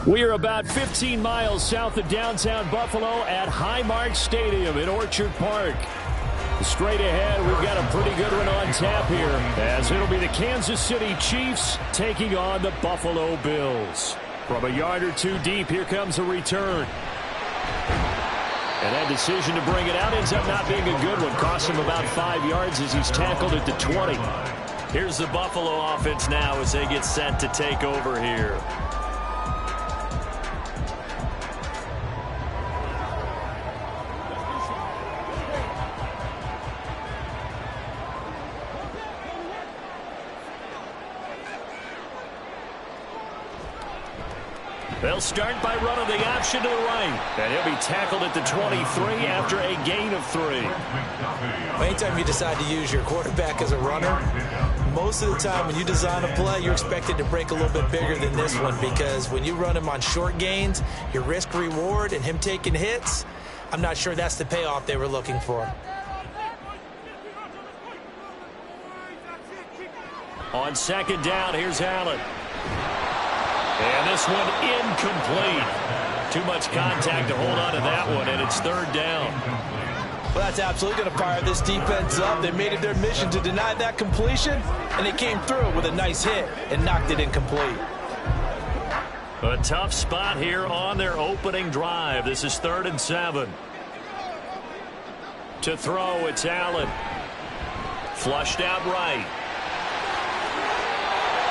We are about 15 miles south of downtown Buffalo at Highmark Stadium in Orchard Park. Straight ahead, we've got a pretty good one on tap here, as it'll be the Kansas City Chiefs taking on the Buffalo Bills. From a yard or two deep, here comes a return. And that decision to bring it out ends up not being a good one. Cost him about 5 yards as he's tackled at the 20. Here's the Buffalo offense now as they get set to take over here. They'll start by running the option to the right. And he'll be tackled at the 23 after a gain of 3. Anytime you decide to use your quarterback as a runner, most of the time when you design a play, you're expected to break a little bit bigger than this one, because when you run him on short gains, your risk-reward and him taking hits, I'm not sure that's the payoff they were looking for. On second down, here's Allen. And this one incomplete. Too much contact to hold on to that one, and it's third down. Well, that's absolutely going to fire this defense up. They made it their mission to deny that completion, and they came through with a nice hit and knocked it incomplete. A tough spot here on their opening drive. This is 3rd and 7. To throw, it's Allen. Flushed out right.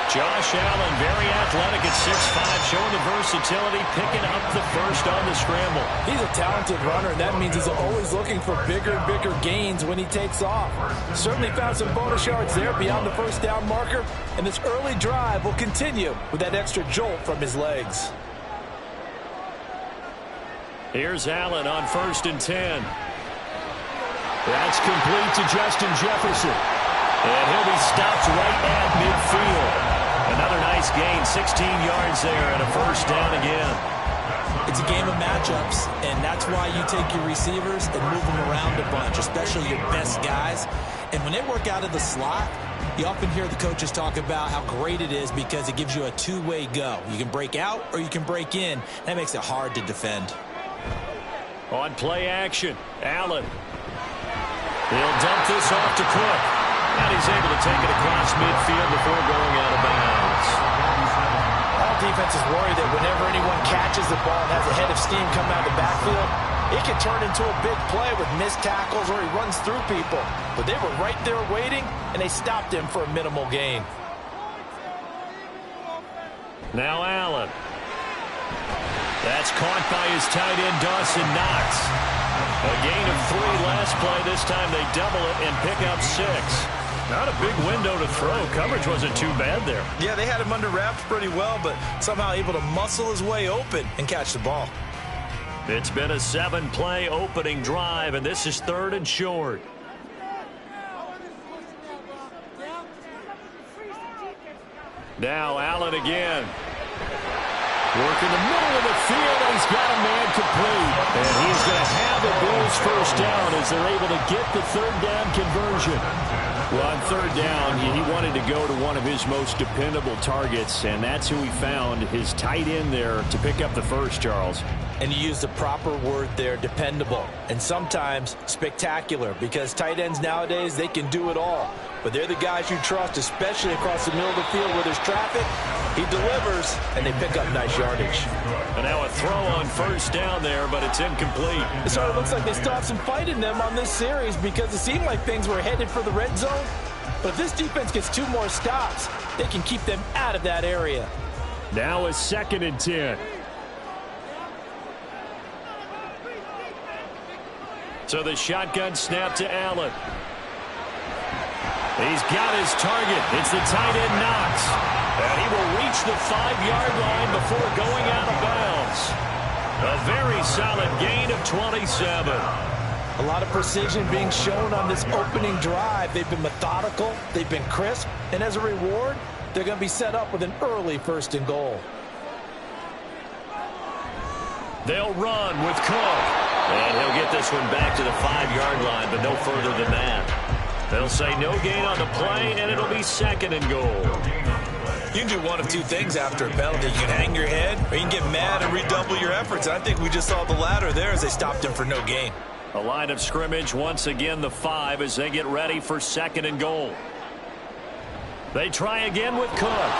Josh Allen, very athletic at 6'5", showing the versatility, picking up the first on the scramble. He's a talented runner, and that means he's always looking for bigger and bigger gains when he takes off. Certainly found some bonus yards there beyond the first down marker, and this early drive will continue with that extra jolt from his legs. Here's Allen on 1st and 10. That's complete to Justin Jefferson. And he'll be stopped right at midfield. Another nice gain, 16 yards there, and a first down again. It's a game of matchups, and that's why you take your receivers and move them around a bunch, especially your best guys. And when they work out of the slot, you often hear the coaches talk about how great it is because it gives you a two-way go. You can break out or you can break in. That makes it hard to defend. On play action, Allen. He'll dump this off to Cook. And he's able to take it across midfield before going out of bounds. All defenses worry that whenever anyone catches the ball and has a head of steam coming out of the backfield, it can turn into a big play with missed tackles or he runs through people. But they were right there waiting, and they stopped him for a minimal gain. Now Allen. That's caught by his tight end, Dawson Knox. A gain of 3 last play. This time they double it and pick up 6. Not a big window to throw. Coverage wasn't too bad there. Yeah, they had him under wraps pretty well, but somehow able to muscle his way open and catch the ball. It's been a 7-play opening drive, and this is 3rd and short. Now Allen again. Working the middle of the field, and he's got a man complete. And he's going to have the Bills first down as they're able to get the 3rd down conversion. Well, on 3rd down, he wanted to go to one of his most dependable targets, and that's who he found, his tight end there, to pick up the first, Charles. And you use the proper word there, dependable, and sometimes spectacular, because tight ends nowadays, they can do it all. But they're the guys you trust, especially across the middle of the field where there's traffic. He delivers, and they pick up nice yardage. And now a throw on 1st down there, but it's incomplete. It sort of looks like they still have some fight in them on this series because it seemed like things were headed for the red zone. But if this defense gets 2 more stops, they can keep them out of that area. Now a 2nd and 10. So the shotgun snap to Allen. He's got his target. It's the tight end Knox. And he will reach the 5-yard line before going out of bounds. A very solid gain of 27. A lot of precision being shown on this opening drive. They've been methodical. They've been crisp. And as a reward, they're going to be set up with an early 1st and goal. They'll run with Cook. And he'll get this one back to the 5-yard line, but no further than that. They'll say no gain on the play, and it'll be 2nd and goal. You can do one of 2 things after a penalty. You can hang your head, or you can get mad and redouble your efforts. I think we just saw the latter there as they stopped him for no gain. A line of scrimmage, once again the 5 as they get ready for 2nd and goal. They try again with Cook.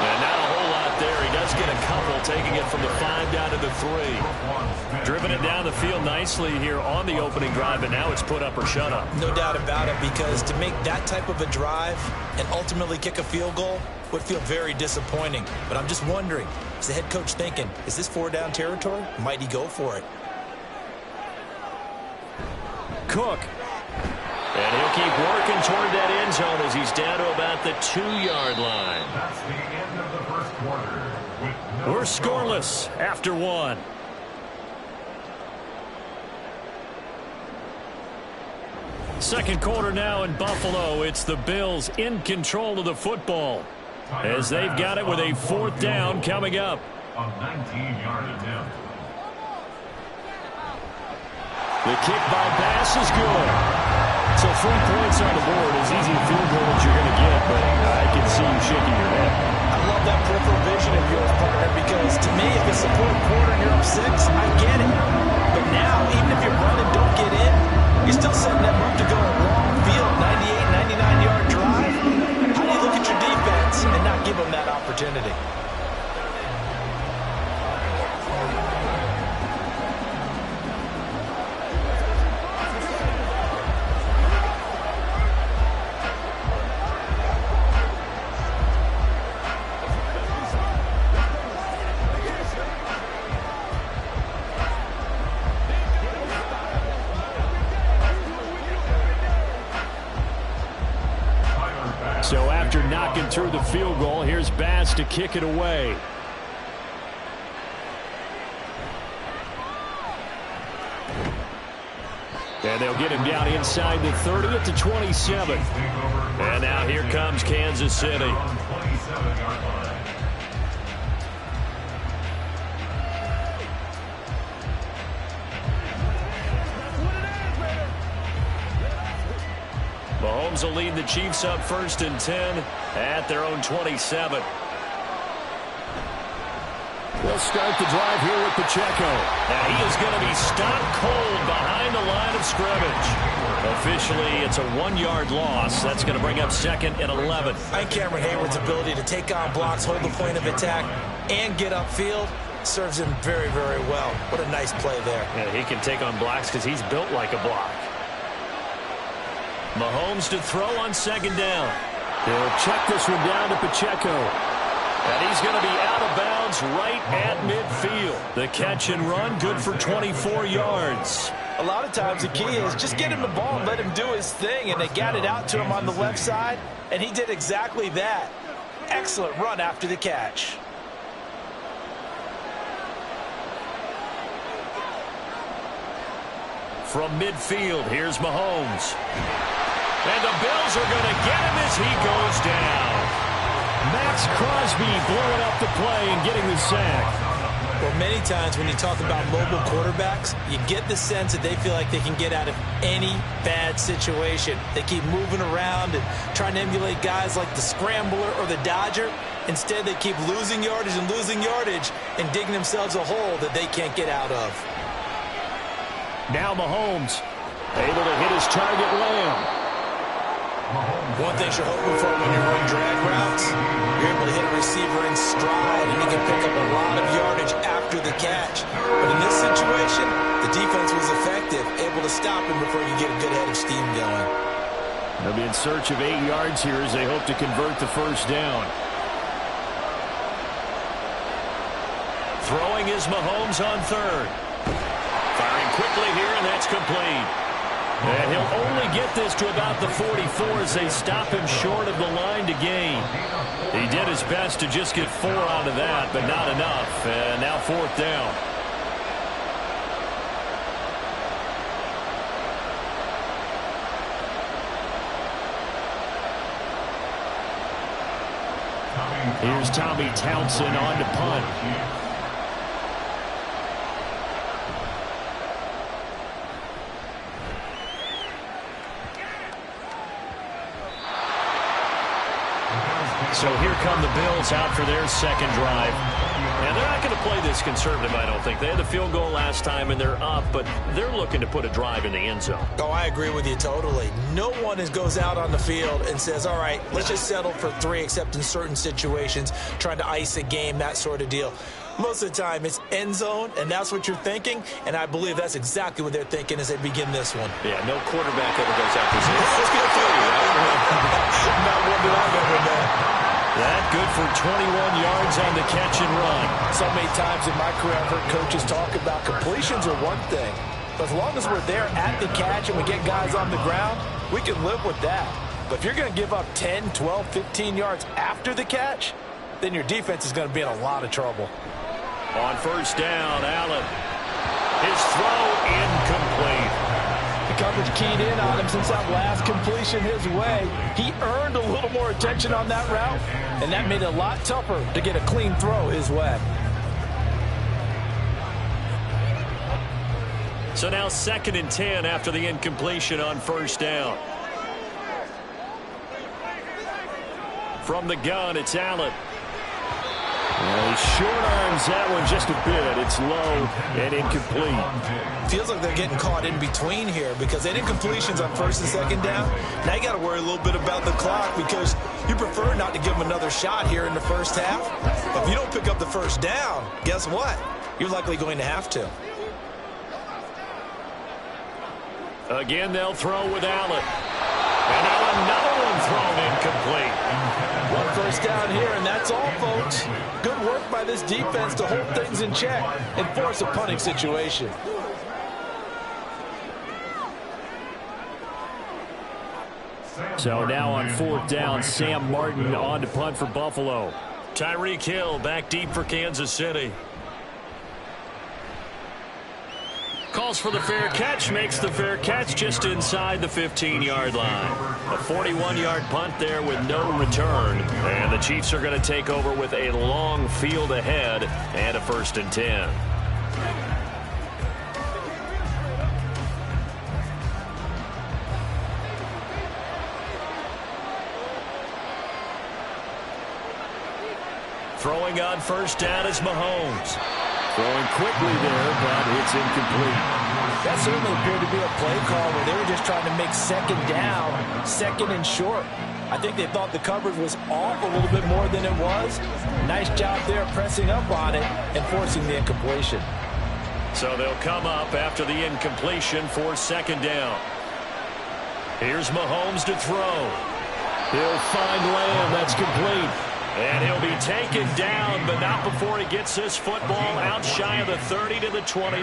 And not a whole lot there. He does get a couple, taking it from the 5 down to the 3. Driven it down the field nicely here on the opening drive, but now it's put up or shut up. No doubt about it, because to make that type of a drive and ultimately kick a field goal would feel very disappointing. But I'm just wondering, is the head coach thinking, is this 4-down territory? Might he go for it? Cook. And he'll keep working toward that end zone as he's down to about the 2-yard line. That's the end of the first quarter. We're scoreless after 1. Second quarter now in Buffalo. It's the Bills in control of the football as they've got it with a 4th down coming up. A 19-yard attempt. The kick by Bass is good. So 3 points on the board, as easy a field goal as you're going to get, but I can see you shaking your head. I love that peripheral vision of yours, partner, because to me, if it's the 4th quarter and you're up 6, I get it. But now, even if you're running, don't get in, you're still setting them up to go a long field, 98, 99-yard drive. How do you look at your defense and not give them that opportunity? So after knocking through the field goal, here's Bass to kick it away. And they'll get him down inside the 30 at the 27. And now here comes Kansas City. Mahomes will lead the Chiefs up 1st and 10 at their own 27. They'll start the drive here with Pacheco. Now he is going to be stopped cold behind the line of scrimmage. Officially, it's a 1-yard loss. That's going to bring up 2nd and 11. I think Cameron Hayward's ability to take on blocks, hold the point of attack, and get upfield serves him very, very well. What a nice play there. Yeah, he can take on blocks because he's built like a block. Mahomes to throw on 2nd down. He'll check this one down to Pacheco. And he's going to be out of bounds right at midfield. The catch and run, good for 24 yards. A lot of times the key is just get him the ball and let him do his thing, and they got it out to him on the left side, and he did exactly that. Excellent run after the catch. From midfield, here's Mahomes. And the Bills are going to get him as he goes down. Max Crosby blowing up the play and getting the sack. Well, many times when you talk about mobile quarterbacks, you get the sense that they feel like they can get out of any bad situation. They keep moving around and trying to emulate guys like the Scrambler or the Dodger. Instead, they keep losing yardage and digging themselves a hole that they can't get out of. Now Mahomes able to hit his target, Lamb. One thing you're hoping for when you run drag routes, you're able to hit a receiver in stride, and he can pick up a lot of yardage after the catch. But in this situation, the defense was effective, able to stop him before you get a good head of steam going. They'll be in search of 8 yards here as they hope to convert the 1st down. Throwing is Mahomes on 3rd. Firing quickly here, and that's complete. And he'll only get this to about the 44 as they stop him short of the line to gain. He did his best to just get 4 out of that, but not enough. And now 4th down. Here's Tommy Townsend on to punt. So here come the Bills out for their 2nd drive. And they're not going to play this conservative, I don't think. They had the field goal last time, and they're up, but they're looking to put a drive in the end zone. Oh, I agree with you totally. No one goes out on the field and says, all right, let's just settle for 3, except in certain situations, trying to ice a game, that sort of deal. Most of the time, it's end zone, and that's what you're thinking, and I believe that's exactly what they're thinking as they begin this one. Yeah, no quarterback ever goes out and says, let's get 3, right? Not one that I've ever met. That good for 21 yards on the catch and run. So many times in my career, I've heard coaches talk about completions are one thing. But as long as we're there at the catch and we get guys on the ground, we can live with that. But if you're going to give up 10, 12, 15 yards after the catch, then your defense is going to be in a lot of trouble. On 1st down, Allen. His throw incomplete. The coverage keyed in on him since that last completion his way. He earned a little more attention on that route, and that made it a lot tougher to get a clean throw his way. So now 2nd and 10 after the incompletion on 1st down. From the gun, it's Allen. Well, he short arms that one just a bit. It's low and incomplete. Feels like they're getting caught in between here because they did completions on 1st and 2nd down. Now you got to worry a little bit about the clock because you prefer not to give them another shot here in the 1st half. But if you don't pick up the 1st down, guess what? You're likely going to have to. Again, they'll throw with Allen. And now another one thrown incomplete. 1 down here, and that's all, folks. Good work by this defense to hold things in check and force a punting situation. So now on 4th down, Sam Martin on to punt for Buffalo. Tyreek Hill back deep for Kansas City. Calls for the fair catch, makes the fair catch just inside the 15-yard line. A 41-yard punt there with no return. And the Chiefs are going to take over with a long field ahead and a 1st and 10. Throwing on first down is Mahomes. Throwing quickly there, but it's incomplete. That certainly appeared to be a play call where they were just trying to make second down, second and short. I think they thought the coverage was off a little bit more than it was. Nice job there pressing up on it and forcing the incompletion. So they'll come up after the incompletion for second down. Here's Mahomes to throw. He'll find Lamb. That's complete. And he'll be taken down, but not before he gets this football out shy of the 30 to the 29.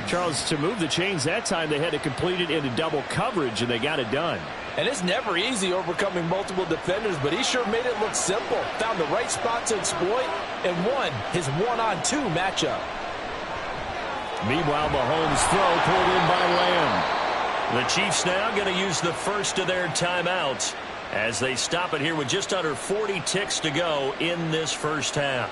Charles, to move the chains that time, they had to complete it into double coverage, and they got it done. And it's never easy overcoming multiple defenders, but he sure made it look simple. Found the right spot to exploit and won his one-on-two matchup. Meanwhile, Mahomes' throw pulled in by Lamb. The Chiefs now going to use the first of their timeouts as they stop it here with just under 40 ticks to go in this first half.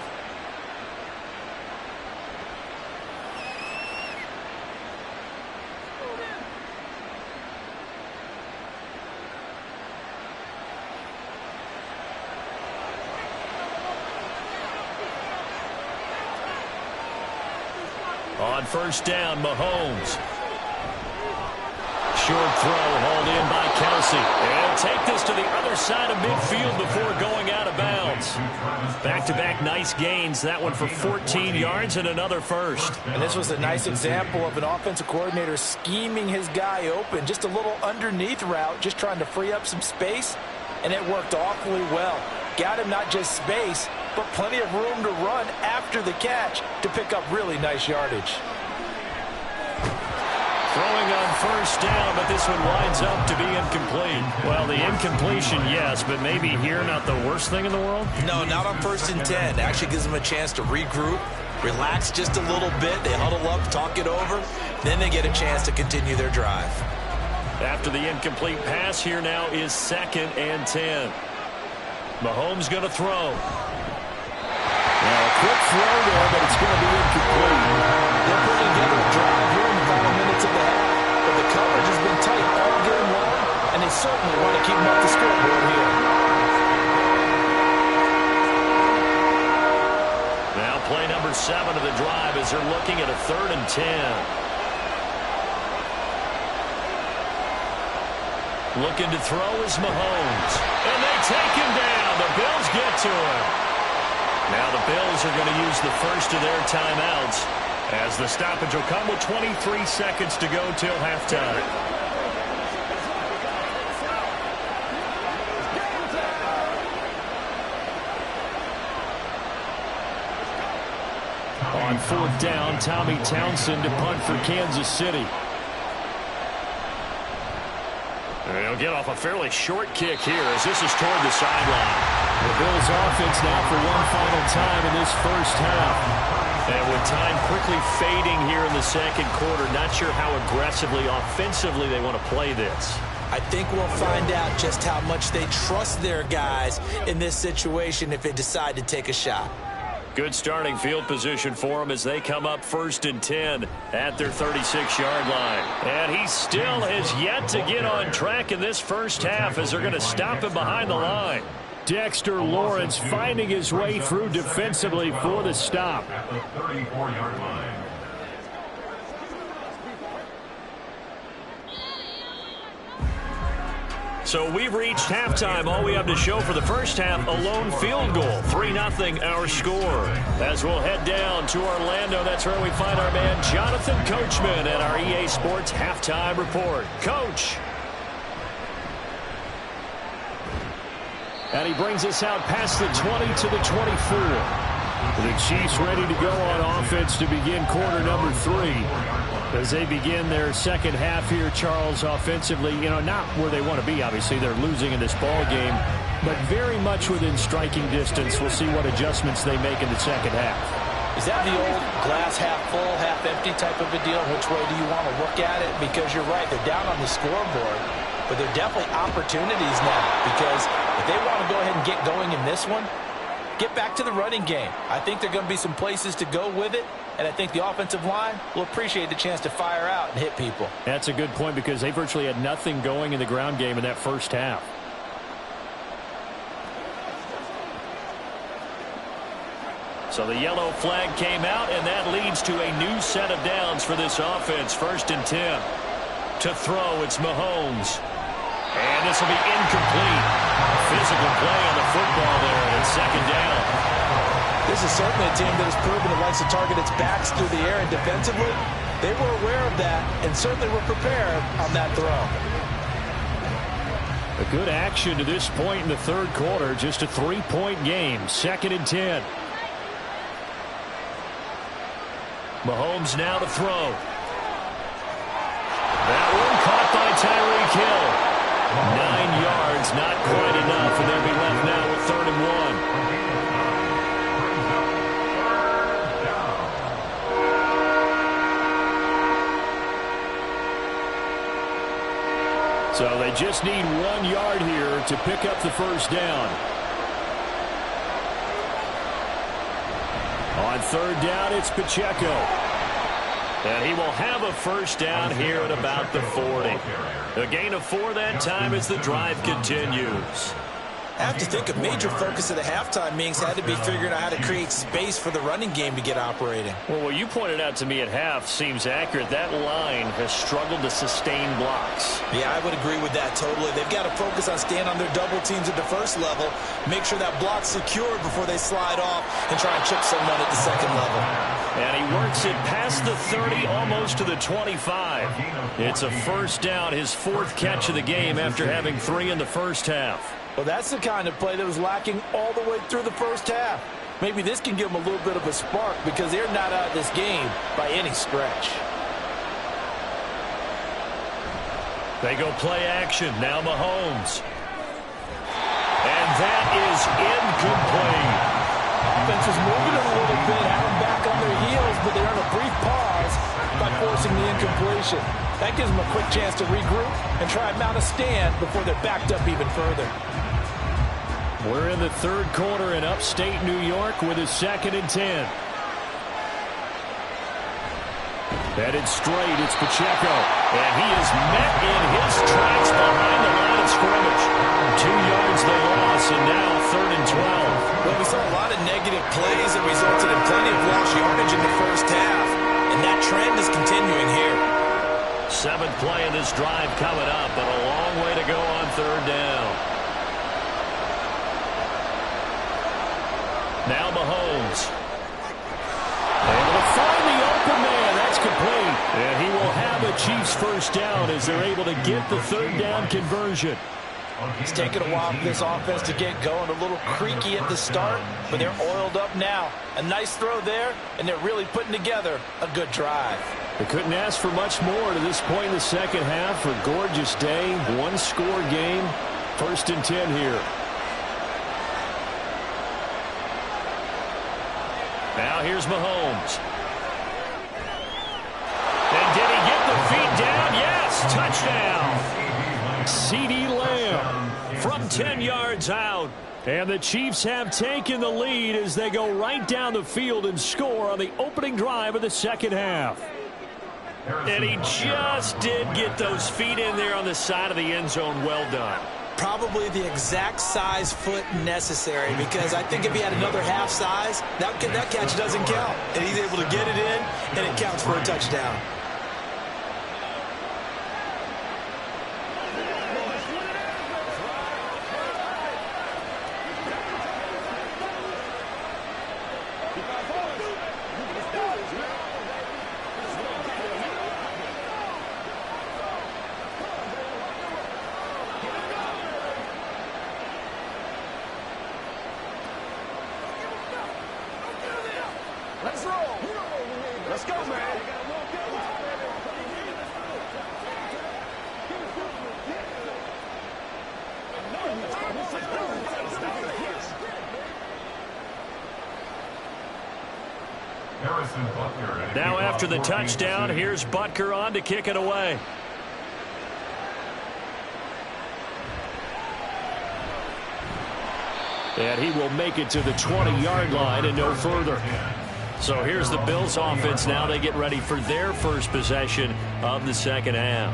On first down, Mahomes. Short throw hauled in by Kelsey. And take this to the other side of midfield before going out of bounds. Back-to-back nice gains. That one for 14 yards and another first. And this was a nice example of an offensive coordinator scheming his guy open. Just a little underneath route, just trying to free up some space. And it worked awfully well. Got him not just space, but plenty of room to run after the catch to pick up really nice yardage. Throwing on first down, but this one winds up to be incomplete. Well, the incompletion, yes, but maybe here not the worst thing in the world? No, not on 1st and 10. Actually gives them a chance to regroup, relax just a little bit. They huddle up, talk it over. Then they get a chance to continue their drive. After the incomplete pass, here now is 2nd and 10. Mahomes going to throw. Now, a quick throw there, but it's going to be incomplete. They're putting together a drive here in the final minutes of the half, but the coverage has been tight all game long, and they certainly want to keep them off the scoreboard here. Now play number 7 of the drive as they're looking at a 3rd and 10. Looking to throw is Mahomes. And they take him down. The Bills get to him. Now the Bills are going to use the first of their timeouts as the stoppage will come with 23 seconds to go till halftime. On 4th down, Tommy Townsend to punt for Kansas City. They'll get off a fairly short kick here as this is toward the sideline. The Bills offense now for one final time in this first half. And with time quickly fading here in the second quarter, not sure how aggressively, offensively they want to play this. I think we'll find out just how much they trust their guys in this situation if they decide to take a shot. Good starting field position for them as they come up 1st and 10 at their 36-yard line. And he still has yet to get on track in this first half as they're going to stop him behind the line. Dexter Lawrence finding his way through defensively for the stop. At the 34-yard line. So we've reached halftime. All we have to show for the first half, a lone field goal. 3-0 our score. As we'll head down to Orlando, that's where we find our man Jonathan Coachman at our EA Sports Halftime Report. Coach. And he brings us out past the 20 to the 24. The Chiefs ready to go on offense to begin quarter number 3. As they begin their second half here, Charles, offensively, not where they want to be. Obviously, they're losing in this ball game, but very much within striking distance. We'll see what adjustments they make in the second half. Is that the old glass half full, half empty type of a deal? Which way do you want to look at it? Because you're right, they're down on the scoreboard, but they're definitely opportunities now. Because if they want to go ahead and get going in this one, get back to the running game. I think there are going to be some places to go with it, and I think the offensive line will appreciate the chance to fire out and hit people. That's a good point because they virtually had nothing going in the ground game in that first half. So the yellow flag came out, and that leads to a new set of downs for this offense. 1st and 10. To throw, it's Mahomes. And this will be incomplete. Physical play on the football there, and it's 2nd down. This is certainly a team that has proven it likes to target its backs through the air and defensively. They were aware of that and certainly were prepared on that throw. A good action to this point in the 3rd quarter. Just a 3-point game. 2nd and 10. Mahomes now to throw. That one caught by Tyreek Hill. 9 yards, not quite enough, and they'll be left now with 3rd and 1. So they just need 1 yard here to pick up the 1st down. On 3rd down, it's Pacheco. And he will have a 1st down here at about the 40. A gain of 4 that time as the drive continues. I have to think a major focus of the halftime meetings had to be figuring out how to create space for the running game to get operating. Well, what you pointed out to me at half seems accurate. That line has struggled to sustain blocks. Yeah, I would agree with that totally. They've got to focus on staying on their double teams at the 1st level, make sure that block's secure before they slide off and try and chip someone at the 2nd level. And he works it past the 30, almost to the 25. It's a 1st down, his 4th catch of the game after having 3 in the 1st half. Well, that's the kind of play that was lacking all the way through the 1st half. Maybe this can give them a little bit of a spark because they're not out of this game by any stretch. They go play action. Now Mahomes. And that is incomplete. Offense was moving a little bit, had them back on their heels, but they're on a brief pause by forcing the incompletion. That gives them a quick chance to regroup and try and mount a stand before they're backed up even further. We're in the 3rd quarter in upstate New York with a 2nd and 10. Headed straight, it's Pacheco. And he is met in his tracks behind the line of scrimmage. 2 yards the loss, and now 3rd and 12. Well, we saw a lot of negative plays that resulted in plenty of lost yardage in the 1st half. And that trend is continuing here. 7th play of this drive coming up, but a long way to go on 3rd down. Now Mahomes. Able to find the open man. That's complete. And he will have a Chiefs 1st down as they're able to get the 3rd down conversion. It's taken a while for this offense to get going. A little creaky at the start, but they're oiled up now. A nice throw there, and they're really putting together a good drive. They couldn't ask for much more to this point in the 2nd half. A gorgeous day, 1-score game. 1st and 10 here. Now here's Mahomes. And did he get the feet down? Yes, touchdown. CeeDee Lamb from 10 yards out. And the Chiefs have taken the lead as they go right down the field and score on the opening drive of the 2nd half. And he just did get those feet in there on the side of the end zone. Well done. Probably the exact size foot necessary, because I think if he had another half size, that catch doesn't count. And he's able to get it in, and it counts for a touchdown. Let's roll. Let's go, man. Now after the touchdown, here's Butker on to kick it away. And he will make it to the 20-yard line and no further. So here's the Bills offense now. They get ready for their first possession of the 2nd half.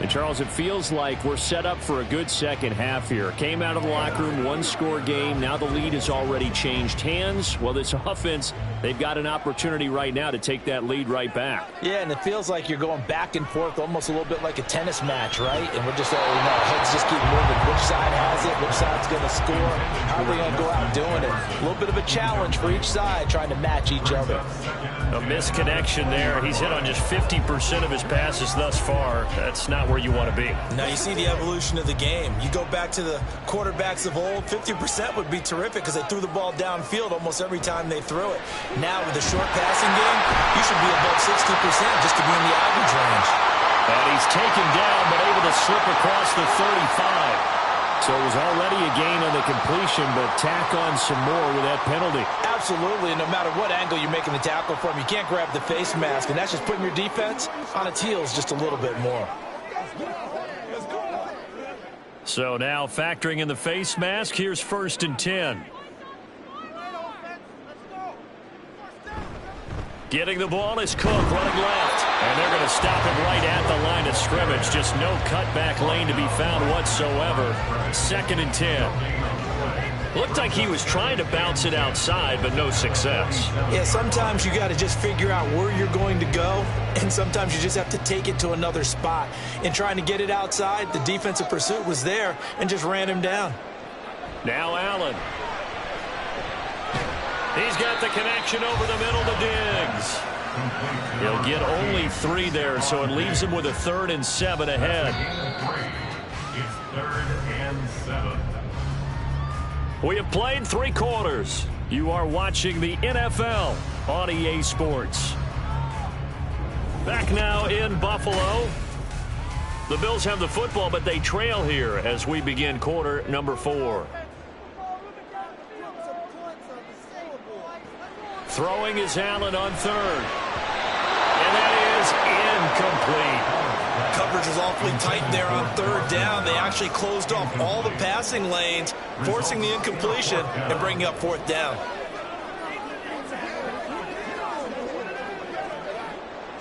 And Charles, it feels like we're set up for a good second half here. Came out of the locker room, one-score game. Now the lead has already changed hands. Well, this offense, they've got an opportunity right now to take that lead right back. Yeah, and it feels like you're going back and forth almost a little bit like a tennis match, right? And we're just, heads just keep moving. Which side has it? Which side's going to score? How are they going to go out doing it? A little bit of a challenge for each side trying to match each other. A misconnection there. He's hit on just 50% of his passes thus far. That's not where you want to be. Now you see the evolution of the game. You go back to the quarterbacks of old, 50% would be terrific because they threw the ball downfield almost every time they threw it. Now with the short passing game, you should be above 60% just to be in the average range. And he's taken down but able to slip across the 35. So it was already a gain on the completion, but tack on some more with that penalty. Absolutely, and no matter what angle you're making the tackle from, you can't grab the face mask, and that's just putting your defense on its heels just a little bit more. So now factoring in the face mask, here's 1st and 10. Getting the ball is Cook running left. And they're going to stop him right at the line of scrimmage. Just no cutback lane to be found whatsoever. 2nd and 10. Looked like he was trying to bounce it outside, but no success. Yeah, sometimes you got to just figure out where you're going to go, and sometimes you just have to take it to another spot. In trying to get it outside, the defensive pursuit was there and just ran him down. Now Allen. He's got the connection over the middle to Diggs. He'll get only 3 there, so it leaves him with a 3rd and 7 ahead. It's 3rd and 7. We have played 3 quarters. You are watching the NFL on EA Sports. Back now in Buffalo. The Bills have the football, but they trail here as we begin quarter number 4. Throwing is Allen on 3rd. And that is incomplete. Coverage was awfully tight there on 3rd down. They actually closed off all the passing lanes, forcing the incompletion and bringing up 4th down.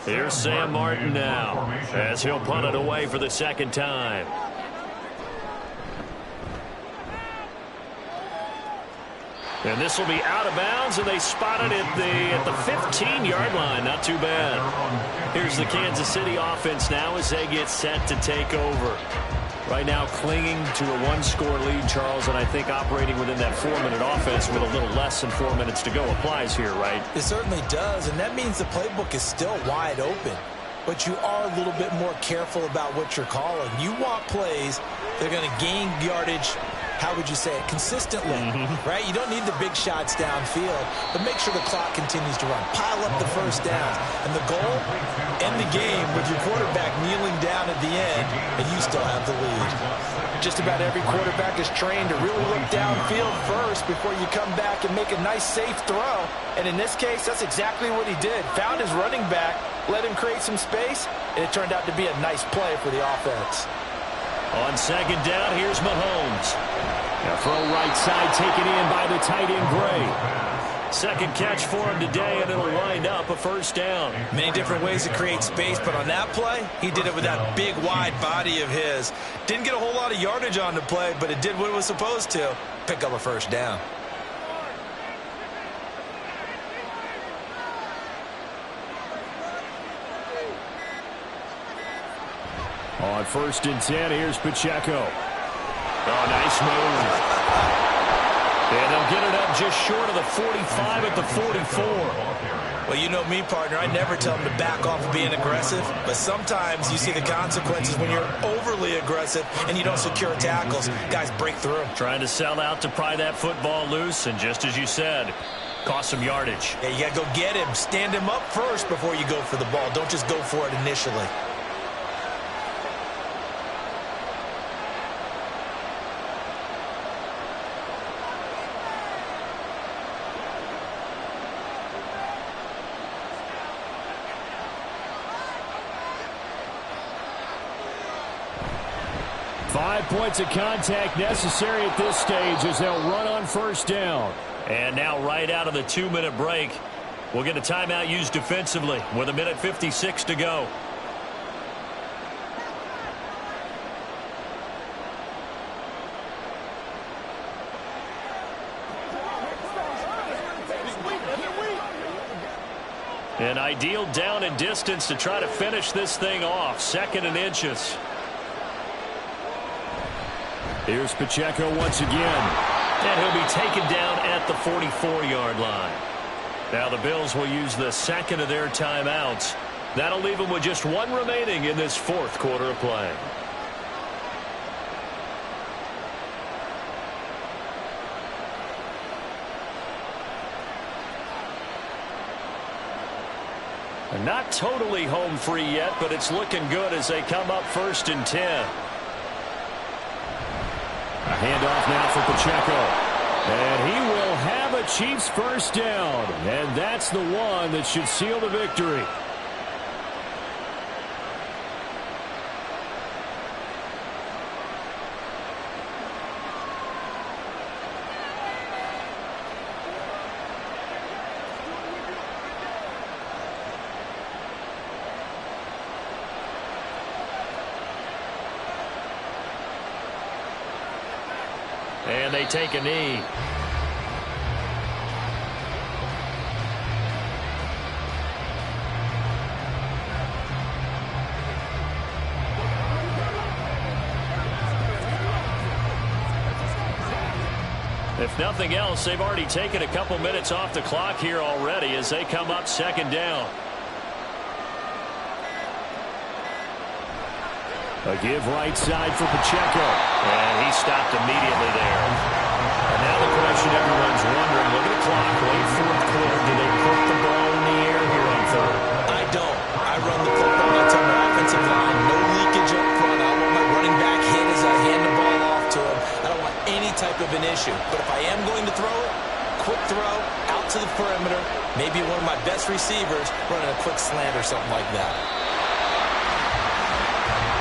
Here's Sam Martin now as he'll punt it away for the 2nd time. And this will be out of bounds, and they spot it at the 15-yard line. Not too bad. Here's the Kansas City offense now as they get set to take over. Right now clinging to a 1-score lead, Charles, and I think operating within that 4-minute offense with a little less than 4 minutes to go applies here, right? It certainly does, and that means the playbook is still wide open. But you are a little bit more careful about what you're calling. You want plays that are going to gain yardage, how would you say it, consistently, right? You don't need the big shots downfield, but make sure the clock continues to run. Pile up the 1st downs. And the goal, end the game with your quarterback kneeling down at the end, and you still have the lead. Just about every quarterback is trained to really look downfield first before you come back and make a nice, safe throw. And in this case, that's exactly what he did. Found his running back, let him create some space, and it turned out to be a nice play for the offense. On 2nd down, here's Mahomes. A throw right side taken in by the tight end Gray. 2nd catch for him today, and it'll wind up a 1st down. Many different ways to create space, but on that play, he did it with that big, wide body of his. Didn't get a whole lot of yardage on the play, but it did what it was supposed to. Pick up a 1st down. On 1st and 10, here's Pacheco. Oh, nice move. And they'll get it up just short of the 45 at the 44. Well, you know me, partner. I never tell them to back off being aggressive, but sometimes you see the consequences when you're overly aggressive and you don't secure tackles. Guys break through. Trying to sell out to pry that football loose, and just as you said, cost some yardage. Yeah, you got to go get him. Stand him up first before you go for the ball. Don't just go for it initially. Five points of contact necessary at this stage as they'll run on 1st down. And now right out of the 2-minute break, we'll get a timeout used defensively with 1:56 to go. An ideal down and distance to try to finish this thing off. 2nd and inches. Here's Pacheco once again. And he'll be taken down at the 44-yard line. Now the Bills will use the 2nd of their timeouts. That'll leave them with just 1 remaining in this 4th quarter of play. Not totally home free yet, but it's looking good as they come up 1st and 10. A handoff now for Pacheco. And he will have a Chiefs first down. And that's the one that should seal the victory. And they take a knee. If nothing else, they've already taken a couple minutes off the clock here already as they come up 2nd down. A give right side for Pacheco. And he stopped immediately there. And now the question everyone's wondering, look at the clock, late 4th quarter. Do they put the ball in the air here on 3rd? I don't. I run the football. I tell my offensive line, no leakage up front. I want my running back hit as I hand the ball off to him. I don't want any type of an issue. But if I am going to throw it, quick throw, out to the perimeter, maybe one of my best receivers running a quick slant or something like that.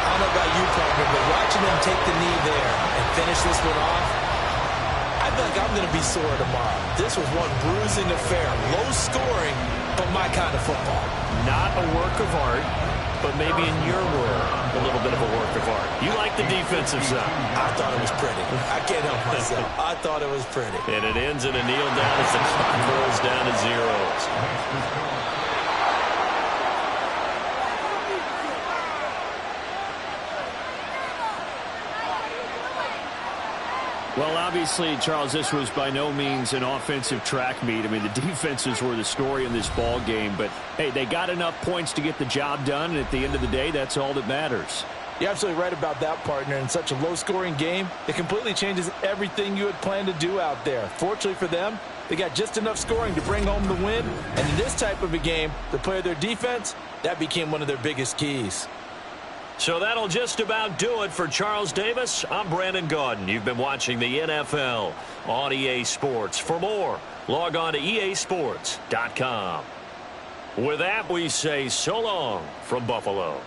I don't know about you, partner, but watching him take the knee there and finish this one off, I feel like I'm going to be sore tomorrow. This was one bruising affair. Low scoring, but my kind of football. Not a work of art, but maybe in your world, a little bit of a work of art. You like the defensive side. I thought it was pretty. I can't help myself. I thought it was pretty. And it ends in a kneel down as the clock rolls down to zeros. Well, obviously, Charles, this was by no means an offensive track meet. I mean, the defenses were the story in this ball game. But, hey, they got enough points to get the job done. And at the end of the day, that's all that matters. You're absolutely right about that, partner. In such a low-scoring game, it completely changes everything you had planned to do out there. Fortunately for them, they got just enough scoring to bring home the win. And in this type of a game, to play their defense, that became one of their biggest keys. So that'll just about do it for Charles Davis. I'm Brandon Gaudin. You've been watching the NFL on EA Sports. For more, log on to easports.com. With that, we say so long from Buffalo.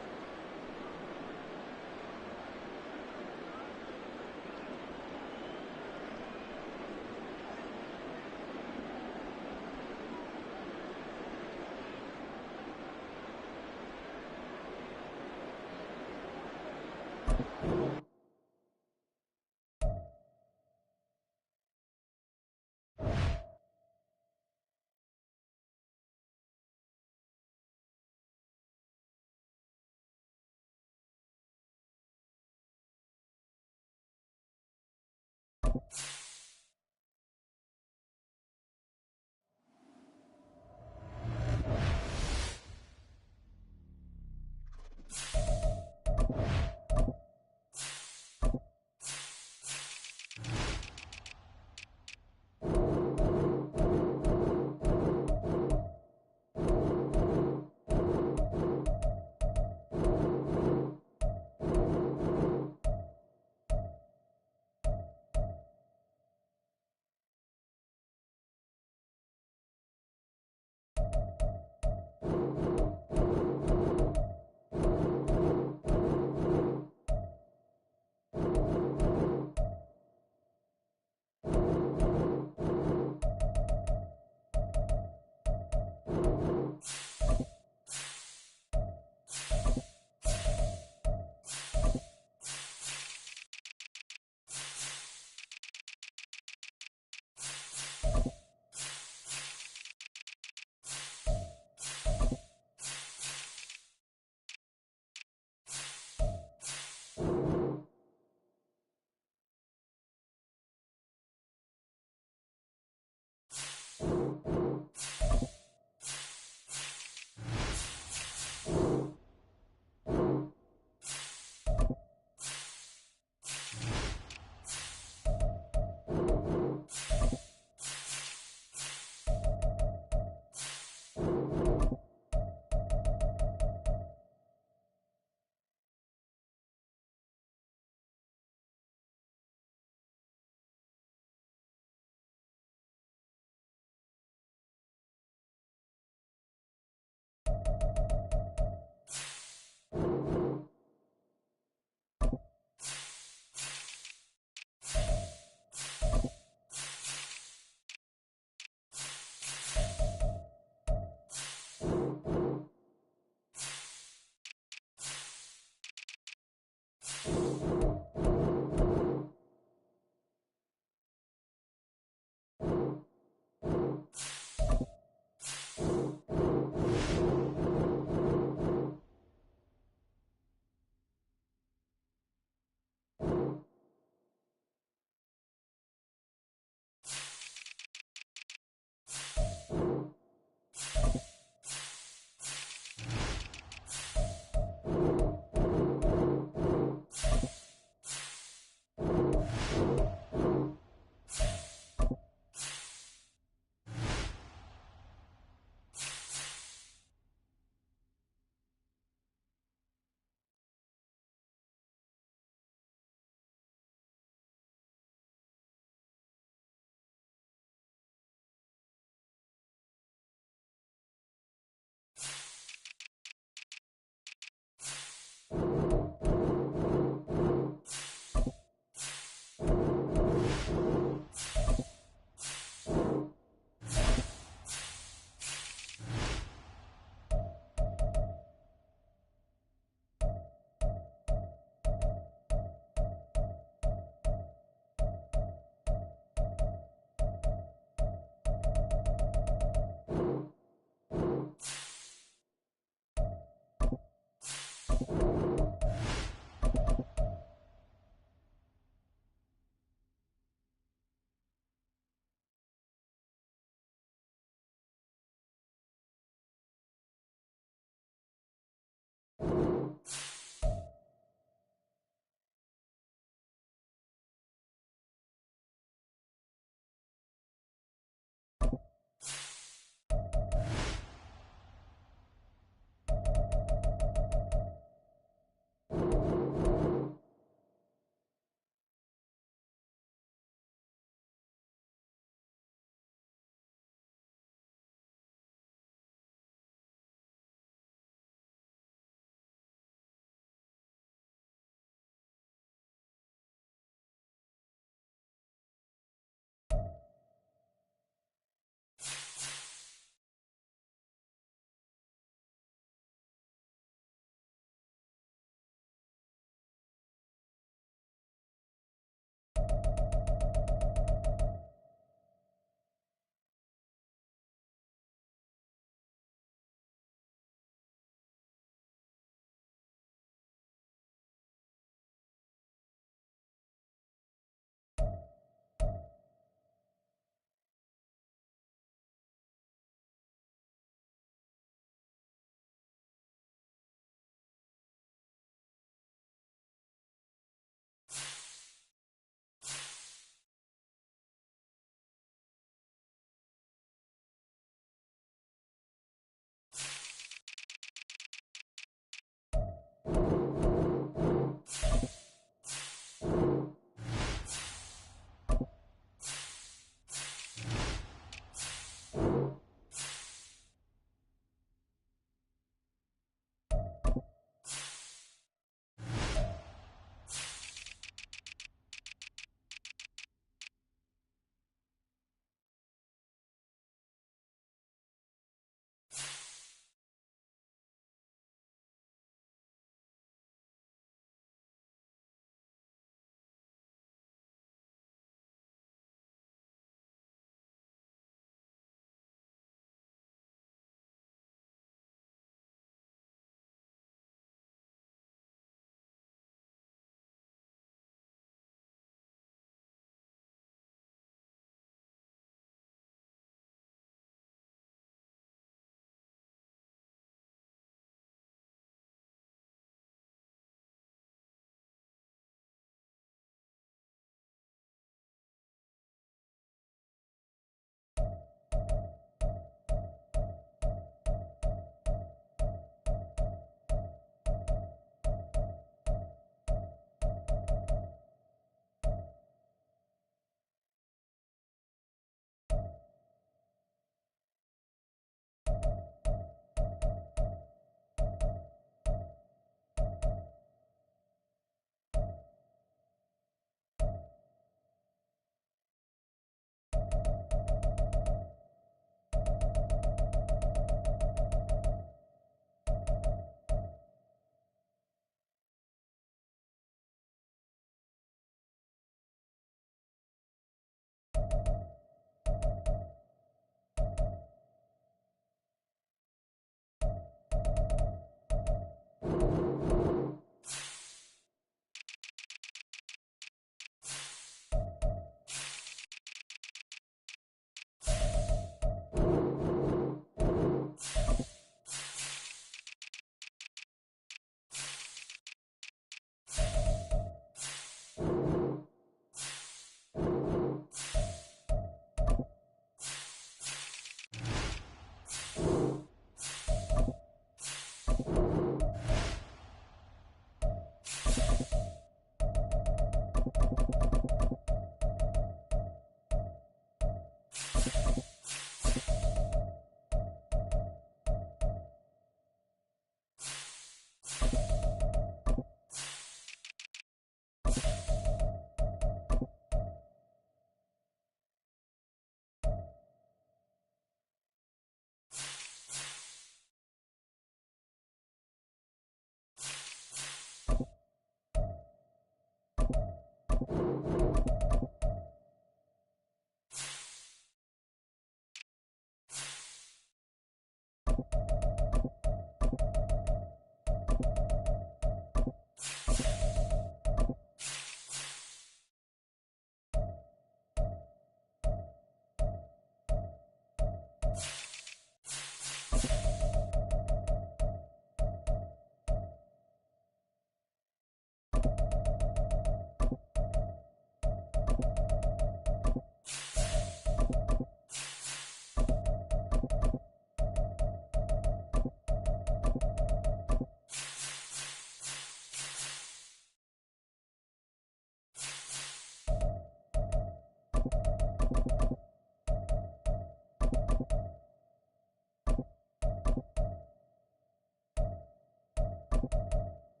you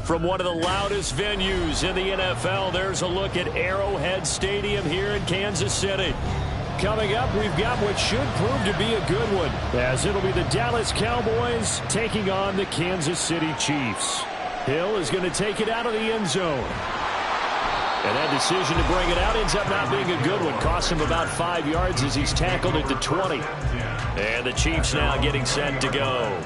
From one of the loudest venues in the NFL, there's a look at Arrowhead Stadium here in Kansas City. Coming up, we've got what should prove to be a good one, as it'll be the Dallas Cowboys taking on the Kansas City Chiefs. Hill is going to take it out of the end zone. And that decision to bring it out ends up not being a good one. Costs him about 5 yards as he's tackled at the 20. And the Chiefs now getting set to go.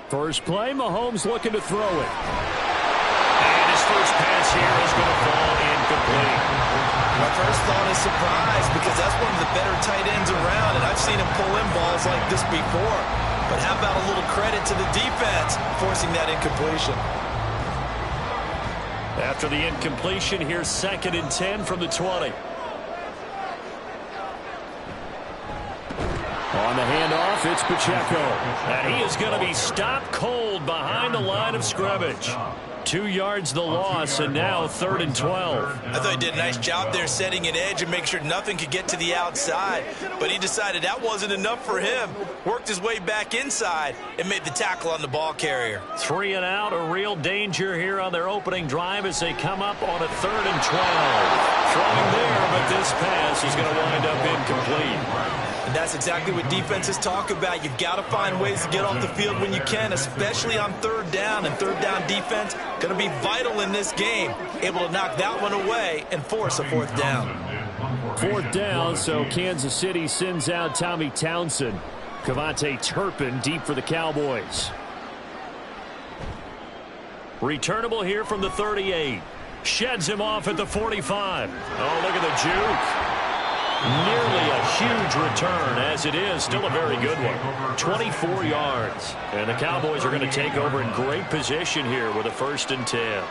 First play, Mahomes looking to throw it. And his first pass here is going to fall incomplete. My first thought is surprise, because that's one of the better tight ends around, and I've seen him pull in balls like this before. But how about a little credit to the defense forcing that incompletion? After the incompletion, here's 2nd and 10 from the 20. On the handoff, it's Pacheco. And he is going to be stopped cold behind the line of scrimmage. 2 yards the loss, and now 3rd and 12. I thought he did a nice job there setting an edge and make sure nothing could get to the outside. But he decided that wasn't enough for him. Worked his way back inside and made the tackle on the ball carrier. 3 and out, a real danger here on their opening drive as they come up on a 3rd and 12. Throwing there, but this pass is going to wind up incomplete. And that's exactly what defenses talk about. You've got to find ways to get off the field when you can, especially on 3rd down. And 3rd down defense going to be vital in this game. Able to knock that one away and force a 4th down. 4th down, so Kansas City sends out Tommy Townsend. Kavontae Turpin deep for the Cowboys. Returnable here from the 38. Sheds him off at the 45. Oh, look at the juke. Nearly a huge return, as it is still a very good one. 24 yards. And the Cowboys are going to take over in great position here with a 1st and 10.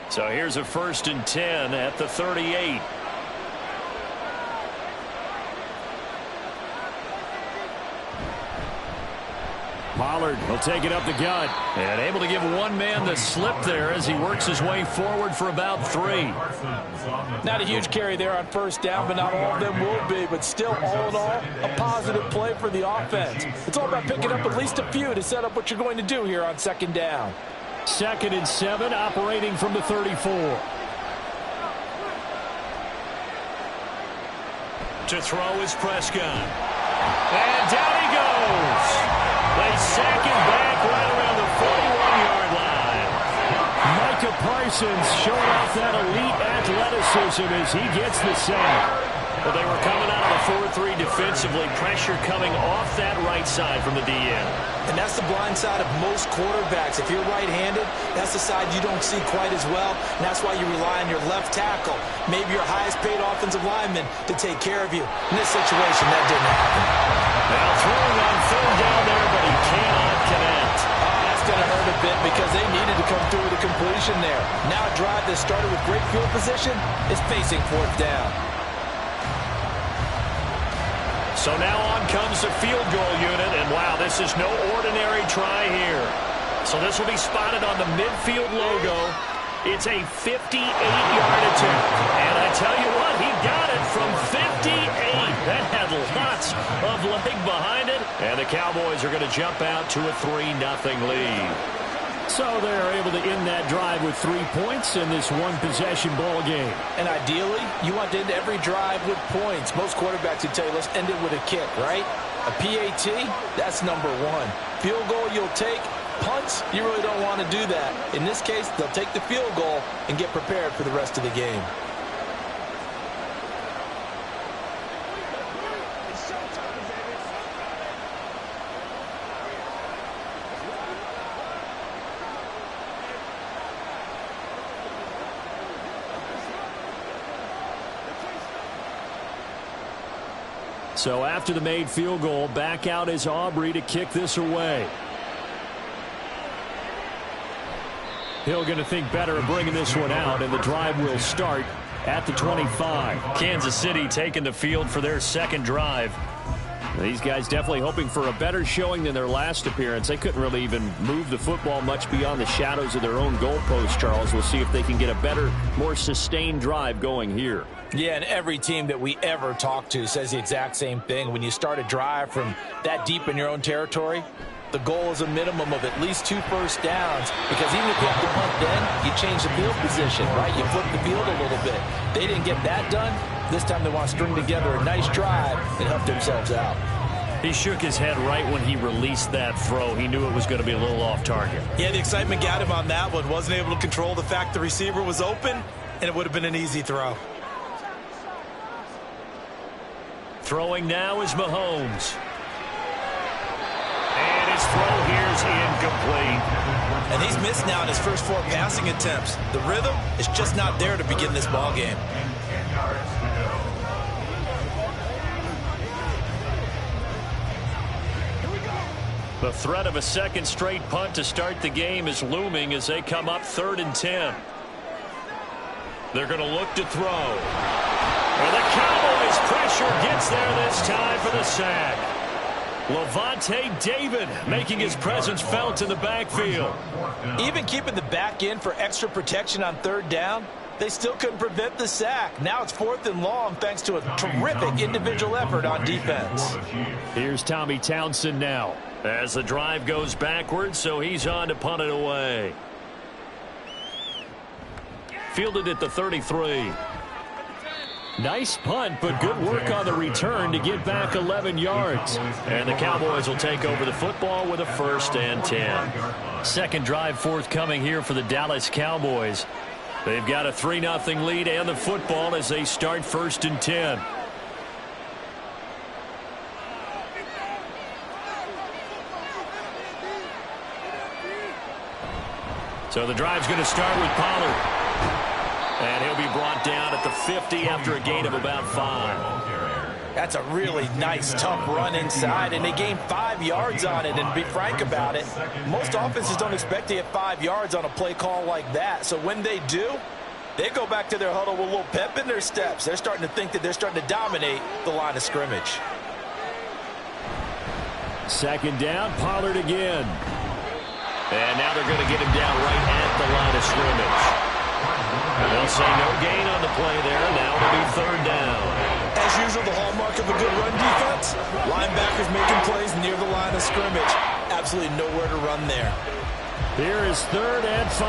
So here's a 1st and 10 at the 38. Pollard will take it up the gut. And able to give one man the slip there as he works his way forward for about 3. Not a huge carry there on 1st down, but not all of them will be. But still, all in all, a positive play for the offense. It's all about picking up at least a few to set up what you're going to do here on 2nd down. 2nd and 7, operating from the 34. To throw is Prescott. And down he goes. They sack him back right around the 41-yard line. Micah Parsons showing off that elite athleticism as he gets the sack. Well, they were coming out of a 4-3 defensively. Pressure coming off that right side from the DN. And that's the blind side of most quarterbacks. If you're right-handed, that's the side you don't see quite as well. And that's why you rely on your left tackle, maybe your highest-paid offensive lineman, to take care of you. In this situation, that didn't happen. Now throwing on 3rd down there, but he cannot connect. That's going to hurt a bit because they needed to come through with a completion there. Now a drive that started with great field position is facing 4th down. So now on comes the field goal unit, and wow, this is no ordinary try here. So this will be spotted on the midfield logo. It's a 58-yard attempt. And I tell you what, he got it from 58. That had lots of leg behind it. And the Cowboys are going to jump out to a 3-0 lead. So they're able to end that drive with 3 points in this one-possession ball game. And ideally, you want to end every drive with points. Most quarterbacks would tell you, let's end it with a kick, right? A PAT, that's number 1. Field goal you'll take. Punts, you really don't want to do that. In this case, they'll take the field goal and get prepared for the rest of the game. So after the made field goal, back out is Aubrey to kick this away. Hill going to think better of bringing this one out, and the drive will start at the 25. Kansas City taking the field for their second drive. These guys definitely hoping for a better showing than their last appearance. They couldn't really even move the football much beyond the shadows of their own goalpost, Charles. We'll see if they can get a better, more sustained drive going here. Yeah, and every team that we ever talk to says the exact same thing. When you start a drive from that deep in your own territory, the goal is a minimum of at least 2 first downs, because even if you have to punt then, you change the field position, right? You flip the field a little bit. They didn't get that done. This time they want to string together a nice drive and help themselves out. He shook his head right when he released that throw. He knew it was going to be a little off target. Yeah, the excitement got him on that one. Wasn't able to control the fact the receiver was open, and it would have been an easy throw. Throwing now is Mahomes. And his throw here is incomplete. And he's missed now in his first 4 passing attempts. The rhythm is just not there to begin this ball game. The threat of a second straight punt to start the game is looming as they come up 3rd and 10. They're going to look to throw. And the Cowboys pressure gets there this time for the sack. Lavonte David making his presence felt in the backfield. Even keeping the back end for extra protection on 3rd down, they still couldn't prevent the sack. Now it's 4th and long thanks to a terrific individual effort on defense. Here's Tommy Townsend now as the drive goes backwards, so he's on to punt it away. Fielded at the 33. Nice punt, but good work on the return to get back 11 yards. And the Cowboys will take over the football with a 1st and 10. Second drive forthcoming here for the Dallas Cowboys. They've got a 3-0 lead and the football as they start 1st and 10. So the drive's going to start with Pollard. And he'll be brought down at the 50 after a gain of about 5. That's a really nice, tough run inside, and they gained 5 yards on it. And to be frank about it, most offenses don't expect to get 5 yards on a play call like that. So when they do, they go back to their huddle with a little pep in their steps. They're starting to think that they're starting to dominate the line of scrimmage. 2nd down, Pollard again. And now they're going to get him down right at the line of scrimmage. They'll say no gain on the play there. Now it'll be 3rd down. As usual, the hallmark of a good run defense, linebackers making plays near the line of scrimmage. Absolutely nowhere to run there. Here is 3rd and 5.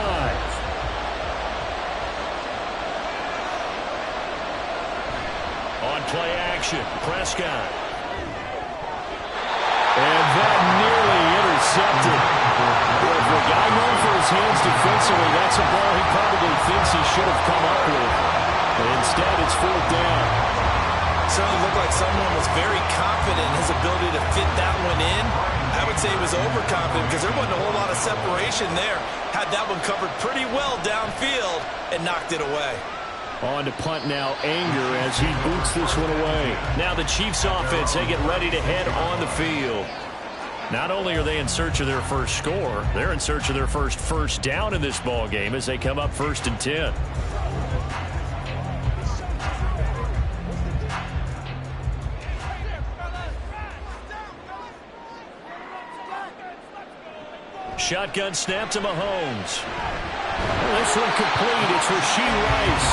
On play action, Prescott. And that nearly intercepted. Well, for a guy known for his hands defensively, that's a ball he probably thinks he should have come up with. But instead, it's 4th down. Certainly looked like someone was very confident in his ability to fit that one in. I would say he was overconfident because there wasn't a whole lot of separation there. Had that one covered pretty well downfield and knocked it away. On to punt now, Anger as he boots this one away. Now the Chiefs offense, they get ready to head on the field. Not only are they in search of their first score, they're in search of their first down in this ball game as they come up 1st and 10. Shotgun snap to Mahomes. This one complete. It's Rashee Rice.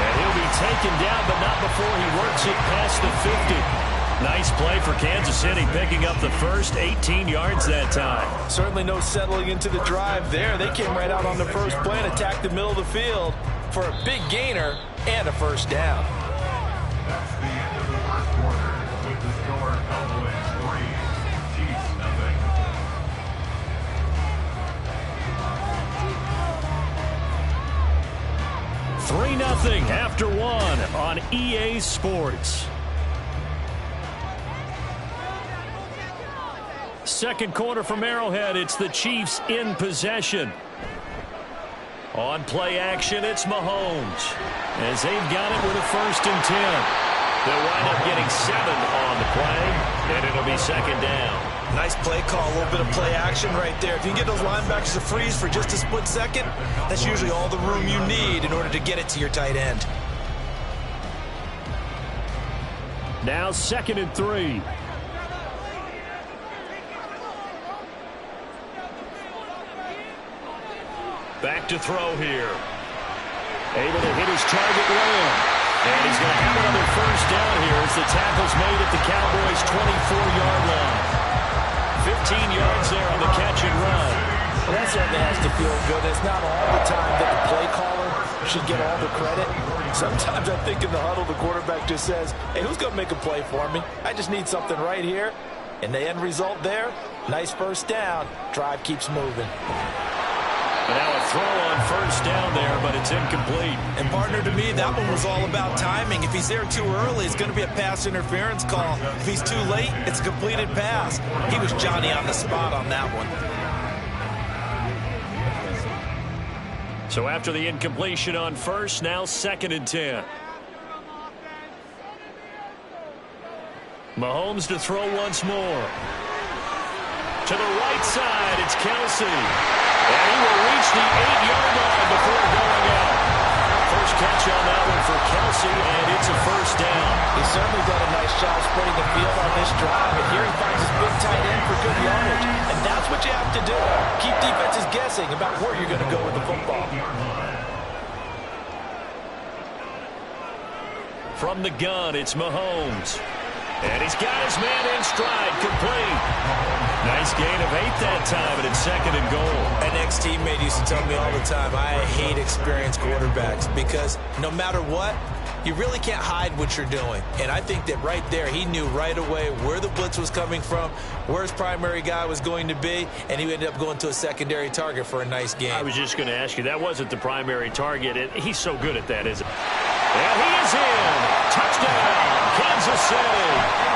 And he'll be taken down, but not before he works it past the 50. Nice play for Kansas City, picking up the first 18 yards that time. Certainly no settling into the drive there. They came right out on the first play and attacked the middle of the field for a big gainer and a 1st down. That's the end of the first quarter with the score Cowboys 3, Chiefs 3-0 after 1 on EA Sports. Second quarter from Arrowhead, it's the Chiefs in possession. On play action, it's Mahomes. As they've got it with a 1st and 10. They'll wind up getting 7 on the play, and it'll be 2nd down. Nice play call, a little bit of play action right there. If you can get those linebackers to freeze for just a split second, that's usually all the room you need in order to get it to your tight end. Now 2nd and 3. Back to throw here. Able to hit his target well. And he's going to have another first down here as the tackle's made at the Cowboys' 24-yard line. 15 yards there on the catch and run. Well, that certainly has to feel good. It's not all the time that the play caller should get all the credit. Sometimes I think in the huddle, the quarterback just says, hey, who's going to make a play for me? I just need something right here. And the end result there, nice first down. Drive keeps moving. And now a throw on first down there, but it's incomplete. And partner, to me, that one was all about timing. If he's there too early, it's going to be a pass interference call. If he's too late, it's a completed pass. He was Johnny on the spot on that one. So after the incompletion on first, now 2nd and 10. Mahomes to throw once more. To the right side, it's Kelce. And he will reach the 8-yard line before going out. First catch on that one for Kelce, and it's a first down. He's certainly done a nice job spreading the field on this drive, and here he finds his big tight end for good yardage. And that's what you have to do. Keep defenses guessing about where you're going to go with the football. From the gun, it's Mahomes. And he's got his man in stride, complete. Nice gain of 8 that time, and it's 2nd and goal. An ex-teammate used to tell me all the time, I hate experienced quarterbacks because no matter what, you really can't hide what you're doing. And I think that right there, he knew right away where the blitz was coming from, where his primary guy was going to be, and he ended up going to a secondary target for a nice game. I was just going to ask you, that wasn't the primary target. He's so good at that, isn't he? And he is in. Touchdown, Kansas City.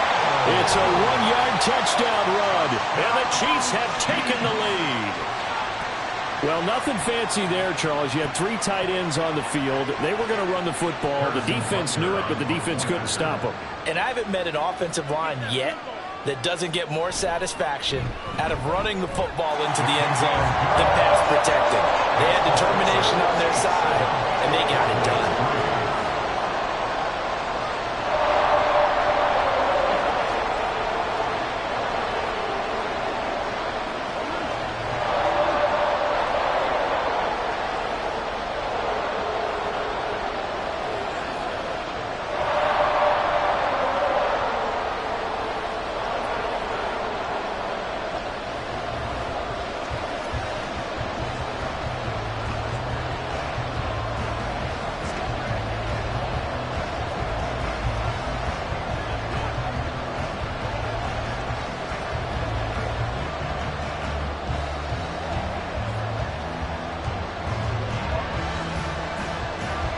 It's a 1-yard touchdown run, and the Chiefs have taken the lead. Well, nothing fancy there, Charles. You had 3 tight ends on the field. They were going to run the football. The defense knew it, but the defense couldn't stop them. And I haven't met an offensive line yet that doesn't get more satisfaction out of running the football into the end zone than pass protecting. They had determination on their side, and they got it done.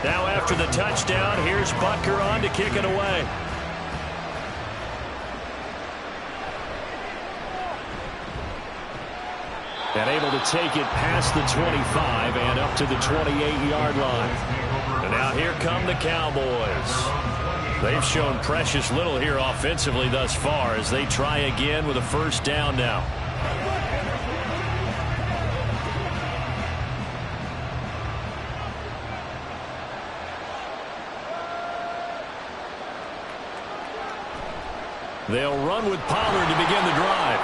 Now after the touchdown, here's Butker on to kick it away. And able to take it past the 25 and up to the 28-yard line. And now here come the Cowboys. They've shown precious little here offensively thus far as they try again with a first down now. They'll run with Pollard to begin the drive.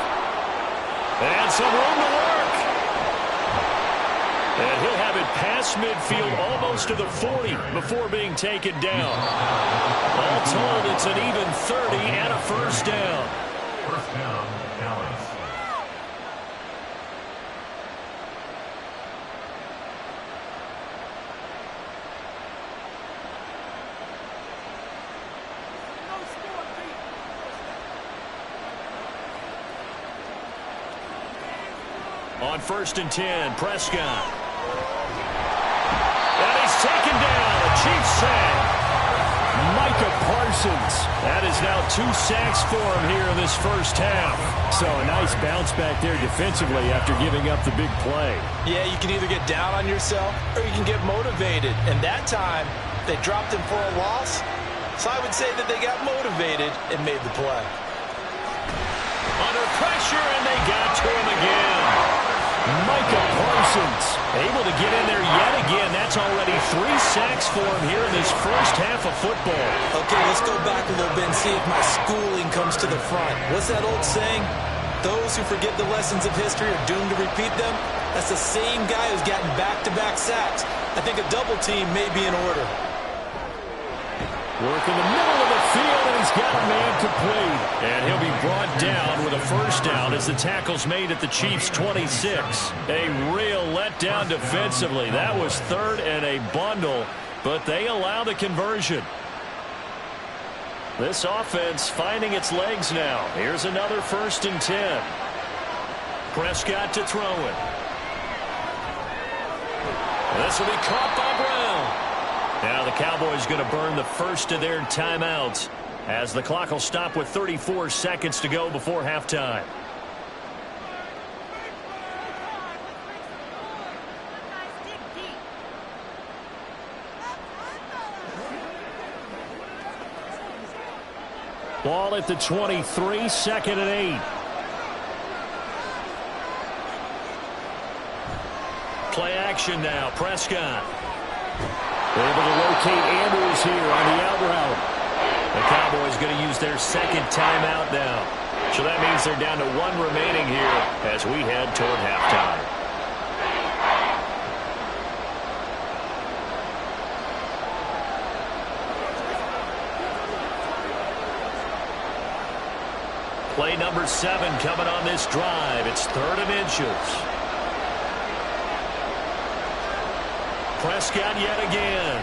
And some room to work. And he'll have it past midfield almost to the 40 before being taken down. All told, it's an even 30 and a first down. First down, Dallas. On 1st and 10, Prescott. And he's taken down. A Chiefs sack. Micah Parsons. That is now 2 sacks for him here in this first half. So a nice bounce back there defensively after giving up the big play. Yeah, you can either get down on yourself or you can get motivated. And that time, they dropped him for a loss. So I would say that they got motivated and made the play. Under pressure, and they got to him again. Micah Parsons able to get in there yet again. That's already 3 sacks for him here in this first half of football. Okay, let's go back a little bit and see if my schooling comes to the front. What's that old saying? Those who forget the lessons of history are doomed to repeat them. That's the same guy who's gotten back-to-back back-to-back sacks. I think a double team may be in order. Work in the middle of the field, and he's got a man complete. And he'll be brought down with a first down as the tackle's made at the Chiefs' 26. A real letdown defensively. That was third and a bundle, but they allow the conversion. This offense finding its legs now. Here's another 1st and 10. Prescott to throw it. This will be caught by Brown. Now the Cowboys going to burn the first of their timeouts as the clock will stop with 34 seconds to go before halftime. Ball at the 23, 2nd and 8. Play action now. Prescott. Able to locate Andrews here on the out route. The Cowboys going to use their 2nd timeout now. So that means they're down to 1 remaining here as we head toward halftime. Play number 7 coming on this drive. It's 3rd and inches. Prescott yet again.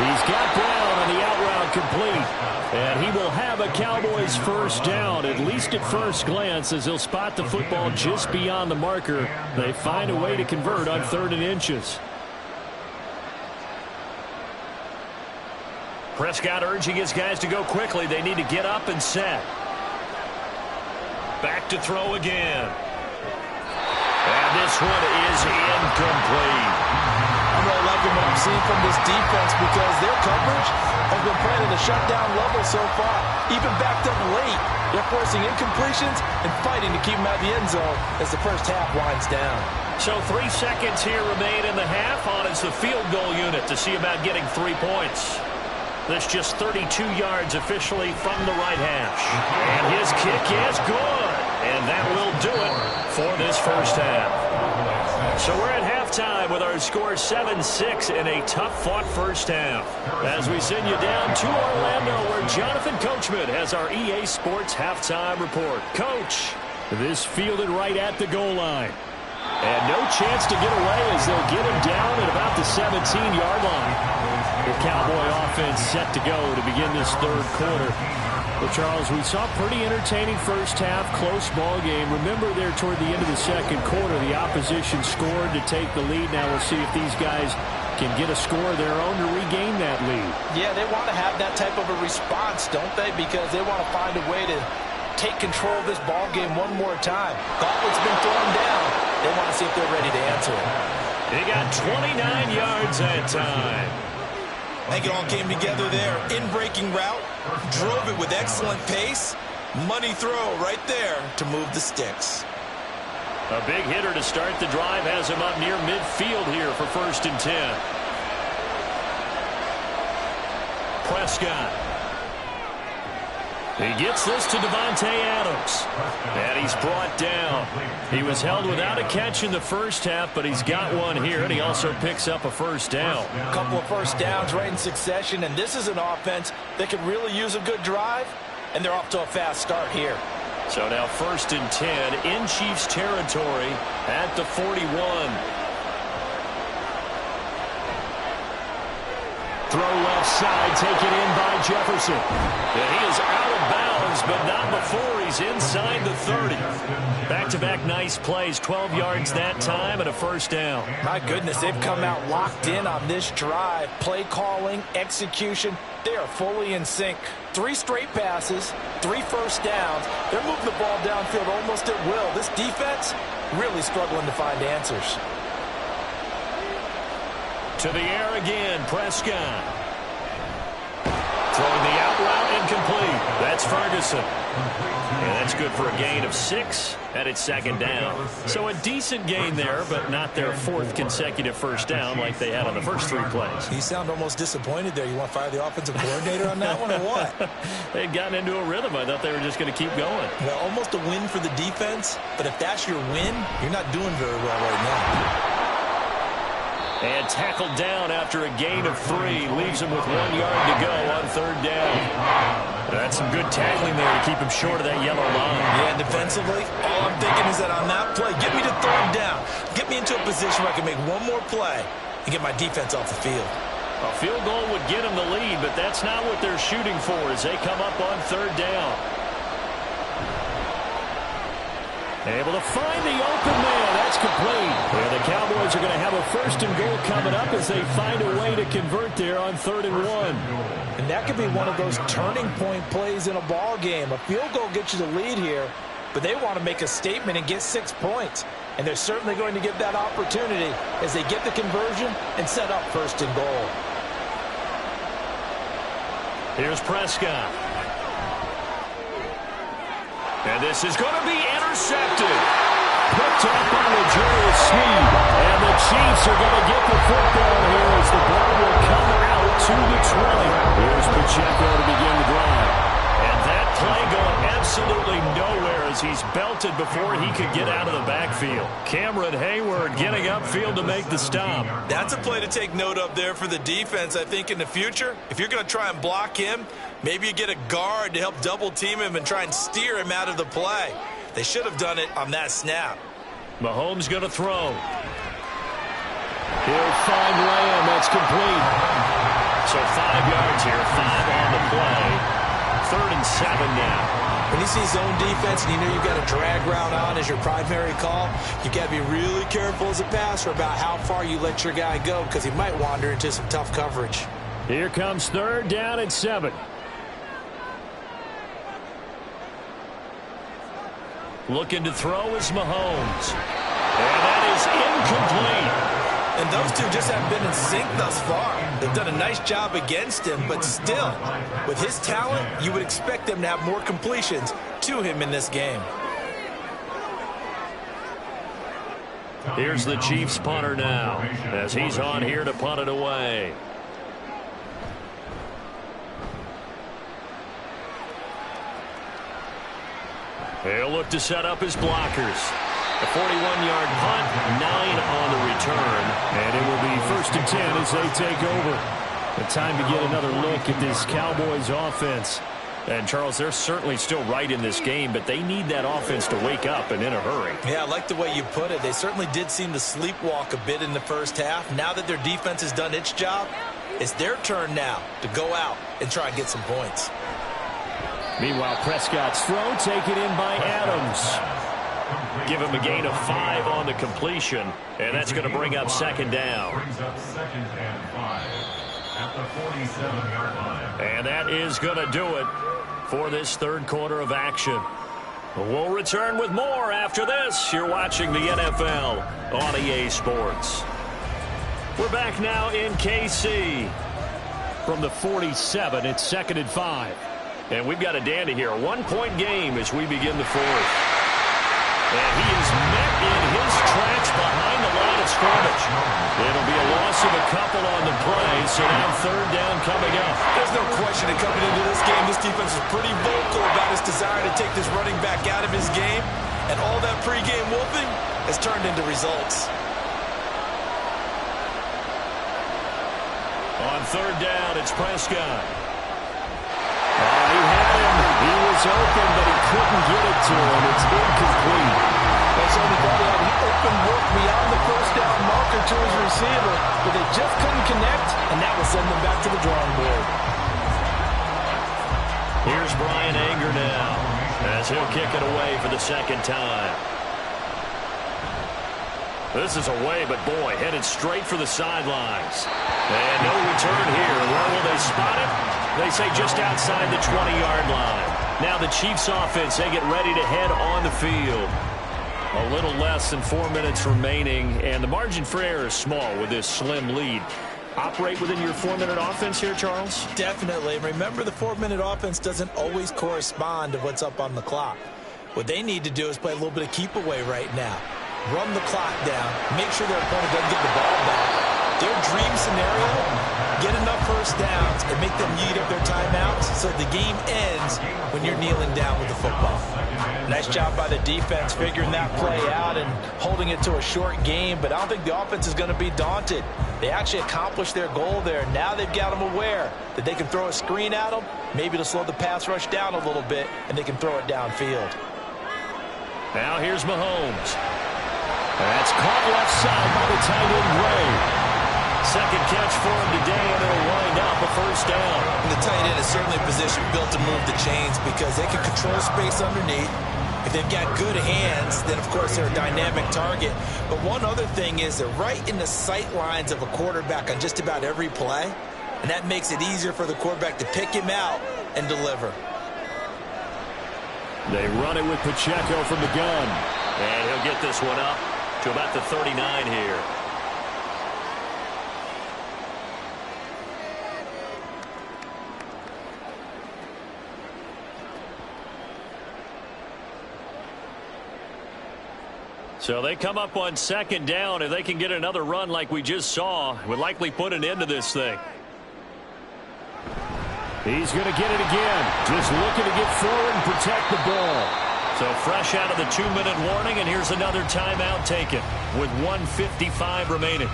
He's got Brown on the out route complete. And he will have a Cowboys first down, at least at first glance, as he'll spot the football just beyond the marker. They find a way to convert on 3rd and inches. Prescott urging his guys to go quickly. They need to get up and set. Back to throw again. And this one is incomplete. I'm really liking what I'm seeing from this defense because their coverage has been playing at a shutdown level so far. Even backed up late, they're forcing incompletions and fighting to keep them out of the end zone as the first half winds down. So 3 seconds here remain in the half on as the field goal unit to see about getting 3 points. That's just 32 yards officially from the right hash. And his kick is good. And that will do it for this first half. So we're at halftime with our score 7-6 in a tough-fought first half. As we send you down to Orlando, where Jonathan Coachman has our EA Sports halftime report. Coach, this fielded right at the goal line. And no chance to get away as they'll get him down at about the 17-yard line. The Cowboy offense set to go to begin this 3rd quarter. Well, Charles, we saw a pretty entertaining first half, close ball game. Remember there toward the end of the 2nd quarter, the opposition scored to take the lead. Now we'll see if these guys can get a score of their own to regain that lead. Yeah, they want to have that type of a response, don't they? Because they want to find a way to take control of this ball game one more time. Gauntlet's been thrown down. They want to see if they're ready to answer it. They got 29 yards that time. I think it all came together there. In-breaking route, drove it with excellent pace. Money throw right there to move the sticks. A big hitter to start the drive has him up near midfield here for 1st and 10. Prescott. He gets this to Davante Adams. And he's brought down. He was held without a catch in the first half, but he's got one here, and he also picks up a first down. A couple of first downs right in succession, and this is an offense that could really use a good drive, and they're off to a fast start here. So now 1st and 10 in Chiefs territory at the 41. Throw left side, taken in by Jefferson. And he is out of bounds, but not before he's inside the 30. Back-to-back nice plays, 12 yards that time and a first down. My goodness, they've come out locked in on this drive. Play calling, execution, they are fully in sync. 3 straight passes, 3 first downs. They're moving the ball downfield almost at will. This defense really struggling to find answers. To the air again, Prescott. Throwing the out route incomplete. That's Ferguson. And that's good for a gain of 6, and it's 2nd down. So a decent gain there, but not their 4th consecutive first down like they had on the first 3 plays. You sound almost disappointed there. You want to fire the offensive coordinator on that one or what? They'd gotten into a rhythm. I thought they were just going to keep going. Well, almost a win for the defense, but if that's your win, you're not doing very well right now. And tackled down after a gain of 3. Leaves him with 1 yard to go on 3rd down. That's some good tackling there to keep him short of that yellow line. Yeah, and defensively, all I'm thinking is that on that play, get me to 3rd down. Get me into a position where I can make one more play and get my defense off the field. A field goal would get him the lead, but that's not what they're shooting for as they come up on 3rd down. Able to find the open man. That's complete. And the Cowboys are going to have a 1st and goal coming up as they find a way to convert there on 3rd and 1. And that could be one of those turning point plays in a ball game. A field goal gets you the lead here, but they want to make a statement and get 6 points. And they're certainly going to give that opportunity as they get the conversion and set up 1st and goal. Here's Prescott. And this is going to be intercepted. Picked up by L'Jarius Sneed. And the Chiefs are going to get the football here as the ball will come out to the 20. Here's Pacheco to begin the drive. And that play going absolutely nowhere as he's belted before he could get out of the backfield. Cameron Hayward getting upfield to make the stop. That's a play to take note of there for the defense. I think in the future, if you're going to try and block him, maybe you get a guard to help double team him and try and steer him out of the play. They should have done it on that snap. Mahomes going to throw. He'll find Lamb. That's complete. So 5 yards here, 5 on the play. 3rd and 7 now. When you see zone defense and you know you've got a drag route on as your primary call, you got to be really careful as a passer about how far you let your guy go because he might wander into some tough coverage. Here comes 3rd down and 7. Looking to throw is Mahomes. And that is incomplete. And those two just haven't been in sync thus far. They've done a nice job against him, but still, with his talent, you would expect them to have more completions to him in this game. Here's the Chiefs punter now as he's on here to punt it away. He'll look to set up his blockers. A 41-yard punt, 9 on the return. And it will be 1st and 10 as they take over. The time to get another look at this Cowboys offense. And, Charles, they're certainly still right in this game, but they need that offense to wake up and in a hurry. Yeah, I like the way you put it. They certainly did seem to sleepwalk a bit in the first half. Now that their defense has done its job, it's their turn now to go out and try and get some points. Meanwhile, Prescott's throw taken in by Adams. Give him a gain of 5 on the completion, and that's going to bring up 2nd down. Brings up 2nd and 5 at the 47-yard line. And that is going to do it for this 3rd quarter of action. We'll return with more after this. You're watching the NFL on EA Sports. We're back now in KC. From the 47, it's 2nd and 5. And we've got a dandy here. A 1-point game as we begin the 4th. And he is met in his tracks behind the line of scrimmage. It'll be a loss of a couple on the play, so now 3rd down coming up. There's no question that coming into this game, this defense is pretty vocal about its desire to take this running back out of his game. And all that pregame wolfing has turned into results. On 3rd down, it's Prescott. He had him. He was open, but he couldn't get it to him. It's incomplete. That's only got to have open work beyond the 1st down marker to his receiver, but they just couldn't connect, and that will send them back to the drawing board. Here's Brian Anger now as he'll kick it away for the 2nd time. This is away, but boy, headed straight for the sidelines. And no return here. Where will they spot it? They say just outside the 20-yard line. Now the Chiefs offense, they get ready to head on the field. A little less than 4 minutes remaining, and the margin for error is small with this slim lead. Operate within your 4-minute offense here, Charles? Definitely. Remember, the 4-minute offense doesn't always correspond to what's up on the clock. What they need to do is play a little bit of keep away right now. Run the clock down. Make sure their opponent doesn't get the ball back. Their dream scenario Get enough first downs and make them eat up their timeouts so the game ends when you're kneeling down with the football. Nice job by the defense figuring that play out and holding it to a short game, but I don't think the offense is going to be daunted. They actually accomplished their goal there. Now they've got them aware that they can throw a screen at them, maybe to slow the pass rush down a little bit, and they can throw it downfield. Now here's Mahomes. That's caught left side by the tight end Gray. Second catch for him today, and it'll wind up a first down. And the tight end is certainly a position built to move the chains because they can control space underneath. If they've got good hands, then of course they're a dynamic target. But one other thing is they're right in the sight lines of a quarterback on just about every play, and that makes it easier for the quarterback to pick him out and deliver. They run it with Pacheco from the gun. And he'll get this one up to about the 39 here. So they come up on second down. If they can get another run like we just saw, would likely put an end to this thing. He's going to get it again. Just looking to get forward and protect the ball. So fresh out of the 2-minute warning, and here's another timeout taken with 1:55 remaining.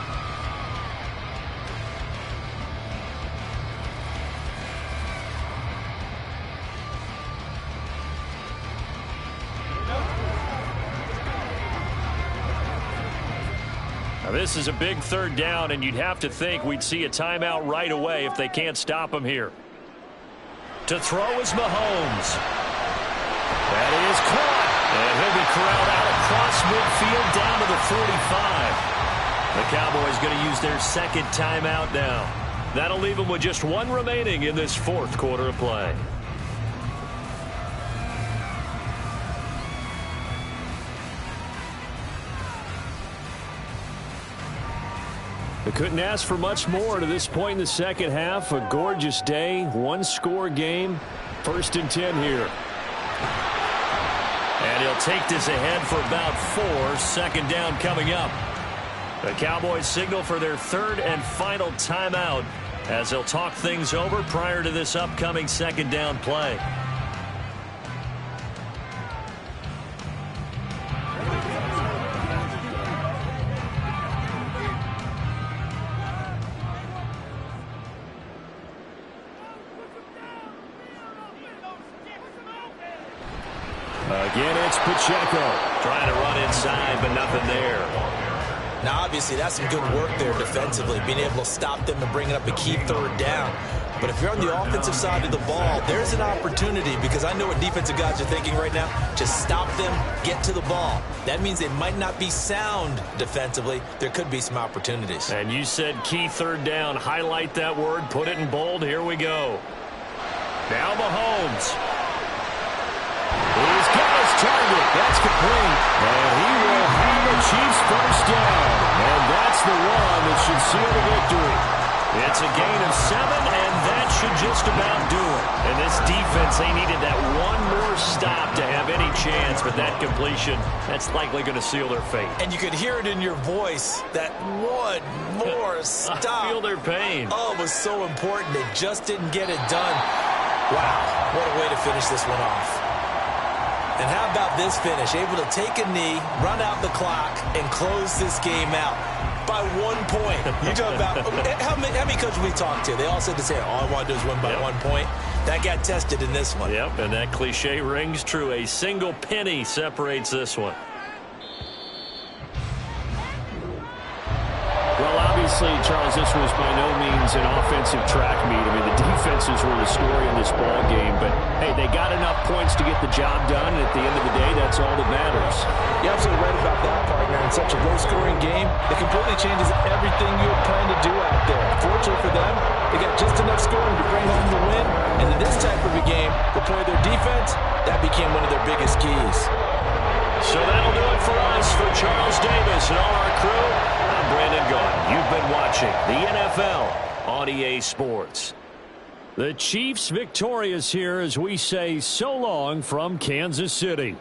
Now this is a big third down, and you'd have to think we'd see a timeout right away if they can't stop him here. To throw is Mahomes. That is caught. And he'll be corralled out across midfield down to the 45. The Cowboys going to use their second timeout now. That'll leave them with just one remaining in this fourth quarter of play. They couldn't ask for much more to this point in the second half. A gorgeous day, one-score game. 1st and 10 here. And he'll take this ahead for about 4. Second down coming up. The Cowboys signal for their third and final timeout as they'll talk things over prior to this upcoming second down play. Again, it's Pacheco. Trying to run inside, but nothing there. Now, obviously, that's some good work there defensively, being able to stop them and bringing up a key third down. But if you're on the offensive side of the ball, there's an opportunity because I know what defensive guys are thinking right now. Just stop them, get to the ball. That means they might not be sound defensively. There could be some opportunities. And you said key third down. Highlight that word. Put it in bold. Here we go. Now Mahomes. He's got his target. That's complete. And he will have the Chiefs first down. And that's the one that should seal the victory. It's a gain of 7, and that should just about do it. And this defense, they needed that one more stop to have any chance, but that completion, that's likely going to seal their fate. And you could hear it in your voice, that one more stop. I feel their pain. Oh, it was so important. They just didn't get it done. Wow, what a way to finish this one off. And how about this finish? Able to take a knee, run out the clock, and close this game out by 1 point. You talk about how many coaches we talked to? They all said the same. All I want to do is win by 1 point. That got tested in this one. Yep, and that cliche rings true. A single penny separates this one. Well, obviously, Charles, this was by no means an offensive track meet. I mean, the defenses were the story in this ball game. But, hey, they got enough points to get the job done. And at the end of the day, that's all that matters. You're absolutely right about that, partner. In such a low-scoring game, it completely changes everything you had planned to do out there. Fortunately for them, they got just enough scoring to bring home the win. And in this type of a game, to play their defense, that became one of their biggest keys. So that'll do it for us. For Charles Davis and all our crew, I'm Brandon Gaudin. You've been watching the NFL on EA Sports. The Chiefs victorious here as we say so long from Kansas City.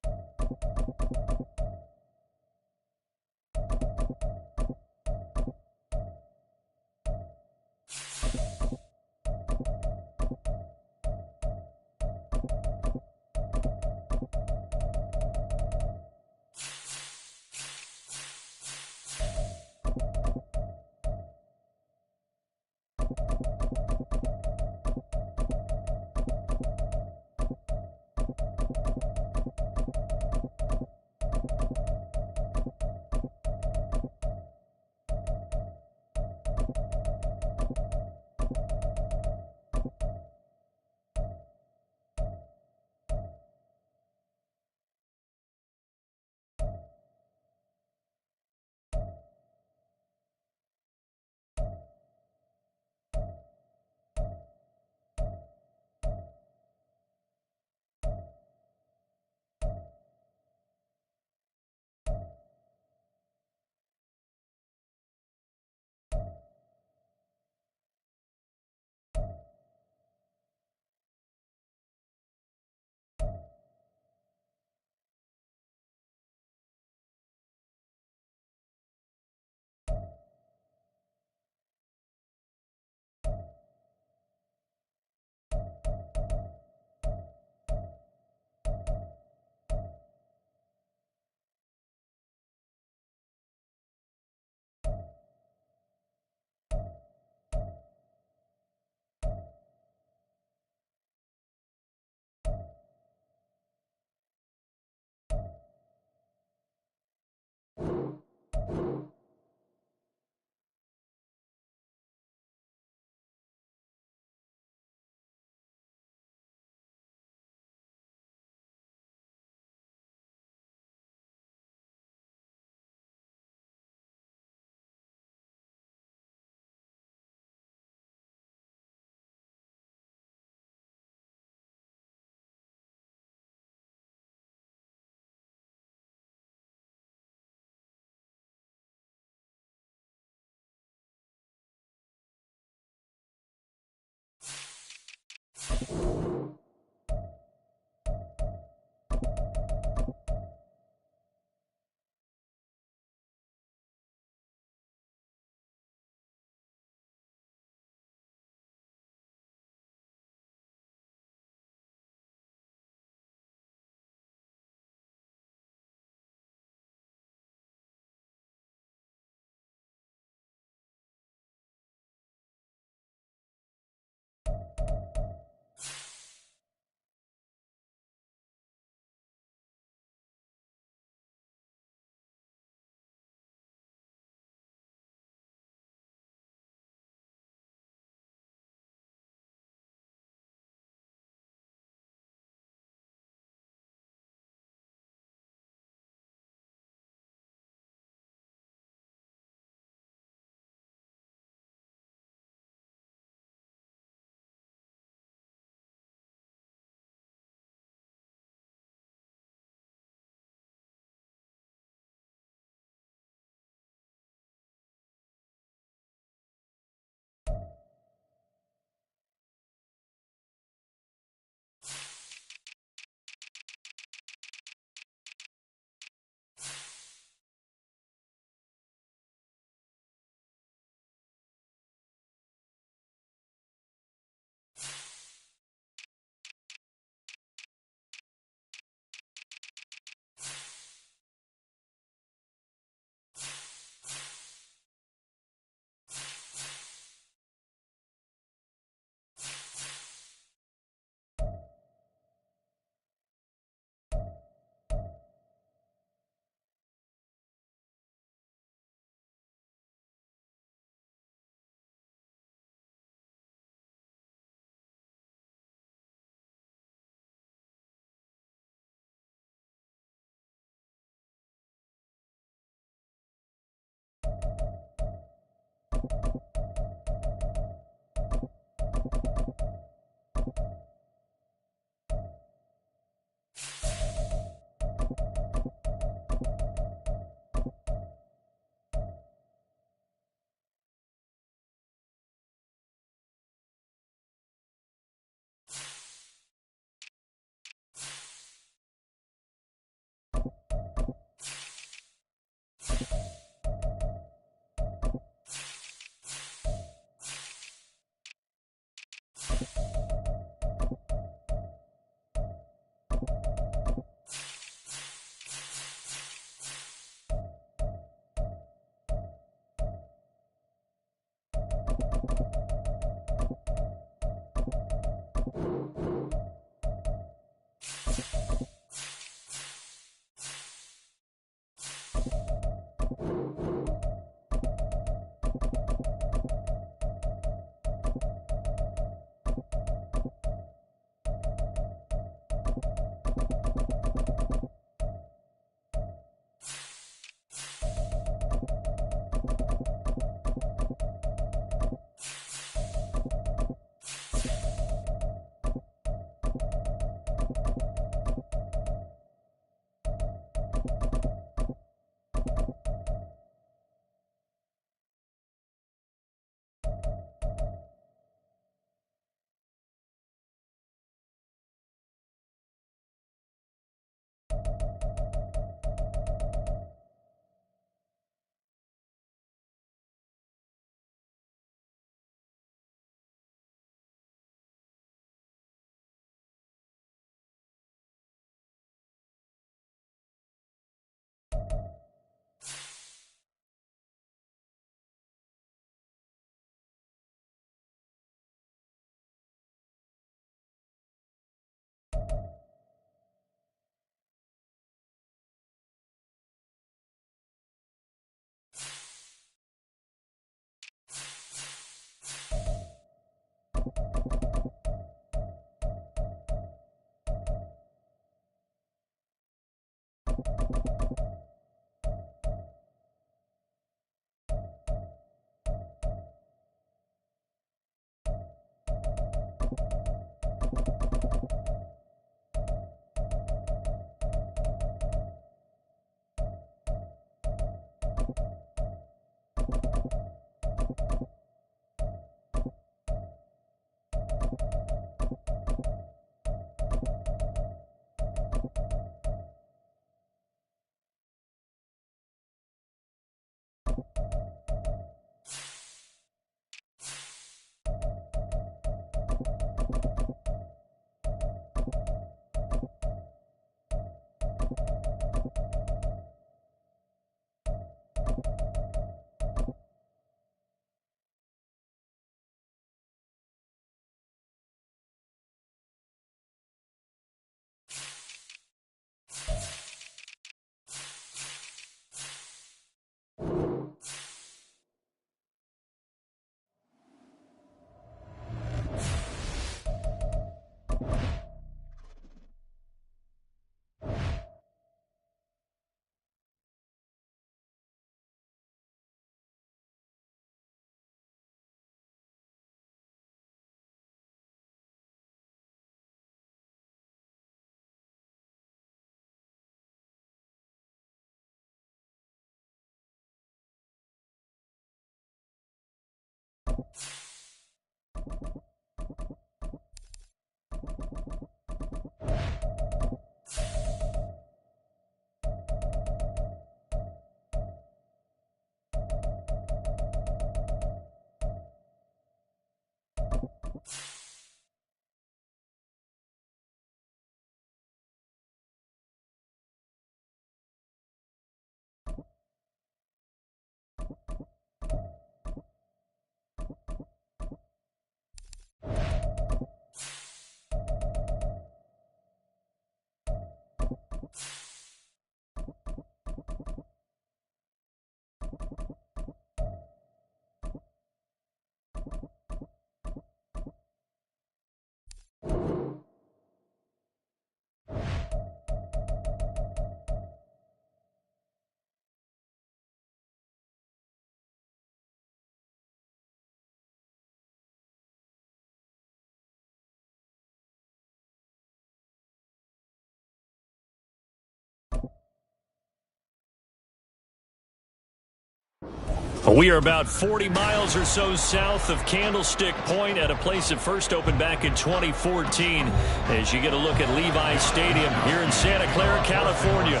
We are about 40 miles or so south of Candlestick Point at a place that first opened back in 2014 as you get a look at Levi Stadium here in Santa Clara, California.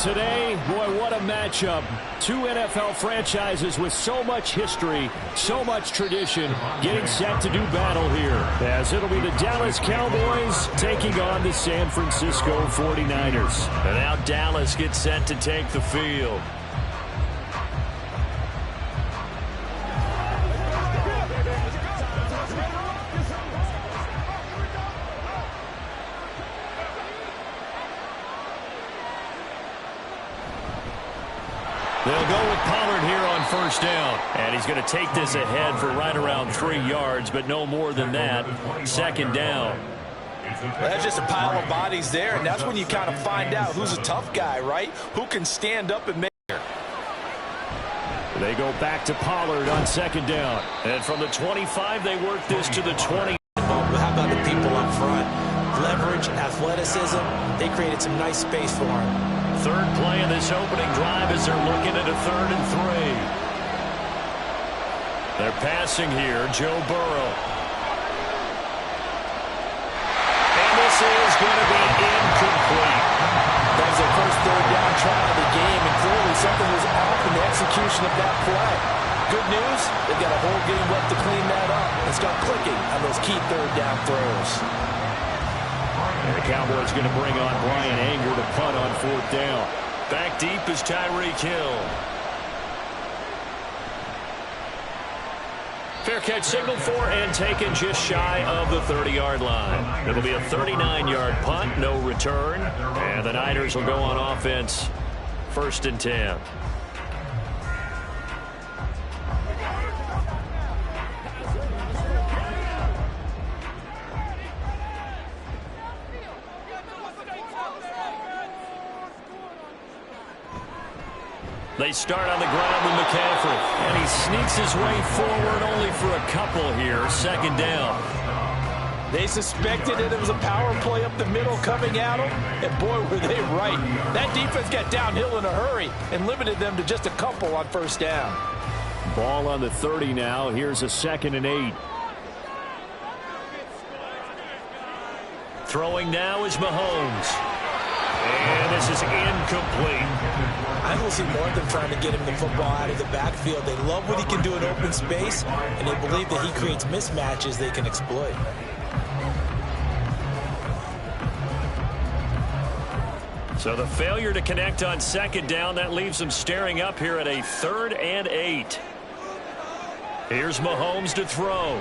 Today, boy, what a matchup. Two NFL franchises with so much history, so much tradition, getting set to do battle here. As it'll be the Dallas Cowboys taking on the San Francisco 49ers. And now Dallas gets set to take the field. They'll go with Pollard here on first down. And he's going to take this ahead for right around 3 yards, but no more than that. Second down. Well, that's just a pile of bodies there, and that's when you kind of find out who's a tough guy, right? Who can stand up and make it. They go back to Pollard on second down. And from the 25, they work this to the 20. How about the people up front? Leverage, athleticism, they created some nice space for him. Third play in this opening drive as they're looking at a 3rd and 3. They're passing here, Joe Burrow. And this is going to be incomplete. That was their first 3rd down try of the game, and clearly something was off in the execution of that play. Good news, they've got a whole game left to clean that up and start clicking on those key 3rd down throws. And the Cowboys going to bring on Brian Anger to punt on 4th down. Back deep is Tyreek Hill. Fair catch signaled for and taken just shy of the 30-yard line. It'll be a 39-yard punt, no return. And the Niners will go on offense, 1st and 10. They start on the ground with McCaffrey. And he sneaks his way forward only for a couple here. 2nd down. They suspected that it was a power play up the middle coming at them, and boy, were they right. That defense got downhill in a hurry and limited them to just a couple on 1st down. Ball on the 30 now. Here's a 2nd and 8. Throwing now is Mahomes. And this is incomplete. I don't see more of them trying to get him the football out of the backfield. They love what he can do in open space, and they believe that he creates mismatches they can exploit. So the failure to connect on 2nd down, that leaves them staring up here at a 3rd and 8. Here's Mahomes to throw.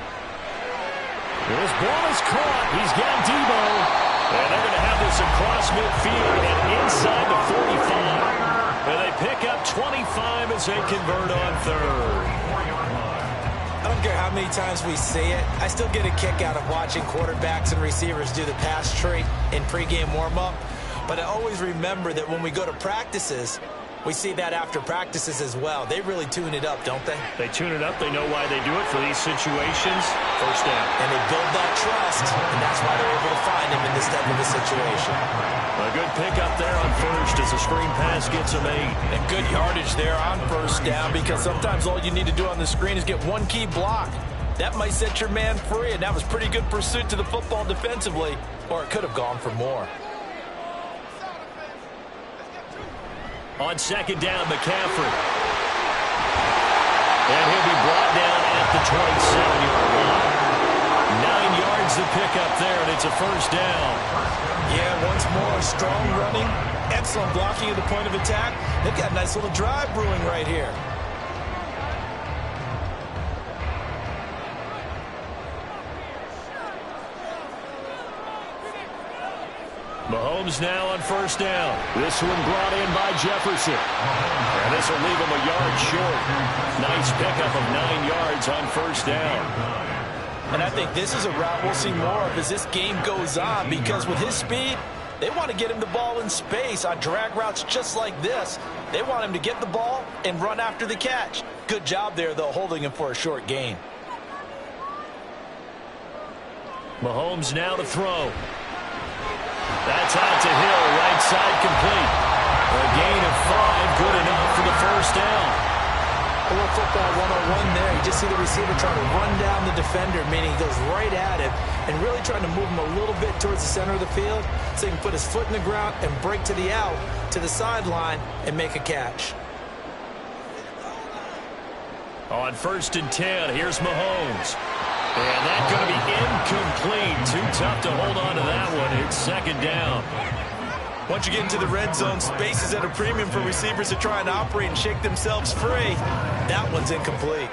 This ball is caught. He's got Debo. And they're going to have this across midfield and inside the 45. And they pick up 25 as they convert on 3rd. I don't care how many times we see it. I still get a kick out of watching quarterbacks and receivers do the pass tree in pregame warm-up. But I always remember that when we go to practices, we see that after practices as well. They really tune it up, don't they? They tune it up. They know why they do it for these situations. 1st down. And they build that trust, and that's why they're able to find him in this type of a situation. A good pickup there on 1st as the screen pass gets them 8. And good yardage there on 1st down, because sometimes all you need to do on the screen is get one key block. That might set your man free, and that was pretty good pursuit to the football defensively, or it could have gone for more. On 2nd down, McCaffrey. And he'll be brought down at the 27-yard line. 9 yards to pick up there, and it's a 1st down. Yeah, once more, strong running, excellent blocking at the point of attack. They've got a nice little drive brewing right here. Mahomes now on 1st down. This one brought in by Jefferson. And this will leave him a yard short. Nice pickup of 9 yards on 1st down. And I think this is a route we'll see more of as this game goes on, because with his speed, they want to get him the ball in space on drag routes just like this. They want him to get the ball and run after the catch. Good job there, though, holding him for a short gain. Mahomes now to throw. That's out to Hill, right side complete. A gain of 5, good enough for the 1st down. A little football 101 there. You just see the receiver trying to run down the defender, meaning he goes right at him and really trying to move him a little bit towards the center of the field so he can put his foot in the ground and break to the out, to the sideline, and make a catch. On 1st and 10, here's Mahomes. And that's going to be incomplete. Too tough to hold on to that one. It's 2nd down. Once you get into the red zone, space is at a premium for receivers to try and operate and shake themselves free. That one's incomplete.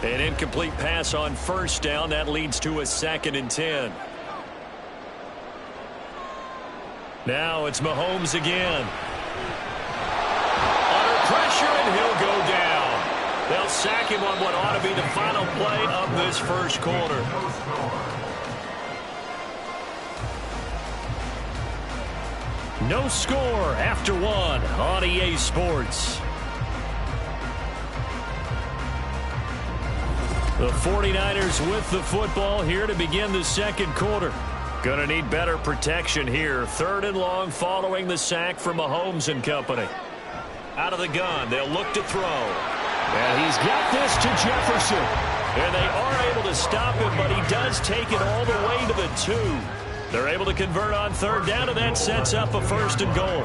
An incomplete pass on 1st down. That leads to a 2nd and 10. Now it's Mahomes again. Under pressure, and he'll go down. They'll sack him on what ought to be the final play of this 1st quarter. No score after 1 on EA Sports. The 49ers with the football here to begin the 2nd quarter. Going to need better protection here. 3rd and long following the sack from Mahomes and company. Out of the gun, they'll look to throw. And he's got this to Jefferson. And they are able to stop him, but he does take it all the way to the 2. They're able to convert on 3rd down, and that sets up a 1st and goal.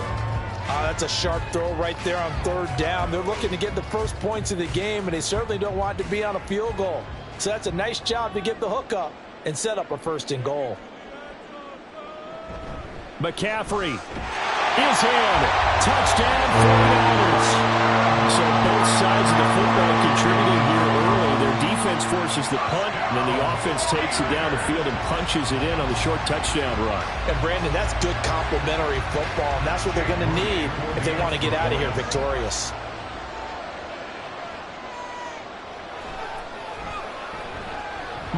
That's a sharp throw right there on 3rd down. They're looking to get the first points of the game, and they certainly don't want to be on a field goal. So that's a nice job to get the hook up and set up a 1st and goal. McCaffrey is in. Touchdown, 49ers. So both sides of the football contributing here early. Their defense forces the punt, and then the offense takes it down the field and punches it in on the short touchdown run. And, Brandon, that's good complementary football, and that's what they're going to need if they want to get out of here victorious.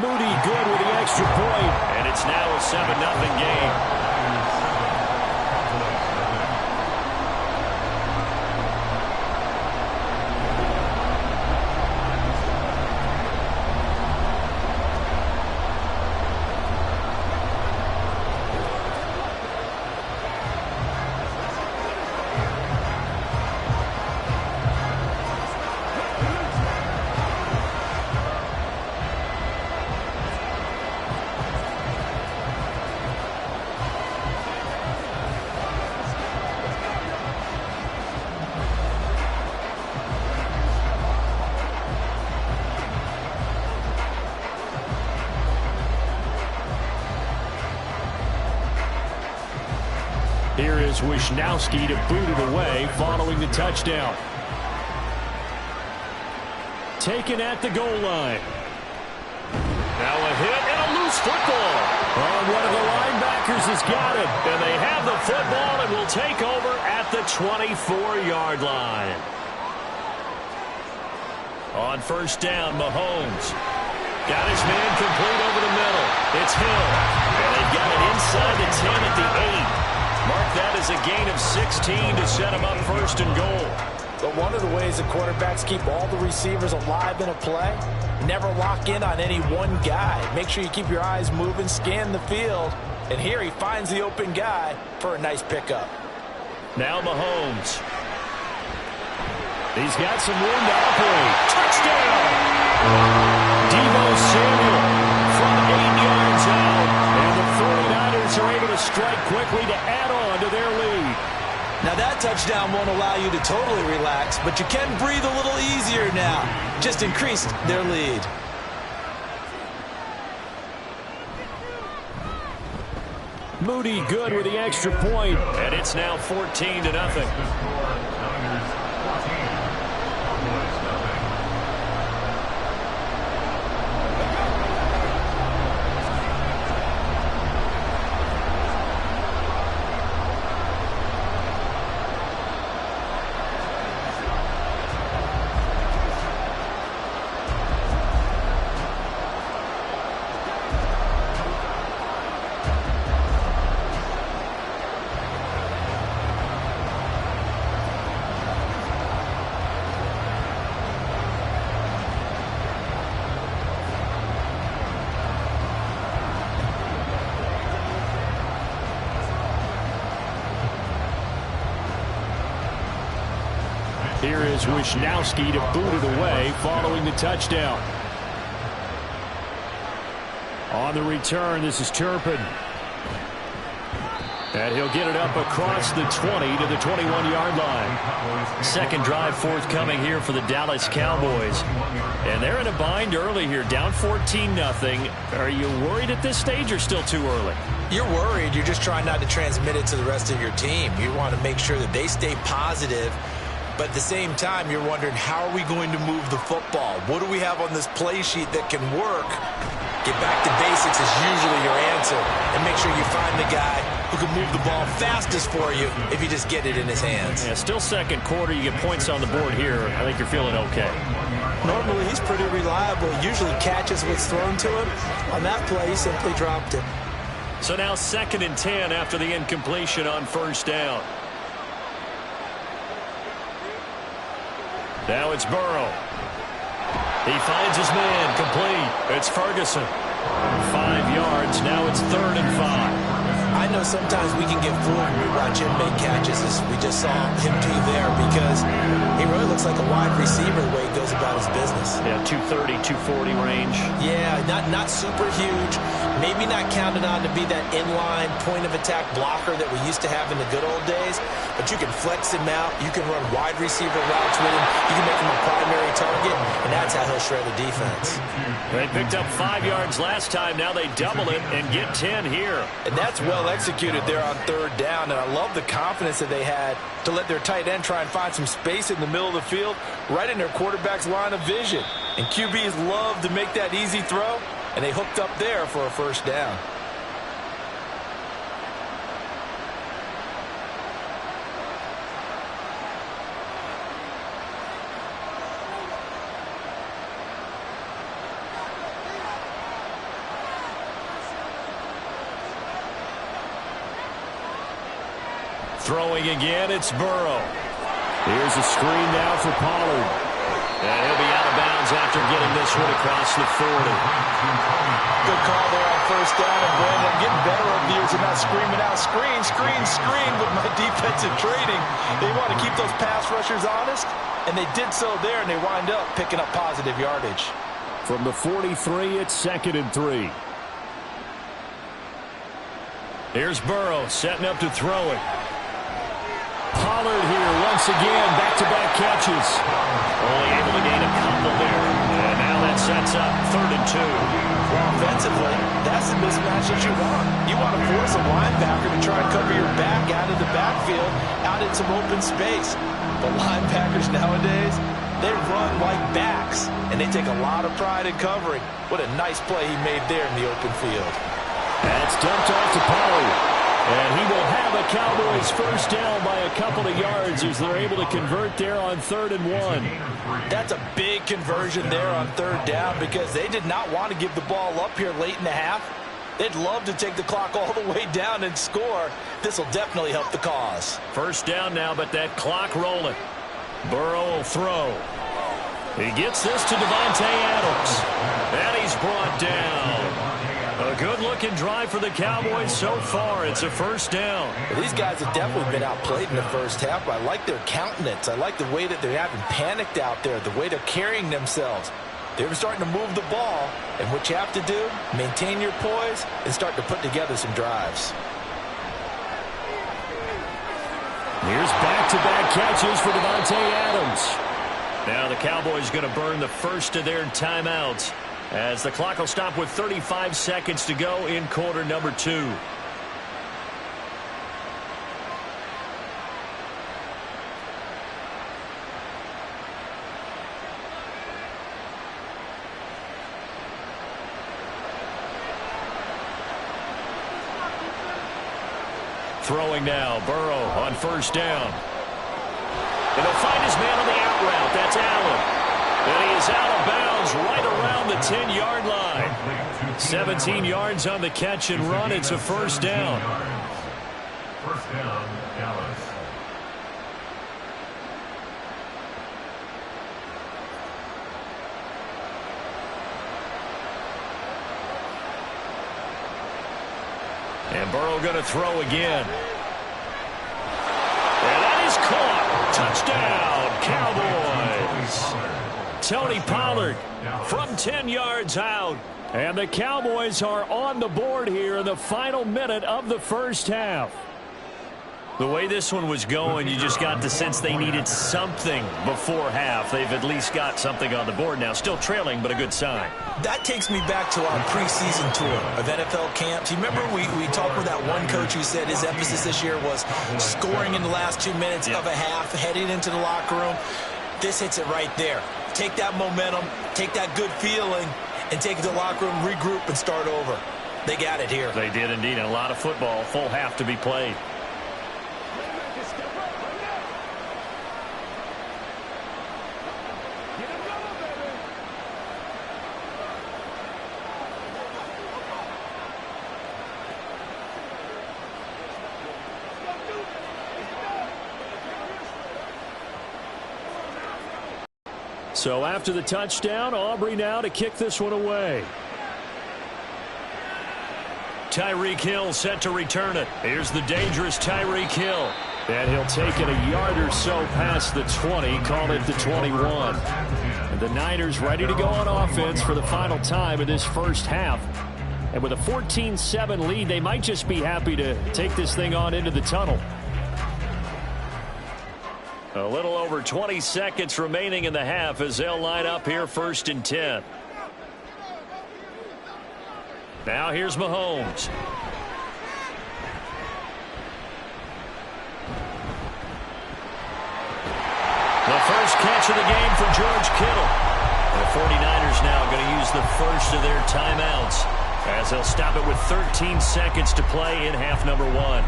Moody good with the extra point. And it's now a 7-0 game. Here is Wisnowski to boot it away following the touchdown. Taken at the goal line. Now a hit and a loose football. One of the linebackers has got it. And they have the football and will take over at the 24-yard line. On 1st down, Mahomes got his man complete over the middle. It's Hill. And they've got it inside the 10 at the 8. Mark that as a gain of 16 to set him up 1st and goal. But one of the ways that quarterbacks keep all the receivers alive in a play, never lock in on any one guy. Make sure you keep your eyes moving, scan the field, and here he finds the open guy for a nice pickup. Now Mahomes. He's got some room to operate. Touchdown! Deebo Samuel from 8 yards out. And the 49ers are able to strike quickly to add on to their lead. Now that touchdown won't allow you to totally relax, but you can breathe a little easier now. Just increased their lead. Moody good with the extra point. And it's now 14-0. Here is Wisnowski to boot it away following the touchdown. On the return, this is Turpin. And he'll get it up across the 20 to the 21-yard line. Second drive forthcoming here for the Dallas Cowboys. And they're in a bind early here, down 14-0. Are you worried at this stage or still too early? You're worried. You're just trying not to transmit it to the rest of your team. You want to make sure that they stay positive. But at the same time, you're wondering, how are we going to move the football? What do we have on this play sheet that can work? Get back to basics is usually your answer. And make sure you find the guy who can move the ball fastest for you if you just get it in his hands. Yeah, still second quarter. You get points on the board here. I think you're feeling okay. Normally, he's pretty reliable. Usually catches what's thrown to him. On that play, he simply dropped it. So now 2nd and 10 after the incompletion on first down. Now it's Burrow. He finds his man, complete. It's Ferguson. 5 yards. Now it's 3rd and 5. I know sometimes we can get fooled when we watch him make catches, as we just saw him do there, because he really looks like a wide receiver the way he goes about his business. Yeah, 230, 240 range. Yeah, not super huge. Maybe not counted on to be that inline point-of-attack blocker that we used to have in the good old days, but you can flex him out. You can run wide receiver routes with him. You can make him a primary target, and that's how he'll shred the defense. They picked up 5 yards last time. Now they double it and get 10 here. And that's well executed there on 3rd down, and I love the confidence that they had to let their tight end try and find some space in the middle of the field, right in their quarterback's line of vision. And QBs love to make that easy throw, and they hooked up there for a 1st down. Throwing again, it's Burrow. Here's a screen now for Pollard. And he'll be out of bounds after getting this one across the 40. Good call there on 1st down, and Brandon, I'm getting better over the years and not screaming out, screen, screen, screen with my defensive training. They want to keep those pass rushers honest, and they did so there, and they wind up picking up positive yardage. From the 43, it's 2nd and 3. Here's Burrow setting up to throw it. Pollard here once again, back-to-back catches. Only able to gain a couple there. And now that sets up 3rd and 2. Well, offensively, that's the mismatch that you want. You want to force a linebacker to try and cover your back out of the backfield, out in some open space. But linebackers nowadays, they run like backs, and they take a lot of pride in covering. What a nice play he made there in the open field. That's dumped off to Pollard. And he will have a Cowboys 1st down by a couple of yards as they're able to convert there on 3rd and 1. That's a big conversion there on 3rd down, because they did not want to give the ball up here late in the half. They'd love to take the clock all the way down and score. This will definitely help the cause. 1st down now, but that clock rolling. Burrow will throw. He gets this to Davante Adams. And he's brought down. A good-looking drive for the Cowboys so far. It's a 1st down. Well, these guys have definitely been outplayed in the 1st half, but I like their countenance. I like the way that they haven't panicked out there, the way they're carrying themselves. They're starting to move the ball, and what you have to do, maintain your poise and start to put together some drives. Here's back-to-back catches for Davante Adams. Now the Cowboys going to burn the first of their timeouts, as the clock will stop with 35 seconds to go in quarter number 2. Throwing now, Burrow on 1st down. And he'll find his man on the out route. That's Allen. And he is out of bounds right around the 10-yard line. 17 yards on the catch and run. It's a 1st down. 1st down, Dallas. And Burrow going to throw again. And that is caught. Touchdown, Cowboys. Tony Pollard from 10 yards out. And the Cowboys are on the board here in the final minute of the first half. The way this one was going, you just got the sense they needed something before half. They've at least got something on the board now. Still trailing, but a good sign. That takes me back to our preseason tour of NFL camps. You remember we talked with that one coach who said his emphasis this year was scoring in the last 2 minutes of a half, heading into the locker room. This hits it right there. Take that momentum, take that good feeling, and take it to the locker room, regroup, and start over. They got it here. They did indeed, and a lot of football, full half to be played. So after the touchdown, Aubrey now to kick this one away. Tyreek Hill set to return it. Here's the dangerous Tyreek Hill. And he'll take it a yard or so past the 20, call it the 21. And the Niners ready to go on offense for the final time in this first half. And with a 14-7 lead, they might just be happy to take this thing on into the tunnel. A little over 20 seconds remaining in the half as they'll line up here 1st and 10. Now here's Mahomes. The first catch of the game for George Kittle. The 49ers now going to use the first of their timeouts as they'll stop it with 13 seconds to play in half number 1.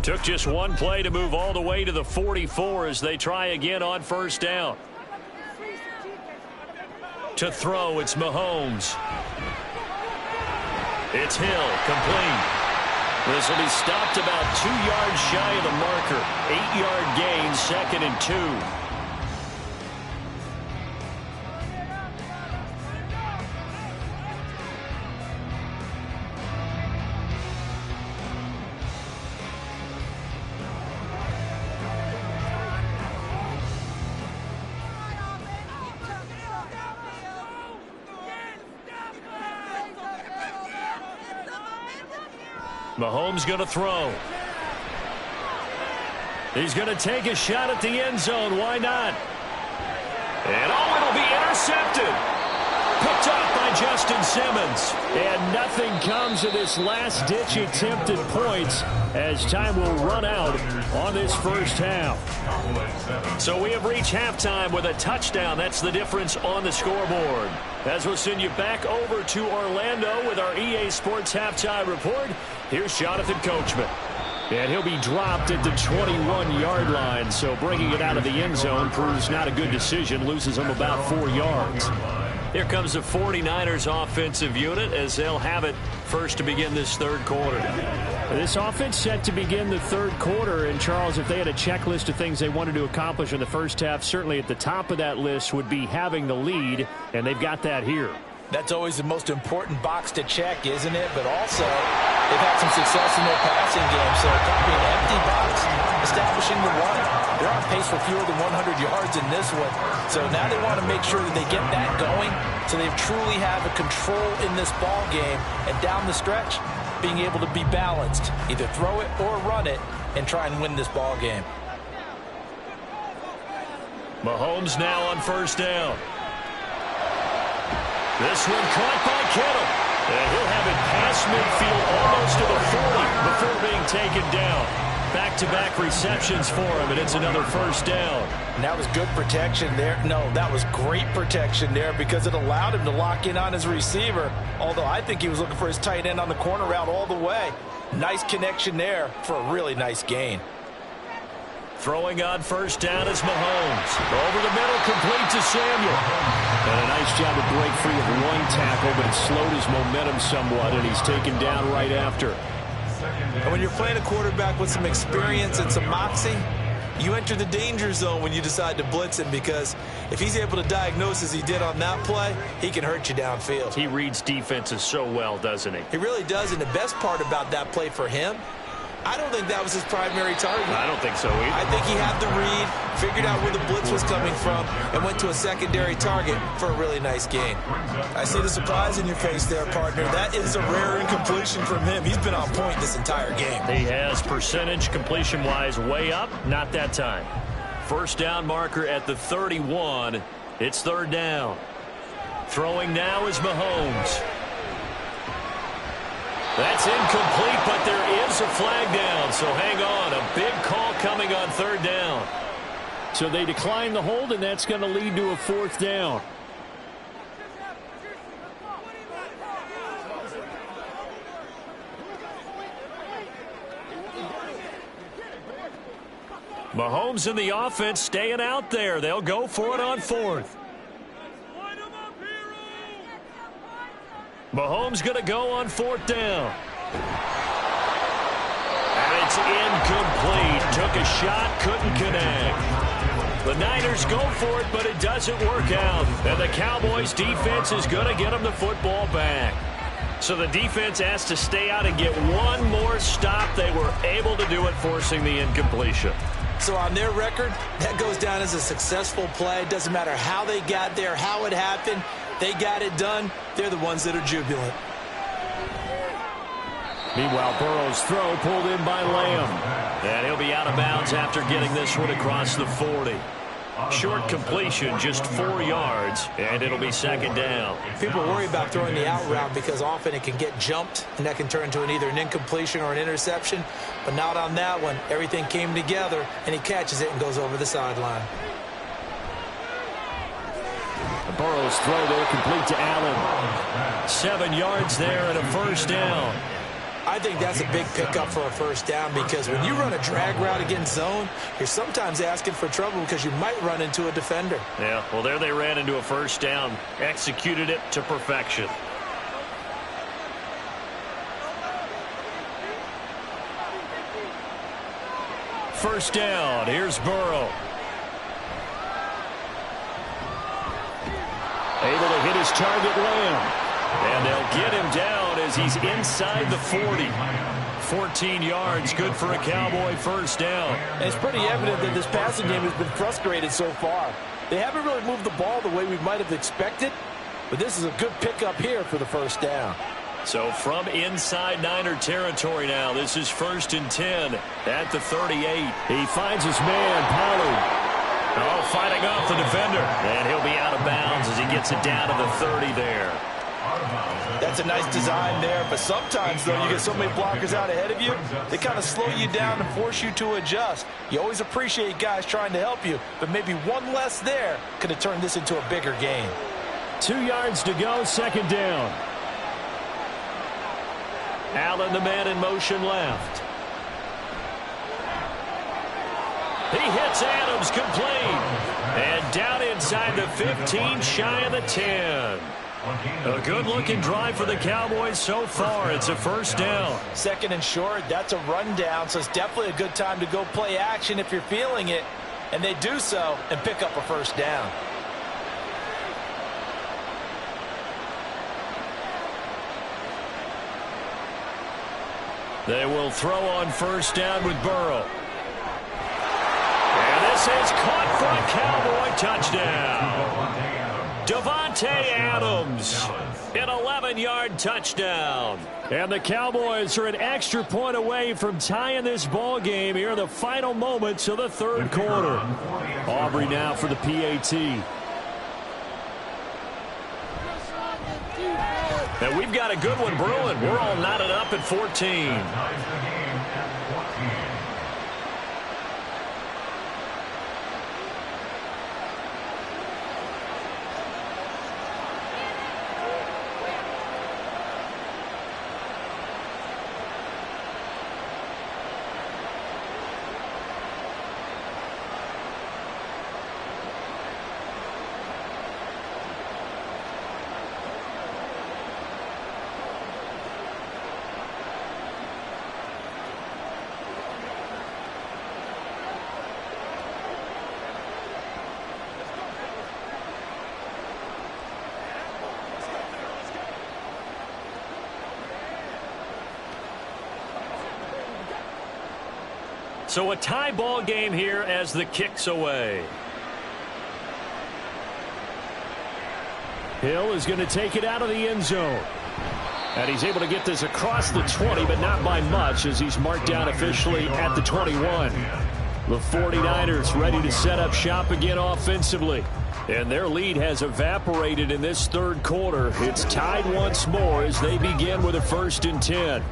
Took just one play to move all the way to the 44 as they try again on 1st down. To throw, it's Mahomes. It's Hill, complete. This will be stopped about 2 yards shy of the marker. 8-yard gain, 2nd and 2. Mahomes going to throw. He's going to take a shot at the end zone. Why not? And it'll be intercepted. Picked up by Justin Simmons. And nothing comes of this last-ditch attempt at points as time will run out on this first half. So we have reached halftime with a touchdown. That's the difference on the scoreboard. As we'll send you back over to Orlando with our EA Sports Halftime Report, here's Jonathan Coachman. And he'll be dropped at the 21-yard line, so bringing it out of the end zone proves not a good decision, loses him about 4 yards. Here comes the 49ers offensive unit as they'll have it first to begin this third quarter. This offense set to begin the third quarter, and Charles, if they had a checklist of things they wanted to accomplish in the first half, certainly at the top of that list would be having the lead, and they've got that here. That's always the most important box to check, isn't it? But also, they've had some success in their passing game, so copying an empty box, establishing the run. They're on pace for fewer than 100 yards in this one. So now they want to make sure that they get that going so they truly have a control in this ball game. And down the stretch, being able to be balanced, either throw it or run it, and try and win this ball game. Mahomes now on 1st down. This one caught by Kittle. And he'll have it past midfield almost to the 40 before being taken down. Back-to-back receptions for him, and it's another 1st down. And that was good protection there. No, that was great protection there because it allowed him to lock in on his receiver, although I think he was looking for his tight end on the corner route all the way. Nice connection there for a really nice gain. Throwing on 1st down is Mahomes. Over the middle, complete to Samuel. And a nice job to break free of one tackle, but it slowed his momentum somewhat, and he's taken down right after. And when you're playing a quarterback with some experience and some moxie, You enter the danger zone when you decide to blitz him, because if he's able to diagnose as he did on that play, he can hurt you downfield. He reads defenses so well, doesn't he? He really does, and the best part about that play for him, I don't think that was his primary target. I don't think so either. I think he had the read, figured out where the blitz was coming from, and went to a secondary target for a really nice gain. I see the surprise in your face there, partner. That is a rare incompletion from him. He's been on point this entire game. He has percentage completion-wise way up. Not that time. First down marker at the 31. It's third down. Throwing now is Mahomes. That's incomplete, but there is a flag down, so hang on. A big call coming on third down. So they decline the hold, and that's going to lead to a fourth down. Mahomes and the offense staying out there. They'll go for it on fourth. Mahomes going to go on fourth down. And it's incomplete. Took a shot, couldn't connect. The Niners go for it, but it doesn't work out. And the Cowboys defense is going to get them the football back. So the defense has to stay out and get one more stop. They were able to do it, forcing the incompletion. So on their record, that goes down as a successful play. It doesn't matter how they got there, how it happened. They got it done. They're the ones that are jubilant. Meanwhile, Burrow's throw pulled in by Lamb. And he'll be out of bounds after getting this one across the 40. Short completion, just 4 yards, and it'll be second down. People worry about throwing the out route because often it can get jumped, and that can turn into either an incompletion or an interception. But not on that one. Everything came together, and he catches it and goes over the sideline. Burrow's throw there complete to Allen. 7 yards there and a first down. I think that's a big pickup for a first down, because when you run a drag route against zone, you're sometimes asking for trouble because you might run into a defender. Yeah, well, there they ran into a first down. Executed it to perfection. First down. Here's Burrow. Able to hit his target, Lamb. And they'll get him down as he's inside the 40. 14 yards, good for a Cowboy first down. And it's pretty evident that this passing game has been frustrated so far. They haven't really moved the ball the way we might have expected, but this is a good pickup here for the first down. So from inside Niner territory now, this is 1st and 10 at the 38. He finds his man, Pollard. Oh, fighting off the defender. And he'll be out of bounds as he gets it down to the 30 there. That's a nice design there, but sometimes, though, you get so many blockers out ahead of you, they kind of slow you down and force you to adjust. You always appreciate guys trying to help you, but maybe one less there could have turned this into a bigger game. 2 yards to go, second down. Allen, the man in motion left. He hits Adams, complete. And down inside the 15, shy of the 10. A good-looking drive for the Cowboys so far. It's a first down. Second and short, that's a rundown, so it's definitely a good time to go play action if you're feeling it. And they do so and pick up a first down. They will throw on first down with Burrow. And this is caught for a Cowboy touchdown. Davante Adams, an 11-yard touchdown. And the Cowboys are an extra point away from tying this ball game here in the final moments of the third quarter. Aubrey now for the PAT. And we've got a good one brewing. We're all knotted up at 14. So a tie ball game here as the kick's away. Hill is going to take it out of the end zone. And he's able to get this across the 20, but not by much as he's marked down officially at the 21. The 49ers ready to set up shop again offensively. And their lead has evaporated in this third quarter. It's tied once more as they begin with a 1st and 10.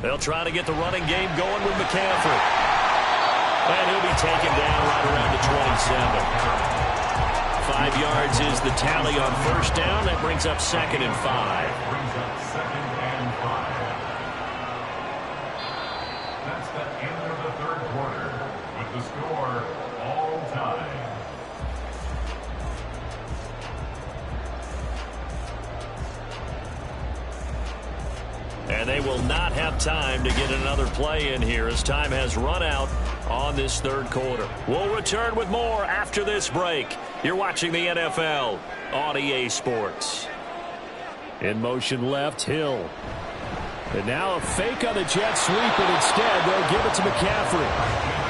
They'll try to get the running game going with McCaffrey. And he'll be taken down right around the 27. 5 yards is the tally on 1st down. That brings up 2nd and 5. That's the end of the third quarter with the score all time. And they will not have time to get another play in here as time has run out on this third quarter. We'll return with more after this break. You're watching the NFL on EA Sports. In motion left, Hill. And now a fake on the jet sweep, and instead they'll give it to McCaffrey.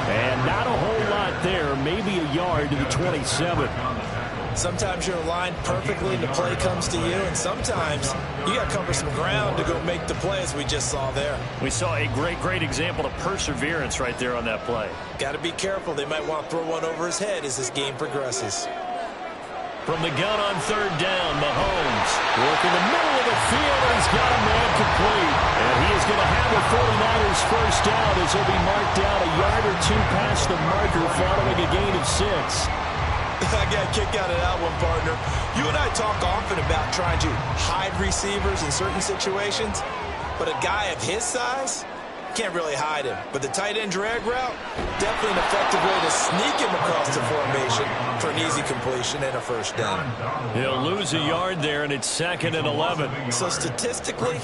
And not a whole lot there, maybe a yard to the 27. Sometimes you're aligned perfectly and the play comes to you, and sometimes you got to cover some ground to go make the play, as we just saw there. We saw a great example of perseverance right there on that play. Got to be careful. They might want to throw one over his head as this game progresses. From the gun on 3rd down, Mahomes. Work in the middle of the field, and he's got a man complete. And he is going to have the 49ers 1st down as he'll be marked down a yard or 2 past the marker following a gain of 6. I got a kick out of that one, partner. You and I talk often about trying to hide receivers in certain situations, but a guy of his size can't really hide him. But the tight end drag route, definitely an effective way to sneak him across the formation for an easy completion and a 1st down. He'll lose a yard there, and it's 2nd and 11. So statistically,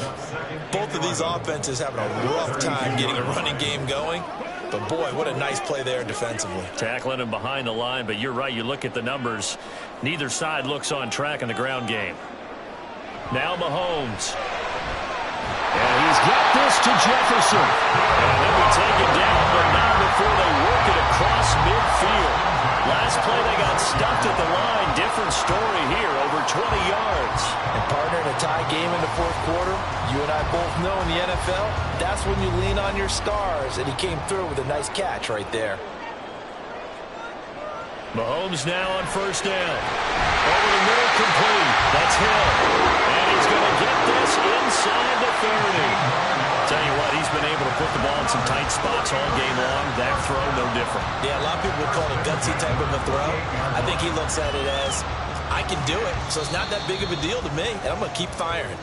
both of these offenses having a rough time getting a running game going. But, boy, what a nice play there defensively. Tackling him behind the line, but you're right. You look at the numbers. Neither side looks on track in the ground game. Now Mahomes. And he's got this to Jefferson. And then we take it down, but not before they work it across midfield. Last play they got stuffed at the line. Different story here, over 20 yards. And partner, in a tie game in the 4th quarter, you and I both know in the NFL, that's when you lean on your stars, and he came through with a nice catch right there. Mahomes now on 1st down. Over the middle, complete. That's Hill. And he's going to get this inside the 30. Tell you what, he's been able to put the ball in some tight spots all game long. That throw, no different. Yeah, a lot of people would call it a gutsy type of a throw. I think he looks at it as, I can do it, so it's not that big of a deal to me, and I'm going to keep firing.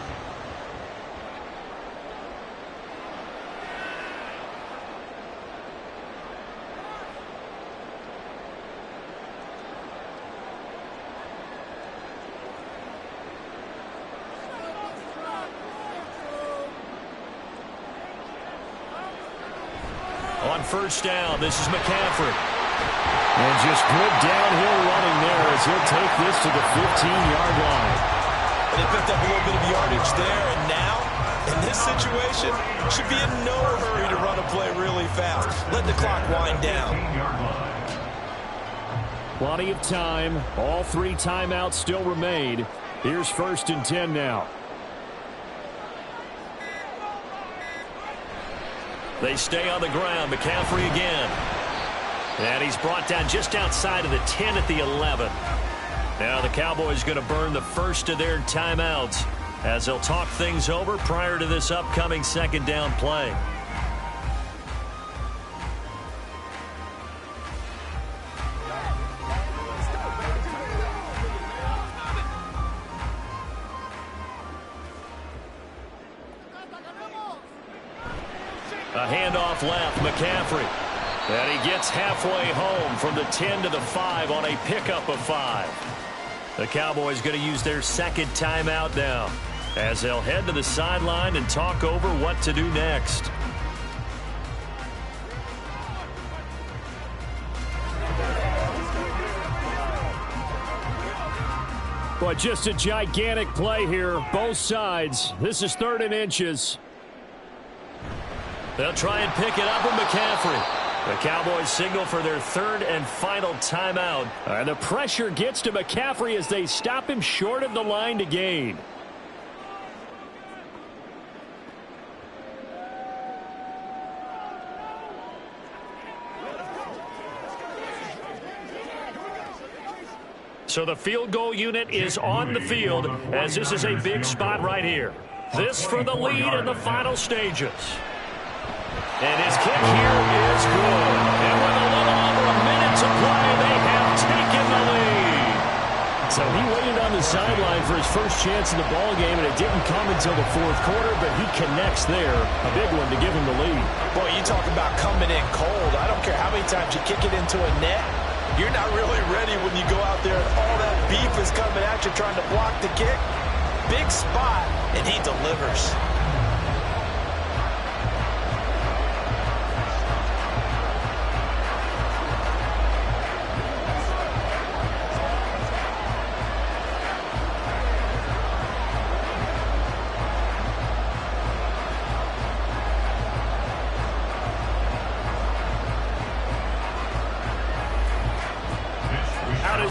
On 1st down, this is McCaffrey. And just good downhill running there as he'll take this to the 15-yard line. And they picked up a little bit of yardage there, and now, in this situation, should be in no hurry to run a play really fast. Let the clock wind down. Plenty of time. All 3 timeouts still remain. Here's 1st and 10 now. They stay on the ground. McCaffrey again. And he's brought down just outside of the 10 at the 11. Now the Cowboys going to burn the first of their timeouts as they'll talk things over prior to this upcoming 2nd down play. A handoff left, McCaffrey. And he gets halfway home from the 10 to the 5 on a pickup of 5. The Cowboys going to use their 2nd timeout now as they'll head to the sideline and talk over what to do next. Well, just a gigantic play here, both sides. This is 3rd and inches. They'll try and pick it up with McCaffrey. The Cowboys signal for their 3rd and final timeout. And the pressure gets to McCaffrey as they stop him short of the line to gain. So the field goal unit is on the field as this is a big spot right here. This for the lead in the final stages. And his kick here is good. And with a little over a minute to play, they have taken the lead. So he waited on the sideline for his first chance in the ball game, and it didn't come until the 4th quarter, but he connects there. A big one to give him the lead. Boy, you talk about coming in cold. I don't care how many times you kick it into a net. You're not really ready when you go out there and all that beef is coming at you trying to block the kick. Big spot, and he delivers.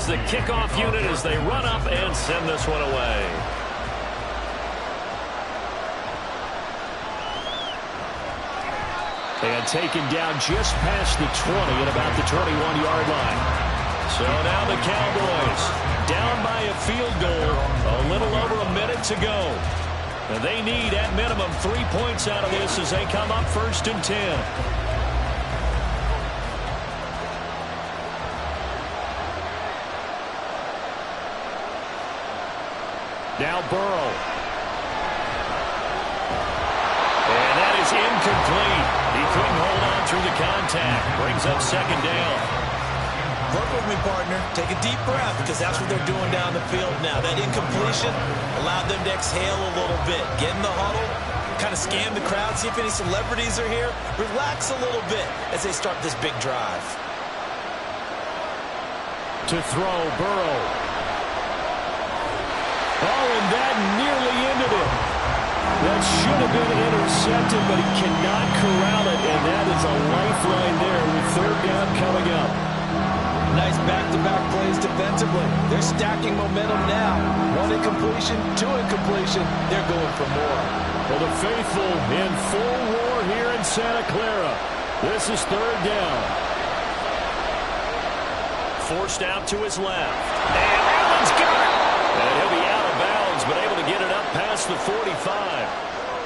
The kickoff unit as they run up and send this one away. And taken down just past the 20 at about the 21-yard line. So now the Cowboys down by a field goal, a little over a minute to go. And they need at minimum 3 points out of this as they come up 1st and 10. Now Burrow. And that is incomplete. He couldn't hold on through the contact. Brings up 2nd down. Work with me, partner. Take a deep breath because that's what they're doing down the field now. That incompletion allowed them to exhale a little bit. Get in the huddle, kind of scan the crowd, see if any celebrities are here. Relax a little bit as they start this big drive. To throw, Burrow. Oh, and that nearly ended it. That should have been intercepted, but he cannot corral it, and that is a lifeline there with 3rd down coming up. Nice back-to-back plays defensively. They're stacking momentum now. 1 incompletion, 2 incompletion. They're going for more. Well, the faithful in full roar here in Santa Clara. This is 3rd down. Forced out to his left. And Allen's got it. And he'll be out of bounds, but able to get it up past the 45.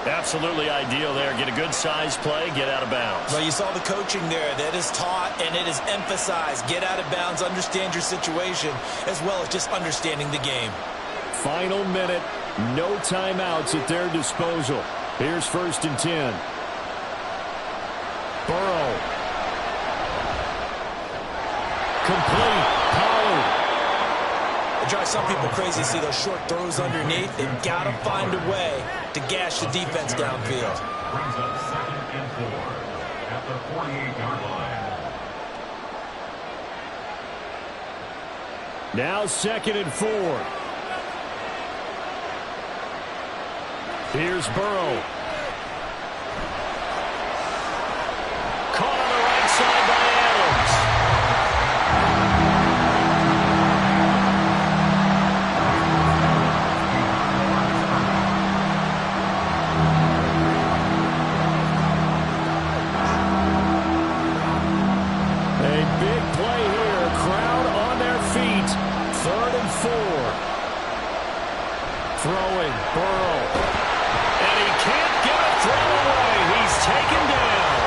Absolutely ideal there. Get a good size play, get out of bounds. Well, you saw the coaching there. That is taught and it is emphasized. Get out of bounds, understand your situation, as well as just understanding the game. Final minute, no timeouts at their disposal. Here's 1st and 10. Burrow. Complete. Pollard. It drives some people crazy to see those short throws underneath. They've got to find a way to gash the defense downfield. Brings up 2nd and 4 at the 48-yard line. Now 2nd and 4. Here's Burrow. Caught on the right side by Adams. Throwing, Burrow. And he can't get a throw away. He's taken down.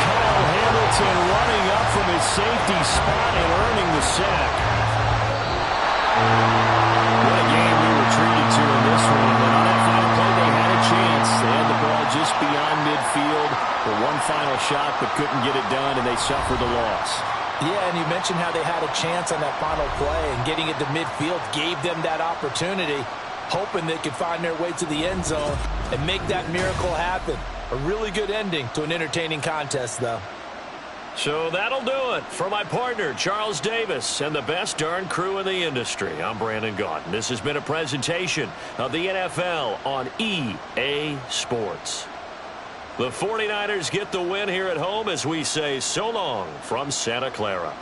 Kyle Hamilton running up from his safety spot and earning the sack. What a game we were treated to in this one. And on that final play, they had a chance. They had the ball just beyond midfield for one final shot, but couldn't get it done, and they suffered a loss. Yeah, and you mentioned how they had a chance on that final play, and getting it to midfield gave them that opportunity, hoping they could find their way to the end zone and make that miracle happen. A really good ending to an entertaining contest, though. So that'll do it for my partner, Charles Davis, and the best darn crew in the industry. I'm Brandon Gaudin. This has been a presentation of the NFL on EA Sports. The 49ers get the win here at home as we say so long from Santa Clara.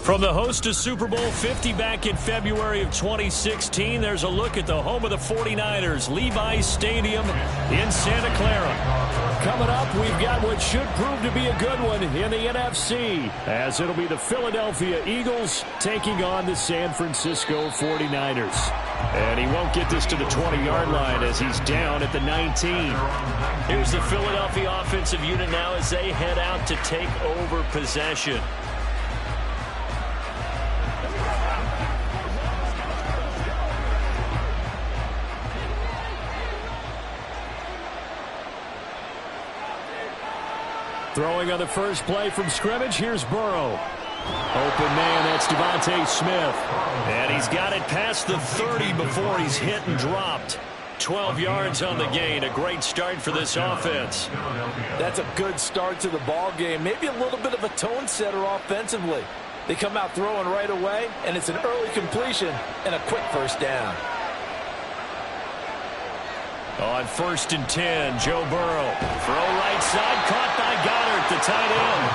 From the host of Super Bowl 50 back in February of 2016, there's a look at the home of the 49ers, Levi's Stadium in Santa Clara. Coming up, we've got what should prove to be a good one in the NFC, as it'll be the Philadelphia Eagles taking on the San Francisco 49ers. And he won't get this to the 20-yard line as he's down at the 19. Here's the Philadelphia offensive unit now as they head out to take over possession. Throwing on the first play from scrimmage, here's Burrow. Open man, that's Devontae Smith. And he's got it past the 30 before he's hit and dropped. 12 yards on the gain. A great start for this offense. That's a good start to the ball game. Maybe a little bit of a tone setter offensively. They come out throwing right away, and it's an early completion and a quick first down. On 1st and 10, Joe Burrow. Throw right side, caught by Goddard, the tight end.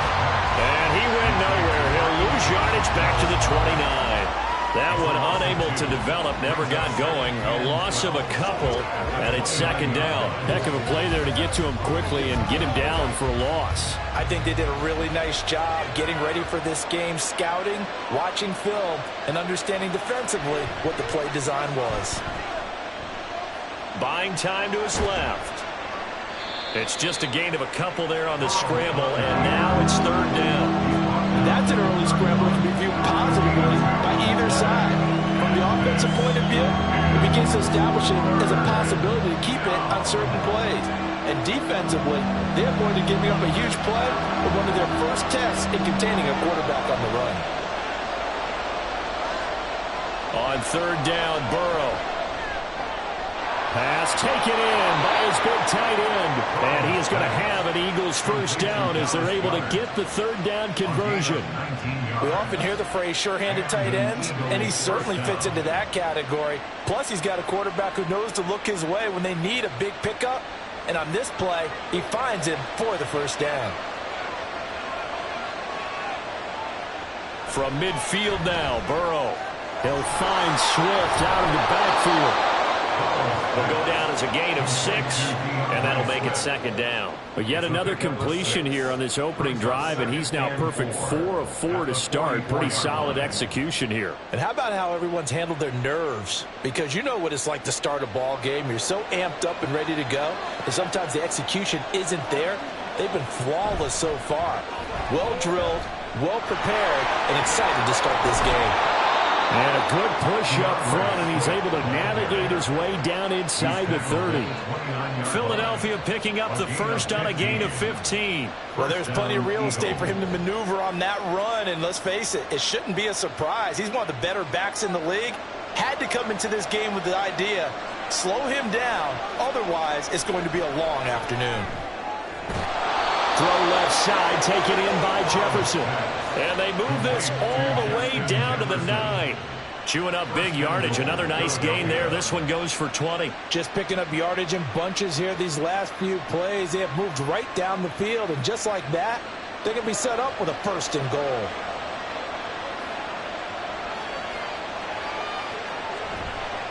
And he went nowhere. He'll lose yardage back to the 29. That one unable to develop, never got going. A loss of a couple, and it's 2nd down. Heck of a play there to get to him quickly and get him down for a loss. I think they did a really nice job getting ready for this game, scouting, watching film, and understanding defensively what the play design was. Buying time to his left. It's just a gain of a couple there on the scramble, and now it's 3rd down. That's an early scramble that can be viewed positively by either side. From the offensive point of view, it begins to establish it as a possibility to keep it on certain plays. And defensively, they avoided giving up a huge play with one of their first tests in containing a quarterback on the run. On 3rd down, Burrow. Pass taken in by his big tight end. And he is going to have an Eagles first down as they're able to get the third down conversion. We often hear the phrase sure-handed tight ends, and he certainly fits into that category. Plus, he's got a quarterback who knows to look his way when they need a big pickup. And on this play, he finds him for the first down. From midfield now, Burrow. He'll find Swift out of the backfield. Will go down as a gain of 6, and that'll make it second down. But yet another completion here on this opening drive, and he's now perfect 4 of 4 to start. Pretty solid execution here. And how about how everyone's handled their nerves? Because you know what it's like to start a ball game. You're so amped up and ready to go, and sometimes the execution isn't there. They've been flawless so far. Well drilled, well prepared, and excited to start this game. And a good push up front, and he's able to navigate his way down inside the 30. Philadelphia picking up the first on a gain of 15. Well, there's plenty of real estate for him to maneuver on that run, and let's face it, it shouldn't be a surprise. He's one of the better backs in the league. Had to come into this game with the idea, slow him down, otherwise it's going to be a long afternoon. Throw left side, taken in by Jefferson. And they move this all the way down to the 9. Chewing up big yardage. Another nice gain there. This one goes for 20. Just picking up yardage in bunches here these last few plays. They have moved right down the field, and just like that, they can be set up with a first and goal.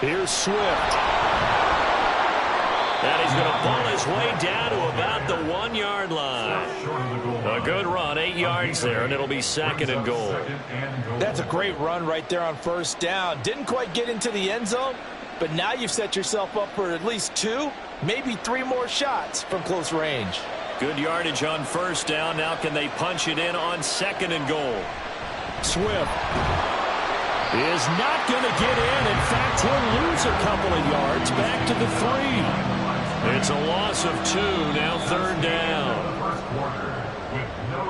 Here's Swift. And he's going to pull his way down to about the 1-yard line. A good run, 8 yards there, and it'll be second and goal. That's a great run right there on first down. Didn't quite get into the end zone, but now you've set yourself up for at least 2, maybe 3 more shots from close range. Good yardage on first down. Now can they punch it in on second and goal? Swift is not going to get in. In fact, he'll lose a couple of yards back to the 3. It's a loss of 2, now third down.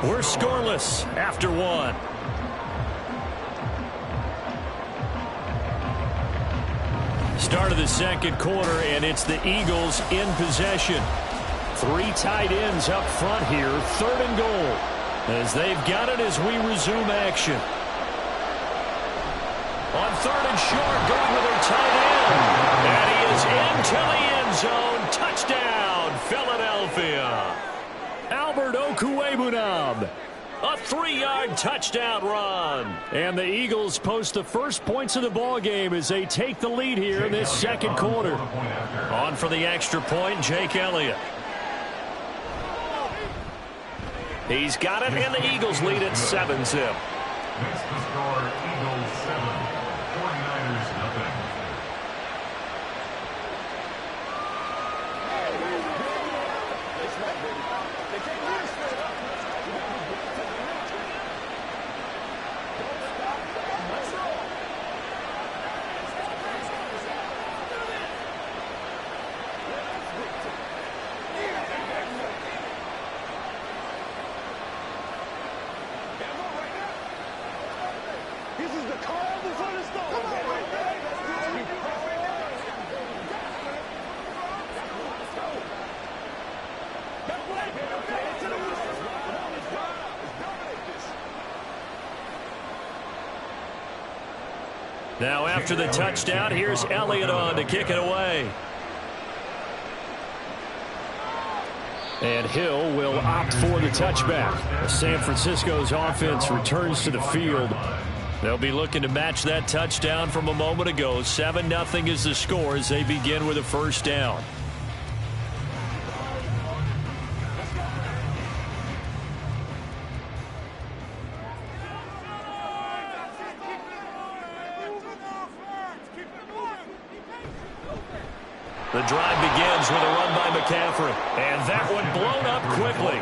We're scoreless after 1. Start of the second quarter, and it's the Eagles in possession. 3 tight ends up front here, third and goal, as they've got it as we resume action. On third and short, going with their tight end. And he is into the end zone. Touchdown, Philadelphia. Albert Okwuegbunam. A 3-yard touchdown run. And the Eagles post the first points of the ball game as they take the lead here in this second quarter. On for the extra point, Jake Elliott. He's got it, and the Eagles lead at 7-zip. That's the score, Eagles 7, 49ers nothing. Now after the touchdown, here's Elliott on to kick it away. And Hill will opt for the touchback. San Francisco's offense returns to the field. They'll be looking to match that touchdown from a moment ago. 7-0 is the score as they begin with a first down. The drive begins with a run by McCaffrey. And that one blown up quickly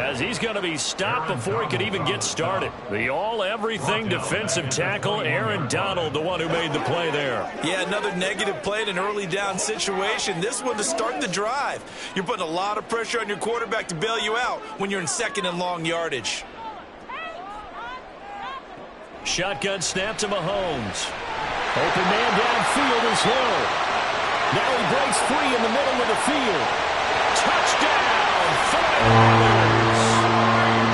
as he's going to be stopped before he could even get started. The all-everything defensive tackle, Aaron Donald, the one who made the play there. Yeah, another negative play in an early down situation. This one to start the drive. You're putting a lot of pressure on your quarterback to bail you out when you're in second and long yardage. Shotgun snap to Mahomes. Open man downfield is Hill. Now he breaks free in the middle of the field. Touchdown, 49ers.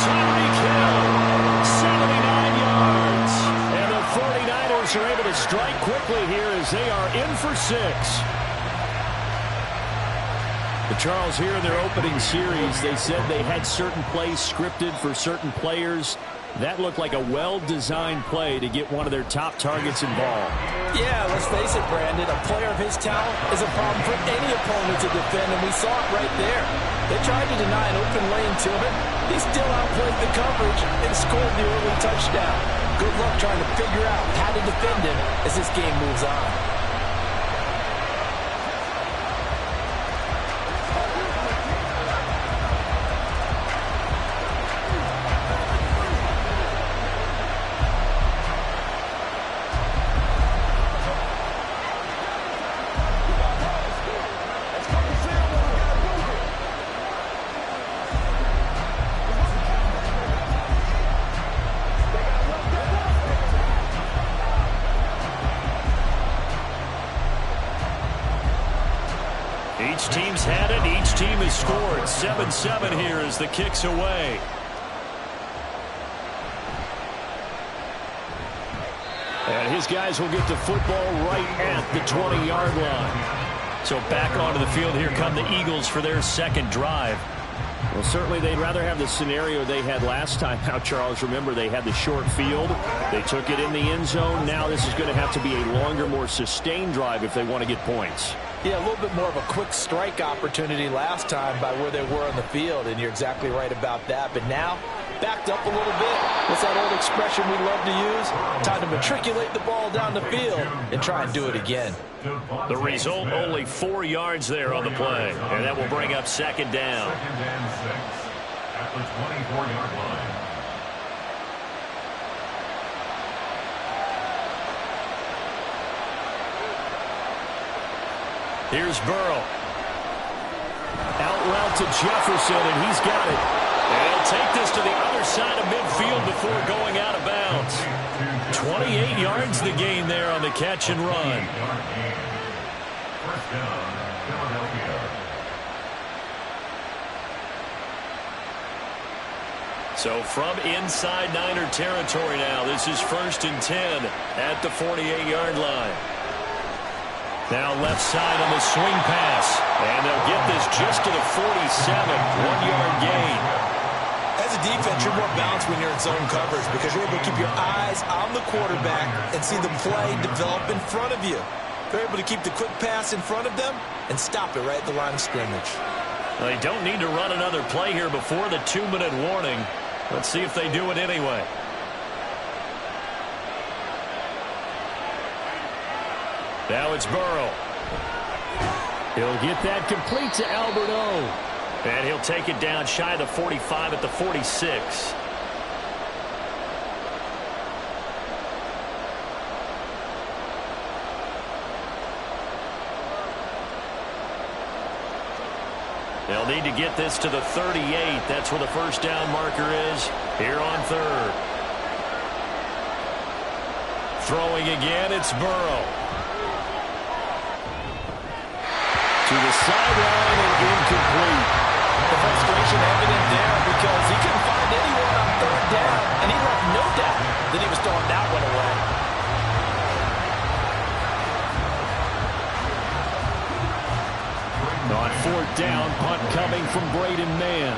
Tyreek Hill, 79 yards. And the 49ers are able to strike quickly here as they are in for 6. But Charles, here in their opening series, they said they had certain plays scripted for certain players. That looked like a well-designed play to get one of their top targets involved. Yeah, let's face it, Brandon. A player of his talent is a problem for any opponent to defend, and we saw it right there. They tried to deny an open lane to him. He still outplayed the coverage and scored the early touchdown. Good luck trying to figure out how to defend him as this game moves on. Each team's had it. Each team has scored. 7-7 here as the kick's away. And his guys will get the football right at the 20-yard line. So back onto the field, here come the Eagles for their second drive. Well, certainly they'd rather have the scenario they had last time. Now, Charles, remember, they had the short field. They took it in the end zone. Now this is going to have to be a longer, more sustained drive if they want to get points. Yeah, a little bit more of a quick strike opportunity last time by where they were on the field, and you're exactly right about that. But now, backed up a little bit. What's that old expression we love to use? Time to matriculate the ball down the field and try and do it again. The result, only 4 yards there on the play. And that will bring up second down. Second and 6 at the 24-yard line. Here's Burrow. Out route to Jefferson, and he's got it. And he'll take this to the other side of midfield before going out of bounds. 28 yards the gain there on the catch and run. First down, Philadelphia. So from inside Niner territory now, this is 1st and 10 at the 48-yard line. Now left side on the swing pass. And they'll get this just to the 47, 1-yard gain. As a defense, you're more balanced when you're in zone coverage because you're able to keep your eyes on the quarterback and see the play develop in front of you. They're able to keep the quick pass in front of them and stop it right at the line of scrimmage. Well, they don't need to run another play here before the 2-minute warning. Let's see if they do it anyway. Now it's Burrow. He'll get that complete to Albert O. And he'll take it down shy of the 45 at the 46. They'll need to get this to the 38. That's where the first down marker is here on 3rd. Throwing again, it's Burrow. To the sideline and incomplete. The frustration evident there because he couldn't find anyone on 3rd down, and he left no doubt that he was throwing that one away. On 4th down, punt coming from Braden Mann.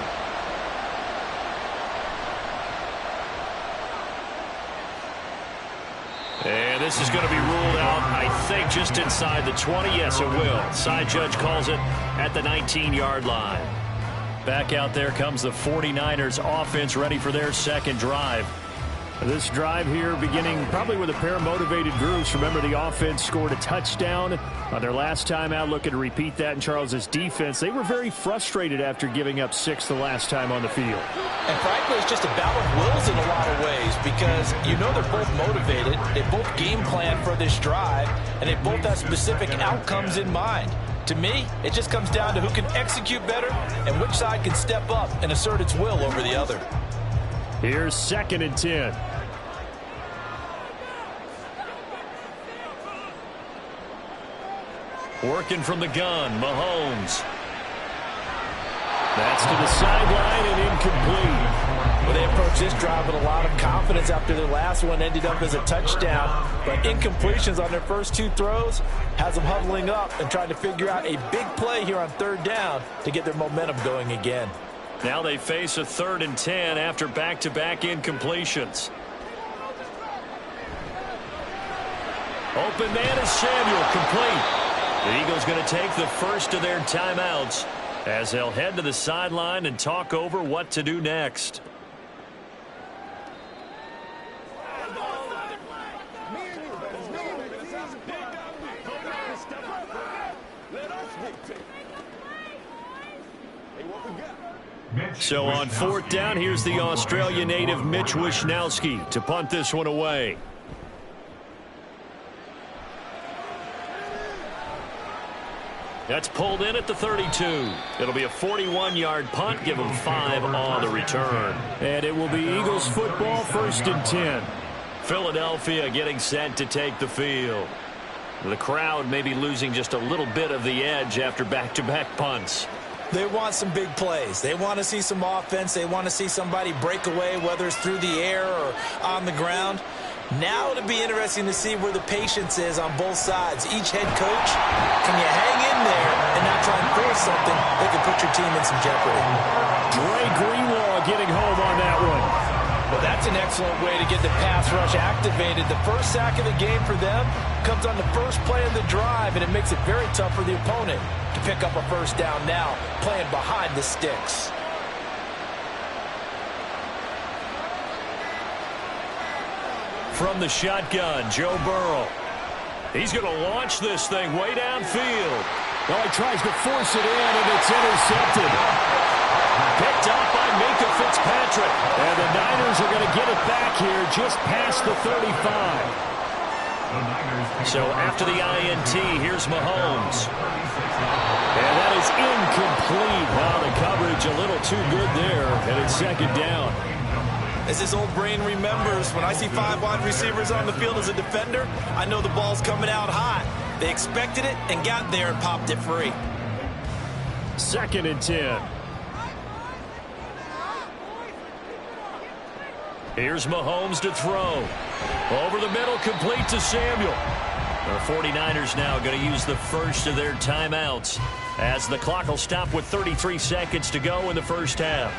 And this is going to be ruled out, I think, just inside the 20. Yes, it will. Side judge calls it at the 19-yard line. Back out there comes the 49ers offense ready for their second drive. This drive here beginning probably with a pair of motivated groups. Remember, the offense scored a touchdown on their last time out. Looking to repeat that in Charles's defense. They were very frustrated after giving up 6 the last time on the field. And frankly, it's just a battle of wills in a lot of ways because you know they're both motivated. They both game plan for this drive, and they both have specific outcomes in mind. To me, it just comes down to who can execute better and which side can step up and assert its will over the other. Here's 2nd and 10. Working from the gun, Mahomes. That's to the sideline and incomplete. Well, they approached this drive with a lot of confidence after their last one ended up as a touchdown. But incompletions on their first two throws has them huddling up and trying to figure out a big play here on third down to get their momentum going again. Now they face a 3rd and 10 after back-to-back incompletions. Open man is Samuel, complete. The Eagles going to take the first of their timeouts as they'll head to the sideline and talk over what to do next. So on 4th down, here's the Australia native Mitch Wishnowsky to punt this one away. That's pulled in at the 32. It'll be a 41-yard punt. Give them 5 on the return. And it will be Eagles football, 1st and 10. Philadelphia getting set to take the field. The crowd may be losing just a little bit of the edge after back-to-back punts. They want some big plays. They want to see some offense. They want to see somebody break away, whether it's through the air or on the ground. Now it'll be interesting to see where the patience is on both sides. Each head coach, can you hang in there and not try and force something that could put your team in some jeopardy? Dre Greenlaw getting home on that one. Well, that's an excellent way to get the pass rush activated. The first sack of the game for them comes on the first play of the drive, and it makes it very tough for the opponent to pick up a first down now, playing behind the sticks. From the shotgun, Joe Burrow. He's going to launch this thing way downfield. Well, he tries to force it in, and it's intercepted. Picked up by Minkah Fitzpatrick. And the Niners are going to get it back here just past the 35. So after the INT, here's Mahomes. And that is incomplete. Wow, the coverage a little too good there, and it's 2nd down. As this old brain remembers, when I see 5 wide receivers on the field as a defender, I know the ball's coming out hot. They expected it and got there and popped it free. 2nd and 10. Here's Mahomes to throw. Over the middle, complete to Samuel. The 49ers now going to use the first of their timeouts as the clock will stop with 33 seconds to go in the first half.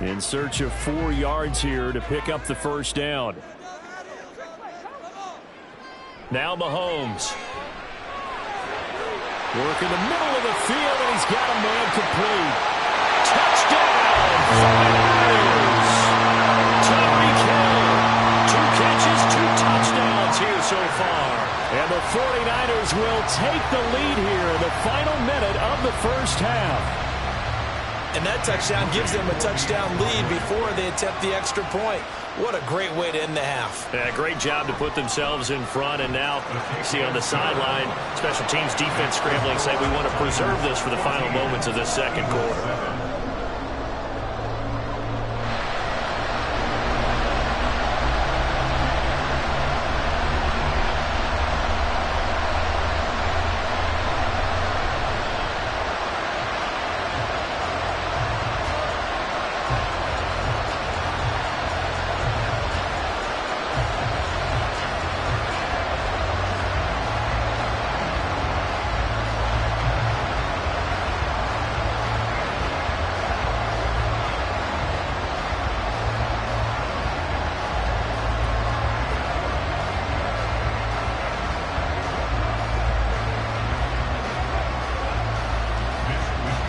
In search of 4 yards here to pick up the first down. Now Mahomes. Work in the middle of the field, and he's got a man complete. Touchdown! Tyreek Hill. 2 catches, 2 touchdowns here so far. And the 49ers will take the lead here in the final minute of the first half. And that touchdown gives them a touchdown lead before they attempt the extra point. What a great way to end the half. Yeah, great job to put themselves in front. And now, you see on the sideline, special teams defense scrambling, saying we want to preserve this for the final moments of this second quarter.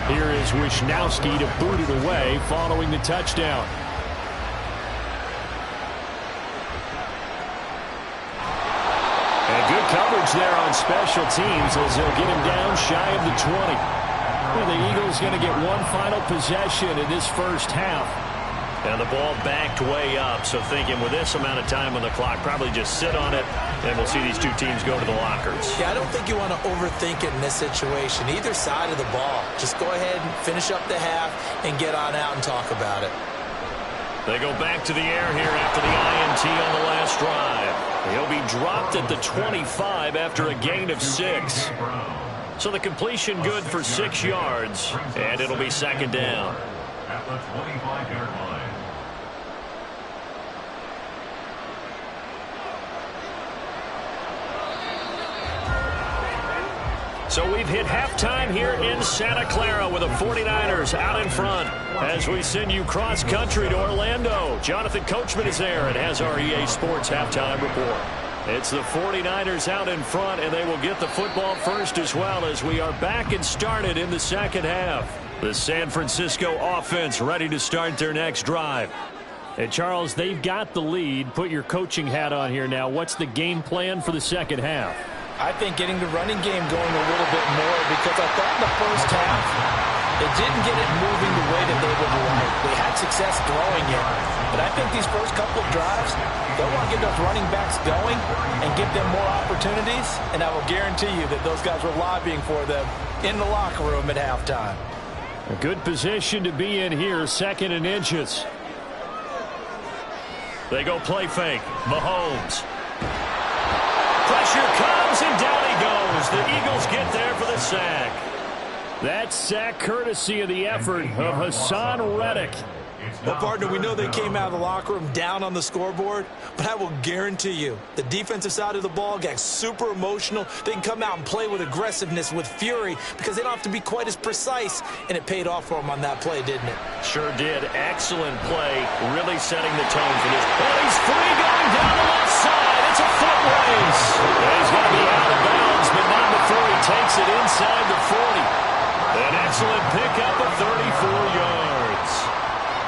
Here is Wishnowsky to boot it away following the touchdown. And good coverage there on special teams as they'll get him down shy of the 20. Well, the Eagles going to get one final possession in this first half. And the ball backed way up, so thinking with this amount of time on the clock, probably just sit on it, and we'll see these two teams go to the lockers. Yeah, I don't think you want to overthink it in this situation. Either side of the ball. Just go ahead and finish up the half and get on out and talk about it. They go back to the air here after the INT on the last drive. He'll be dropped at the 25 after a gain of 6. So the completion good for 6 yards, and it'll be second down. At the 25-yard line. So we've hit halftime here in Santa Clara with the 49ers out in front. As we send you cross-country to Orlando, Jonathan Coachman is there and has our EA Sports halftime report. It's the 49ers out in front, and they will get the football first as well as we are back and started in the second half. The San Francisco offense ready to start their next drive. And Charles, they've got the lead. Put your coaching hat on here now. What's the game plan for the second half? I think getting the running game going a little bit more, because I thought in the first half they didn't get it moving the way that they would like. They had success throwing it, but I think these first couple of drives, they'll want to get those running backs going and give them more opportunities, and I will guarantee you that those guys were lobbying for them in the locker room at halftime. A good position to be in here, 2nd and inches. They go play fake. Mahomes. Pressure comes, and down he goes. The Eagles get there for the sack. That sack courtesy of the effort of Hassan Reddick. Well, partner, we know they came out of the locker room down on the scoreboard, but I will guarantee you the defensive side of the ball got super emotional. They can come out and play with aggressiveness, with fury, because they don't have to be quite as precise, and it paid off for them on that play, didn't it? Sure did. Excellent play, really setting the tone for this. But he's free going down the left side. It's a foot race. He's going to be out of bounds, but not before he takes it inside the 40. An excellent pickup of 34 yards.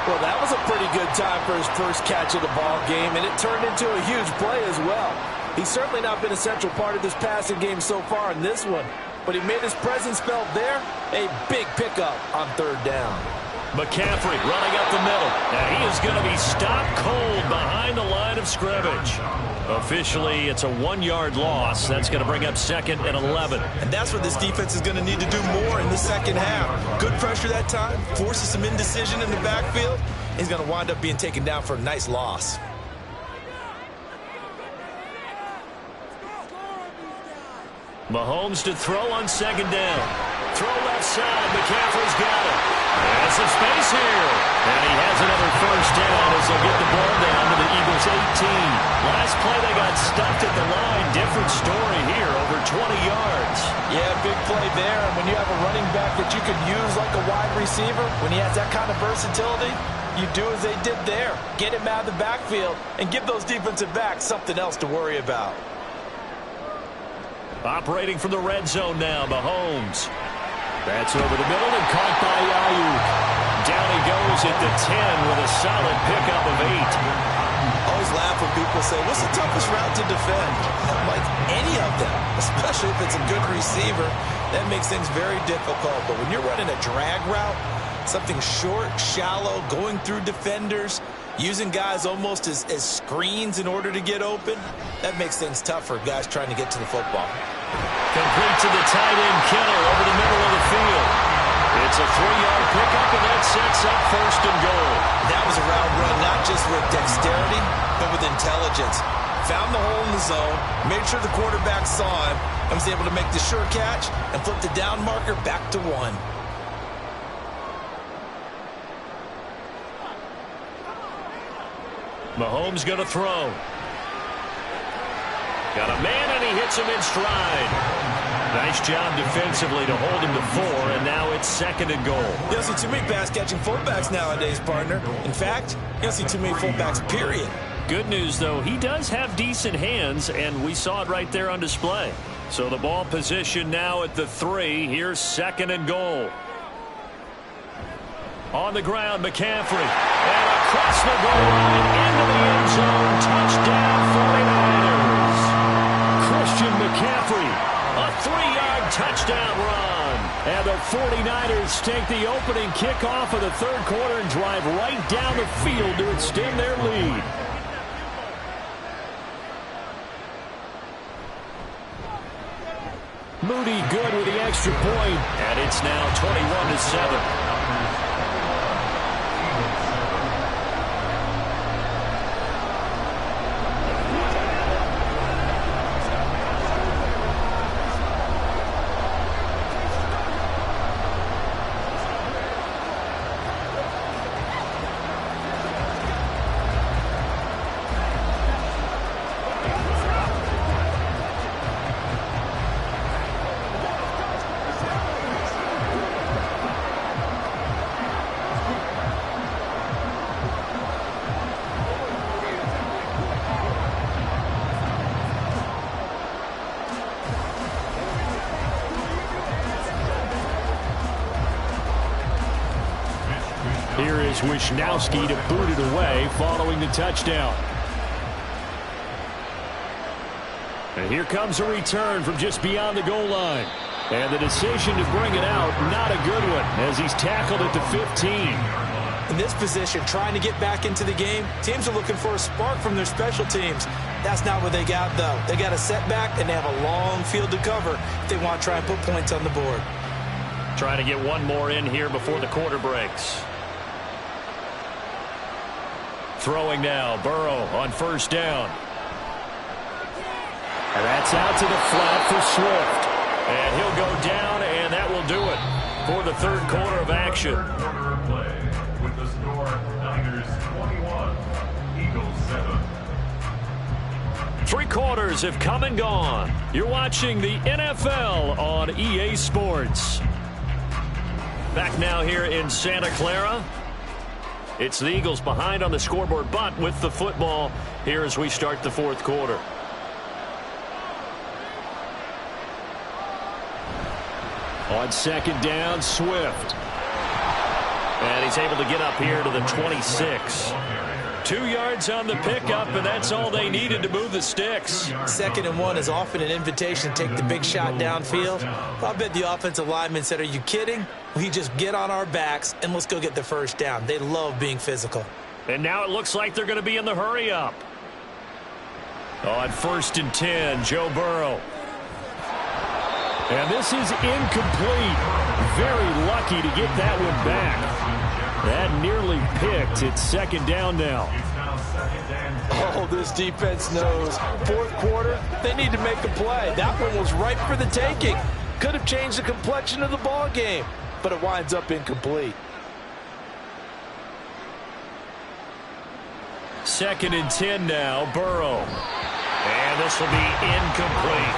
Well, that was a pretty good time for his first catch of the ball game, and it turned into a huge play as well. He's certainly not been a central part of this passing game so far in this one, but he made his presence felt there. A big pickup on 3rd down. McCaffrey running up the middle, and he is going to be stopped cold behind the line of scrimmage. Officially, it's a 1-yard loss. That's going to bring up 2nd and 11. And that's what this defense is going to need to do more in the second half. Good pressure that time, forces some indecision in the backfield. He's going to wind up being taken down for a nice loss. Mahomes to throw on 2nd down. Throw left side. McCaffrey's got it. Has some space here. And he has another first down as they'll get the ball down to the Eagles 18. Last play they got stuffed at the line. Different story here, over 20 yards. Yeah, big play there. And when you have a running back that you could use like a wide receiver, when he has that kind of versatility, you do as they did there. Get him out of the backfield and give those defensive backs something else to worry about. Operating from the red zone now, Mahomes. That's over the middle and caught by Ayuk. Down he goes at the 10 with a solid pickup of 8. Always laugh when people say, what's the toughest route to defend? Like any of them, especially if it's a good receiver, that makes things very difficult. But when you're running a drag route, something short, shallow, going through defenders, using guys almost as screens in order to get open, that makes things tough for guys trying to get to the football. Complete to the tight end, Kittle, over the middle of the field. It's a 3-yard pickup, and that sets up 1st and goal. That was a route run not just with dexterity, but with intelligence. Found the hole in the zone, made sure the quarterback saw him, and was able to make the sure catch and flip the down marker back to 1. Mahomes going to throw. Got a man, and he hits him in stride. Nice job defensively to hold him to 4, and now it's 2nd and goal. You don't see too many pass-catching fullbacks nowadays, partner. In fact, you don't see too many fullbacks, period. Good news, though, he does have decent hands, and we saw it right there on display. So the ball position now at the 3. Here's 2nd and goal. On the ground, McCaffrey. And across the goal line into the end zone. Touchdown, 49ers. Christian McCaffrey. A 3-yard touchdown run. And the 49ers take the opening kickoff of the third quarter and drive right down the field to extend their lead. Moody good with the extra point. And it's now 21-7. Here is Wisnowski to boot it away following the touchdown. And here comes a return from just beyond the goal line. And the decision to bring it out, not a good one, as he's tackled at the 15. In this position, trying to get back into the game, teams are looking for a spark from their special teams. That's not what they got, though. They got a setback, and they have a long field to cover if they want to try and put points on the board. Trying to get one more in here before the quarter breaks. Throwing now, Burrow on first down. And that's out to the flat for Swift. And he'll go down, and that will do it for the third quarter of action. Quarter of play with the score Niners 21, Eagles 7. 3 quarters have come and gone. You're watching the NFL on EA Sports. Back now here in Santa Clara. It's the Eagles behind on the scoreboard, but with the football here as we start the fourth quarter. On second down, Swift. And he's able to get up here to the 26. 2 yards on the pickup, and that's all they needed to move the sticks. 2nd and 1 is often an invitation to take the big shot downfield. I bet the offensive linemen said, are you kidding? We just get on our backs and let's go get the first down. They love being physical. And now it looks like they're going to be in the hurry up. On 1st and 10, Joe Burrow. And this is incomplete. Very lucky to get that one back. That nearly picked. It's 2nd down now. Oh, this defense knows. 4th quarter, they need to make a play. That one was ripe for the taking. Could have changed the complexion of the ball game, but it winds up incomplete. 2nd and 10 now, Burrow. And this will be incomplete.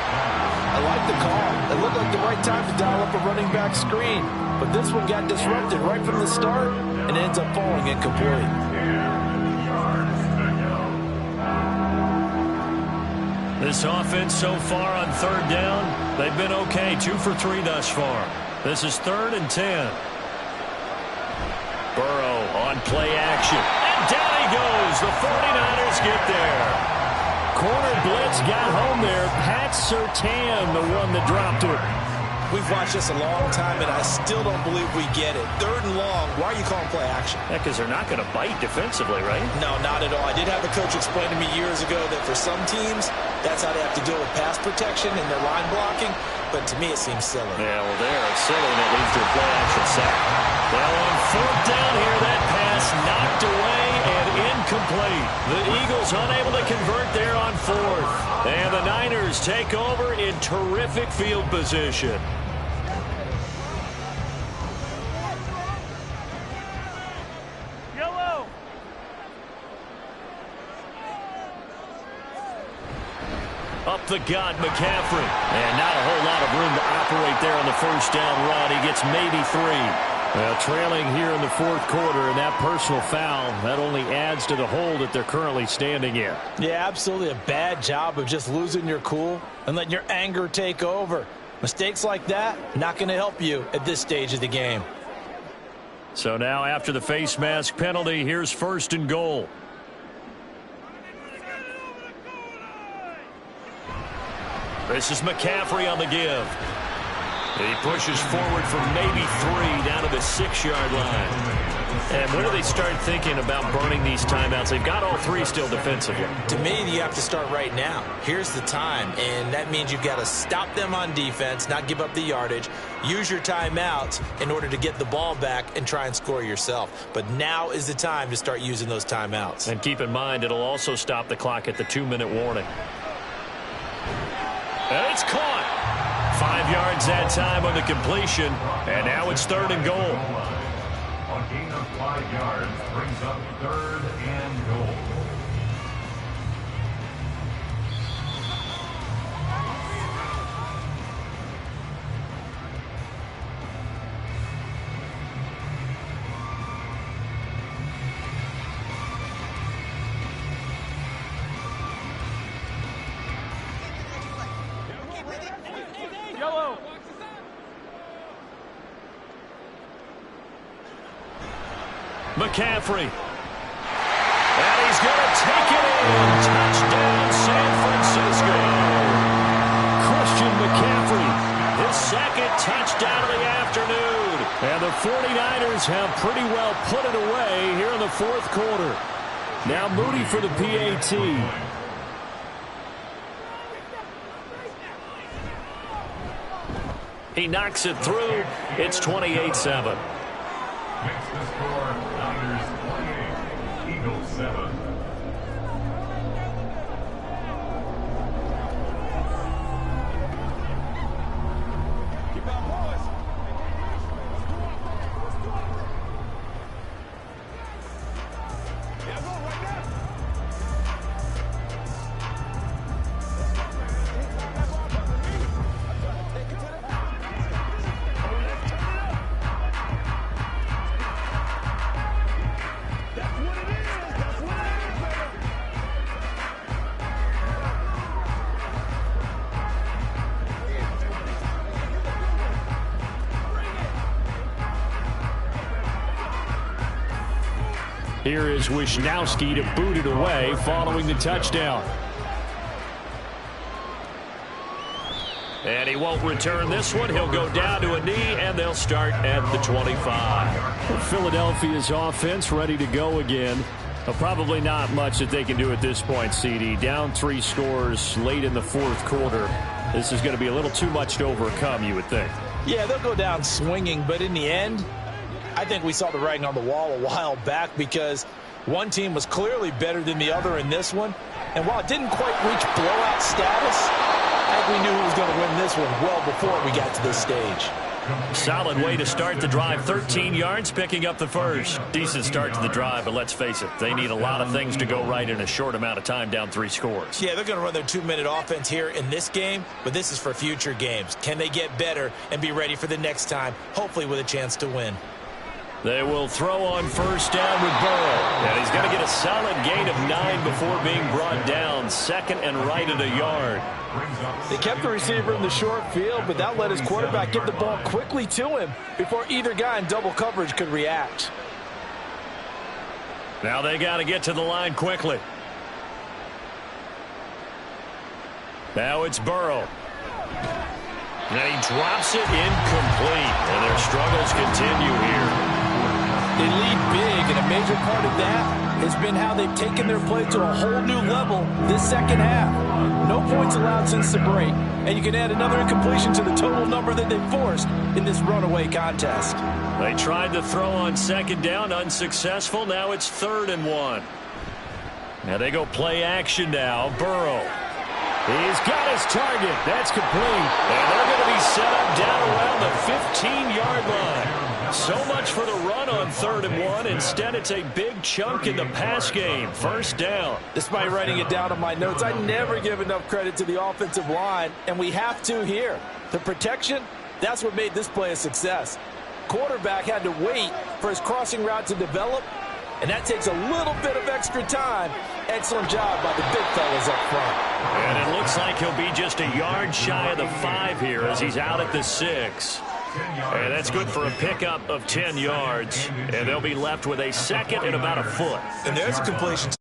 I like the call. It looked like the right time to dial up a running back screen, but this one got disrupted right from the start and ends up falling incomplete. This offense so far on 3rd down, they've been okay. 2 for 3 thus far. This is 3rd and 10. Burrow on play action. And down he goes. The 49ers get there. Corner blitz got home there. Pat Surtain, the one that dropped it. We've watched this a long time, and I still don't believe we get it. 3rd and long, why are you calling play action? Yeah, because they're not going to bite defensively, right? No, not at all. I did have a coach explain to me years ago that for some teams, that's how they have to deal with pass protection and their line blocking. But to me, it seems silly. Yeah, well, there it's silly, and it leads to a play action sack. Well, on 4th down here, that pass knocked away and incomplete. The Eagles unable to convert there on 4th. And the Niners take over in terrific field position. Up the gut, McCaffrey. And not a whole lot of room to operate there on the first down run. He gets maybe 3. Well, trailing here in the 4th quarter, and that personal foul, that only adds to the hole that they're currently standing in. Yeah, absolutely a bad job of just losing your cool and letting your anger take over. Mistakes like that, not going to help you at this stage of the game. So now after the face mask penalty, here's 1st and goal. This is McCaffrey on the give. He pushes forward for maybe 3 down to the 6-yard line. And when do they start thinking about burning these timeouts? They've got all 3 still defensively. To me, you have to start right now. Here's the time, and that means you've got to stop them on defense, not give up the yardage, use your timeouts in order to get the ball back and try and score yourself. But now is the time to start using those timeouts. And keep in mind, it'll also stop the clock at the 2-minute warning. And it's caught. 5 yards that time on the completion, and now it's 3rd and goal. A gain of 5 yards brings up 3rd and goal. Yellow. McCaffrey. And he's going to take it in. Touchdown, San Francisco. Christian McCaffrey. His 2nd touchdown of the afternoon. And the 49ers have pretty well put it away here in the 4th quarter. Now Moody for the PAT. He knocks it through. It's 28-7. Makes the score Niners 28, Eagles 7. Here is Wisnowski to boot it away following the touchdown. And he won't return this one. He'll go down to a knee, and they'll start at the 25. Philadelphia's offense ready to go again. Probably not much that they can do at this point, CD. Down 3 scores late in the 4th quarter. This is going to be a little too much to overcome, you would think. Yeah, they'll go down swinging, but in the end, I think we saw the writing on the wall a while back because one team was clearly better than the other in this one. And while it didn't quite reach blowout status, I think we knew who was going to win this one well before we got to this stage. Solid way to start the drive. 13 yards, picking up the first. Decent start to the drive, but let's face it, they need a lot of things to go right in a short amount of time, down 3 scores. Yeah, they're going to run their 2-minute offense here in this game, but this is for future games. Can they get better and be ready for the next time, hopefully with a chance to win? They will throw on first down with Burrow. And he's going to get a solid gain of 9 before being brought down. 2nd and right at a yard. They kept the receiver in the short field, but that let his quarterback get the ball quickly to him before either guy in double coverage could react. Now they got to get to the line quickly. Now it's Burrow. And he drops it incomplete. And their struggles continue here. They lead big, and a major part of that has been how they've taken their play to a whole new level this second half. No points allowed since the break, and you can add another incompletion to the total number that they've forced in this runaway contest. They tried to throw on 2nd down, unsuccessful. Now it's 3rd and 1. Now they go play action now. Burrow. He's got his target. That's complete. And they're going to be set up down around the 15-yard line. So much for the run on 3rd and 1. Instead, it's a big chunk in the pass game. First down. Despite writing it down on my notes, I never give enough credit to the offensive line, and we have to here. The protection, that's what made this play a success. Quarterback had to wait for his crossing route to develop, and that takes a little bit of extra time. Excellent job by the big fellas up front. And it looks like he'll be just a yard shy of the 5 here as he's out at the 6. And that's good for a pickup of 10 yards. And they'll be left with a 2nd and about a foot. And there's a completion.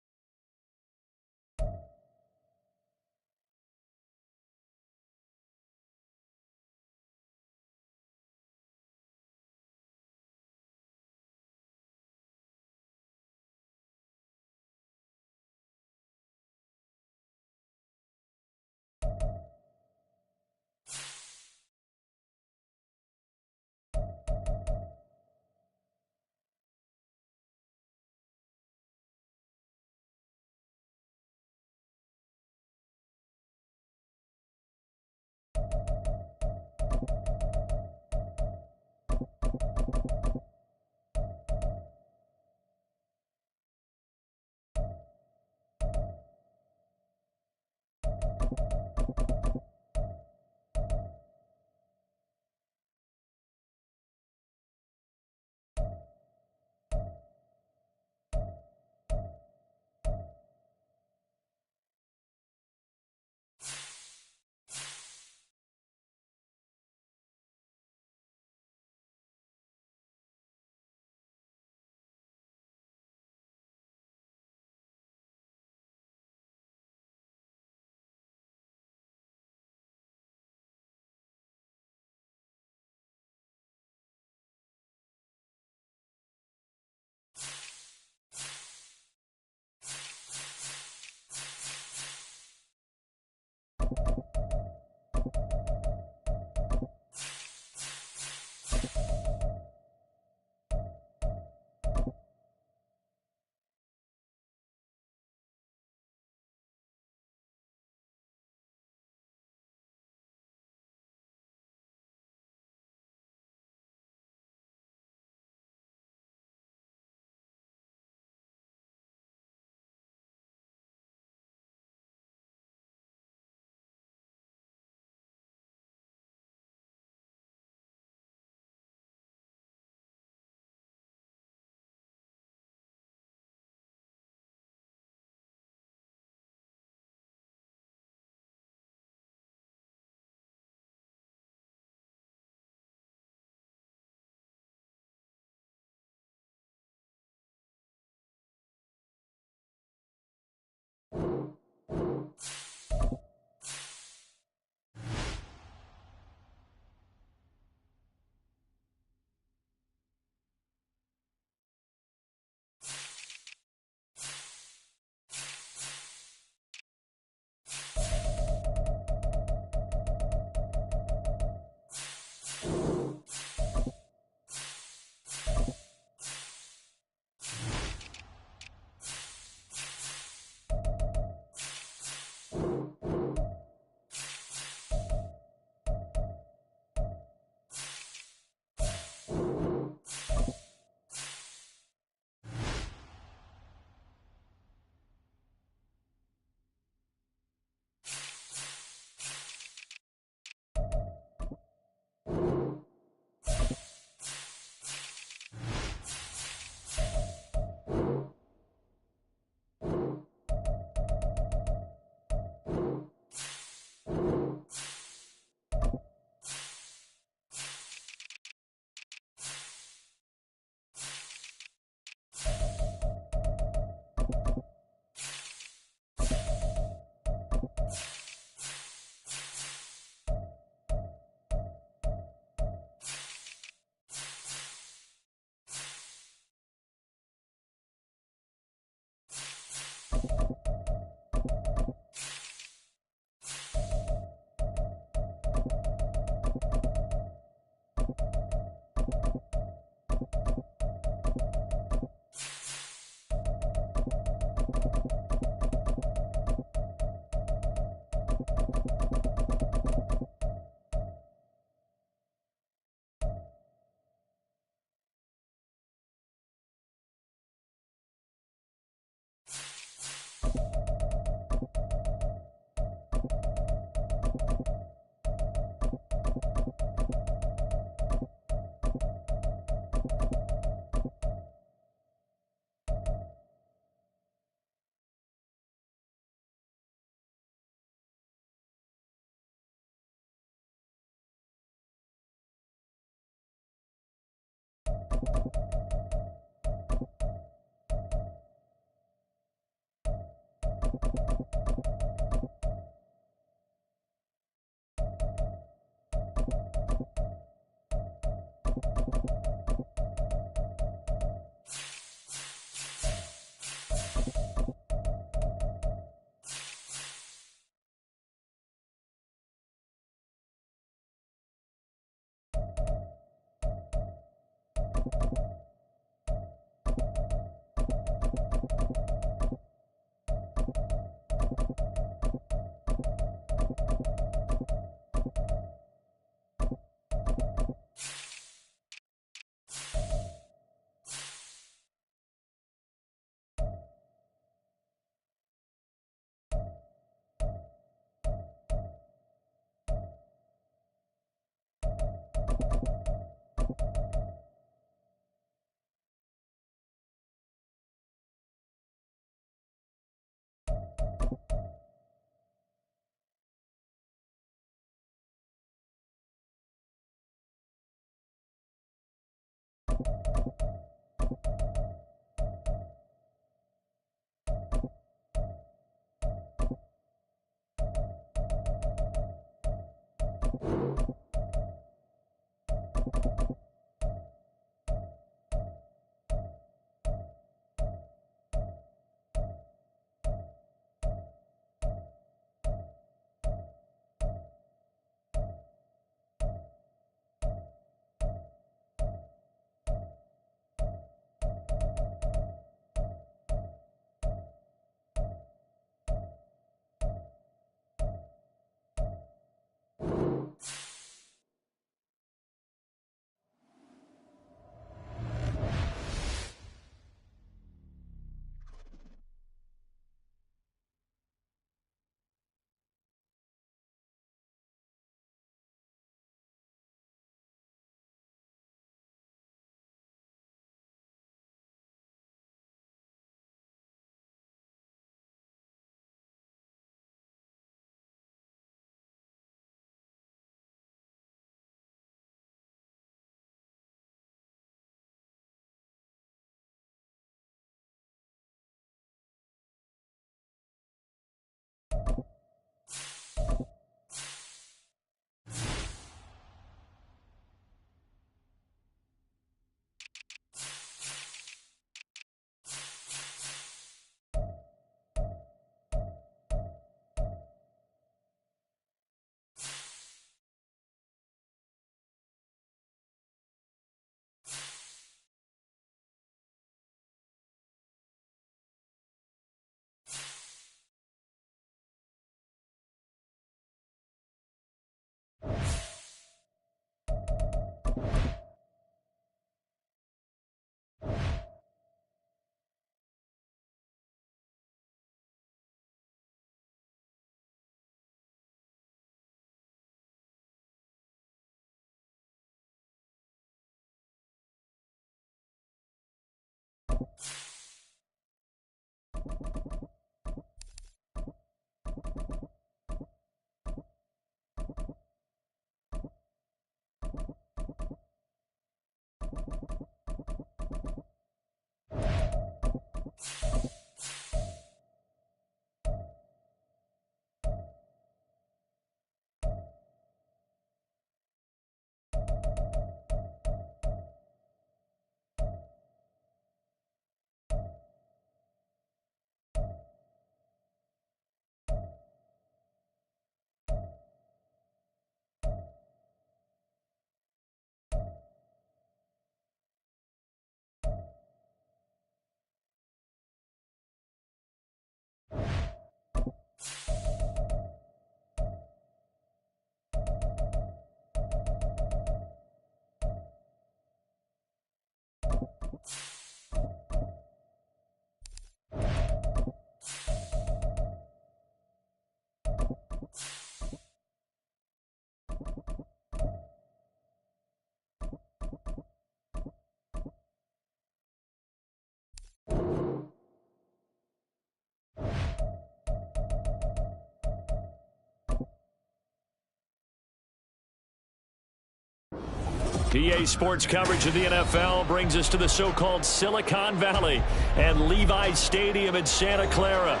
PA Sports coverage of the NFL brings us to the so-called Silicon Valley and Levi's Stadium in Santa Clara.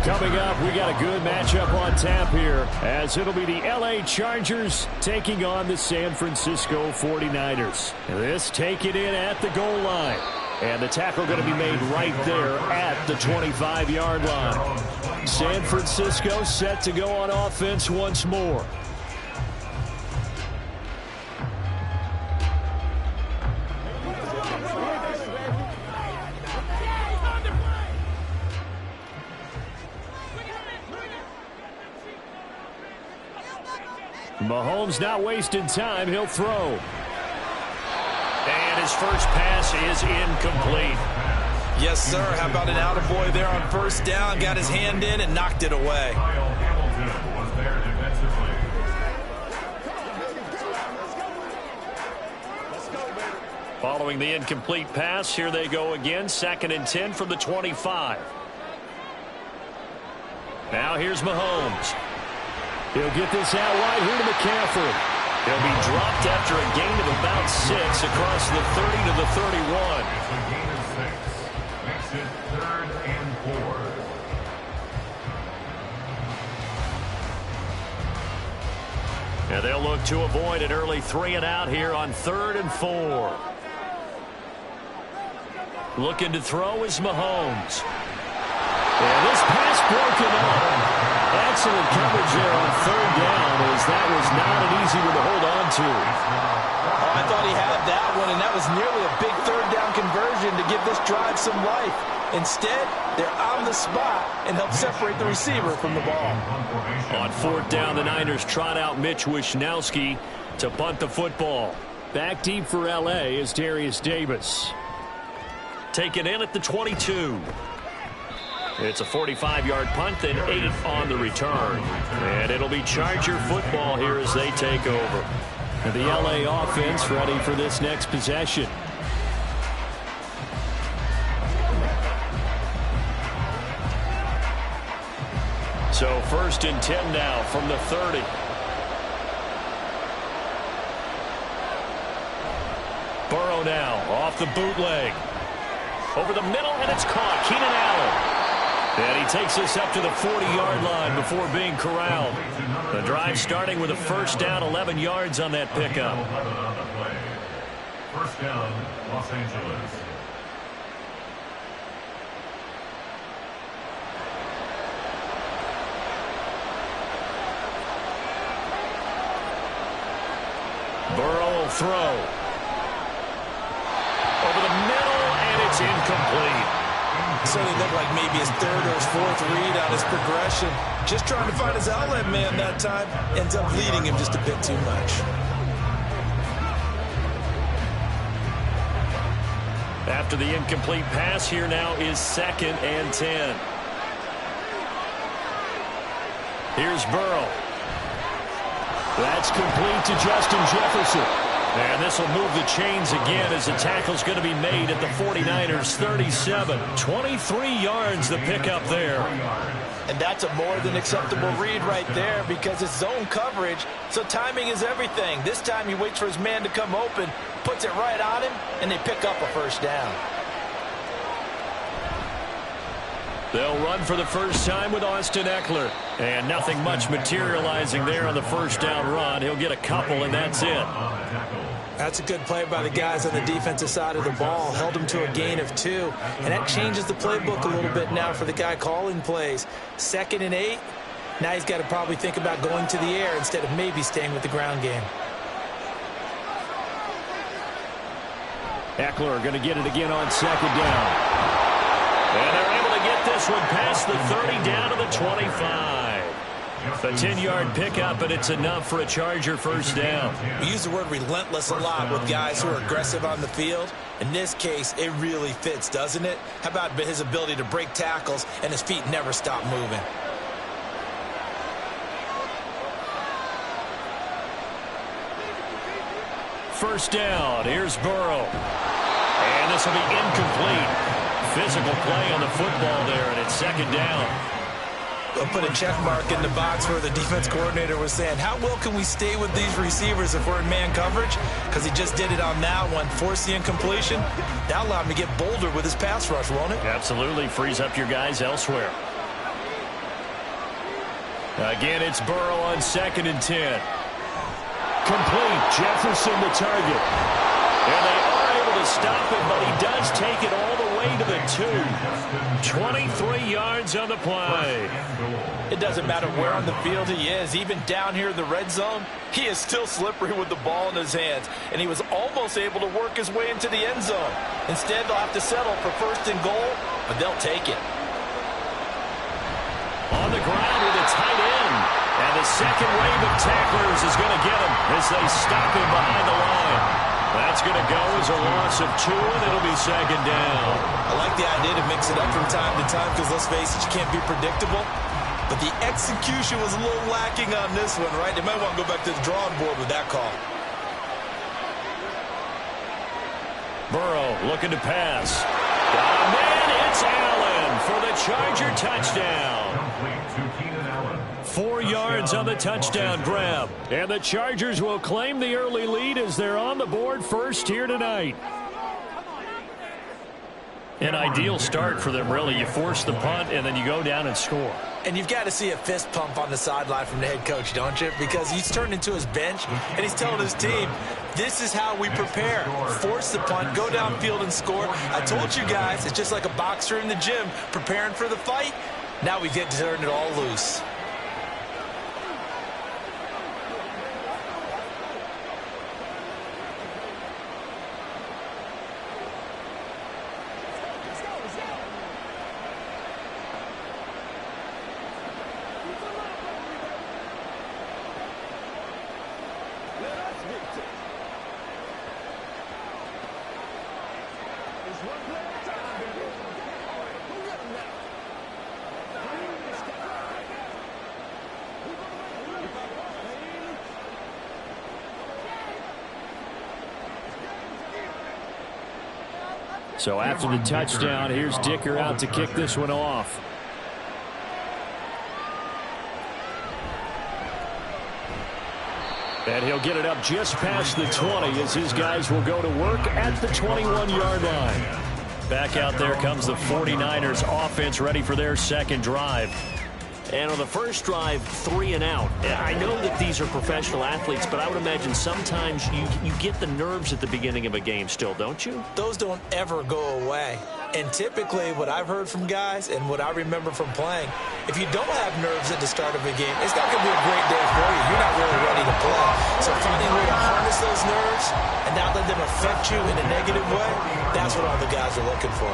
Coming up, we got a good matchup on tap here, as it'll be the LA Chargers taking on the San Francisco 49ers. This taken in at the goal line. And the tackle going to be made right there at the 25-yard line. San Francisco set to go on offense once more. Mahomes not wasting time. He'll throw. And his first pass is incomplete. Yes, sir. How about an attaboy there on first down? Got his hand in and knocked it away. Kyle Hamilton was there defensively. Following the incomplete pass, here they go again. 2nd and 10 from the 25. Now here's Mahomes. He'll get this out wide here to McCaffrey. He'll be dropped after a gain of about 6 across the 30 to the 31. It's a gain of 6. Makes it 3rd and 4. And they'll look to avoid an early 3 and out here on 3rd and 4. Looking to throw is Mahomes. And this pass broken up. Excellent coverage there on 3rd down, as that was not an easy one to hold on to. Oh, I thought he had that one, and that was nearly a big 3rd down conversion to give this drive some life. Instead, they're on the spot and help separate the receiver from the ball. On 4th down, the Niners trot out Mitch Wishnowski to punt the football. Back deep for L.A. is Darius Davis. Taken in at the 22. It's a 45-yard punt, then 8 on the return. And it'll be Charger football here as they take over. And the L.A. offense ready for this next possession. So 1st and 10 now from the 30. Burrow now off the bootleg. Over the middle, and it's caught. Keenan Allen. And he takes us up to the 40-yard line before being corralled. The drive starting with a 1st down, 11 yards on that pickup. 11 on the play. 1st down, Los Angeles. Burrow will throw. Over the middle, and it's incomplete. So they look like maybe his 3rd or his 4th read on his progression. Just trying to find his outlet man that time. Ends up leading him just a bit too much. After the incomplete pass, here now is 2nd and 10. Here's Burrow. That's complete to Justin Jefferson. And this will move the chains again as the tackle's going to be made at the 49ers 37. 23 yards the pickup there. And that's a more than acceptable read right there because it's zone coverage, so timing is everything. This time he waits for his man to come open, puts it right on him, and they pick up a 1st down. They'll run for the first time with Austin Eckler. And nothing much materializing there on the 1st down run. He'll get a couple, and that's it. That's a good play by the guys on the defensive side of the ball. Held him to a gain of 2. And that changes the playbook a little bit now for the guy calling plays. 2nd and 8. Now he's got to probably think about going to the air instead of maybe staying with the ground game. Eckler going to get it again on 2nd down. And they're able to get this one past the 30 down to the 25. A 10-yard pickup, and it's enough for a Charger 1st down. We use the word relentless a lot with guys who are aggressive on the field. In this case, it really fits, doesn't it? How about his ability to break tackles and his feet never stop moving? First down, here's Burrow. And this will be incomplete. Physical play on the football there, and it's 2nd down. They'll put a check mark in the box where the defense coordinator was saying, how well can we stay with these receivers if we're in man coverage? Because he just did it on that one, forced the incompletion. That allowed him to get bolder with his pass rush, won't it? Absolutely. Frees up your guys elsewhere. Again, it's Burrow on 2nd and 10. Complete. Jefferson the target. And they are able to stop him, but he does take it all the way to the 2. 23 yards on the play. It doesn't matter where on the field he is. Even down here in the red zone, he is still slippery with the ball in his hands. And he was almost able to work his way into the end zone. Instead, they'll have to settle for 1st and goal, but they'll take it. On the ground with a tight end. And the second wave of tacklers is going to get him as they stop him behind the line. That's going to go as a loss of 2, and it'll be 2nd down. I like the idea to mix it up from time to time because, let's face it, you can't be predictable. But the execution was a little lacking on this one, right? They might want to go back to the drawing board with that call. Burrow looking to pass. Got a man, it's Allen for the Charger touchdown. 4 yards on the touchdown grab. And the Chargers will claim the early lead as they're on the board first here tonight. An ideal start for them, really. You force the punt, and then you go down and score. And you've got to see a fist pump on the sideline from the head coach, don't you? Because he's turned into his bench, and he's telling his team, this is how we prepare. Force the punt, go downfield and score. I told you guys, it's just like a boxer in the gym preparing for the fight. Now we get to turn it all loose. So after the touchdown, here's Dicker out to kick this one off. And he'll get it up just past the 20 as his guys will go to work at the 21-yard line. Back out there comes the 49ers offense ready for their second drive. And on the first drive, 3 and out. I know that these are professional athletes, but I would imagine sometimes you get the nerves at the beginning of a game still, don't you? Those don't ever go away. And typically what I've heard from guys and what I remember from playing, if you don't have nerves at the start of a game, it's not going to be a great day for you. You're not really ready to play. So finding a way to harness those nerves and not let them affect you in a negative way, that's what all the guys are looking for.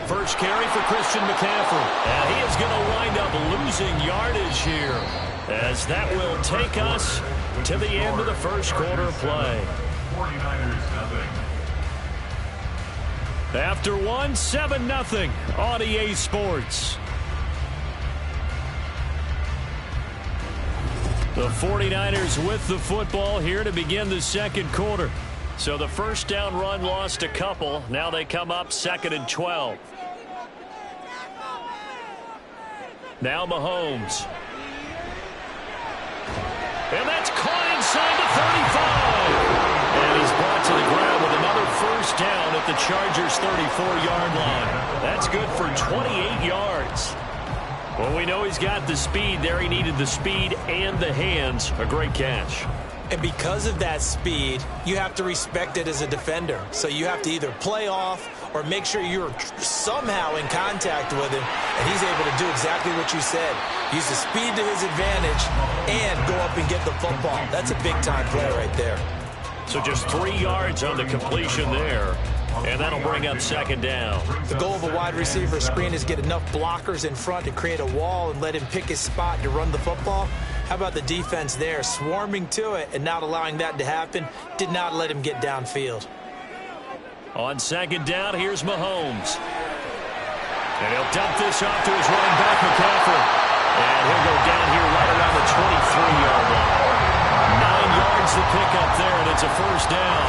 First carry for Christian McCaffrey. And he is going to wind up losing yardage here, as that will take us to the end of the first quarter play. 49ers nothing. After 7-0 on EA Sports. The 49ers with the football here to begin the second quarter. So the first down run lost a couple. Now they come up 2nd and 12. Now Mahomes. And that's caught inside the 35. And he's brought to the ground with another first down at the Chargers' 34-yard line. That's good for 28 yards. Well, we know he's got the speed there. He needed the speed and the hands. A great catch. And because of that speed, you have to respect it as a defender. So you have to either play off or make sure you're somehow in contact with him, and he's able to do exactly what you said. Use the speed to his advantage and go up and get the football. That's a big-time play right there. So just 3 yards on the completion there, and that'll bring up 2nd down. The goal of a wide receiver screen is get enough blockers in front to create a wall and let him pick his spot to run the football. How about the defense there, swarming to it and not allowing that to happen? Did not let him get downfield. On 2nd down, here's Mahomes. And he'll dump this off to his running back, McCaffrey. And he'll go down here right around the 23-yard first down.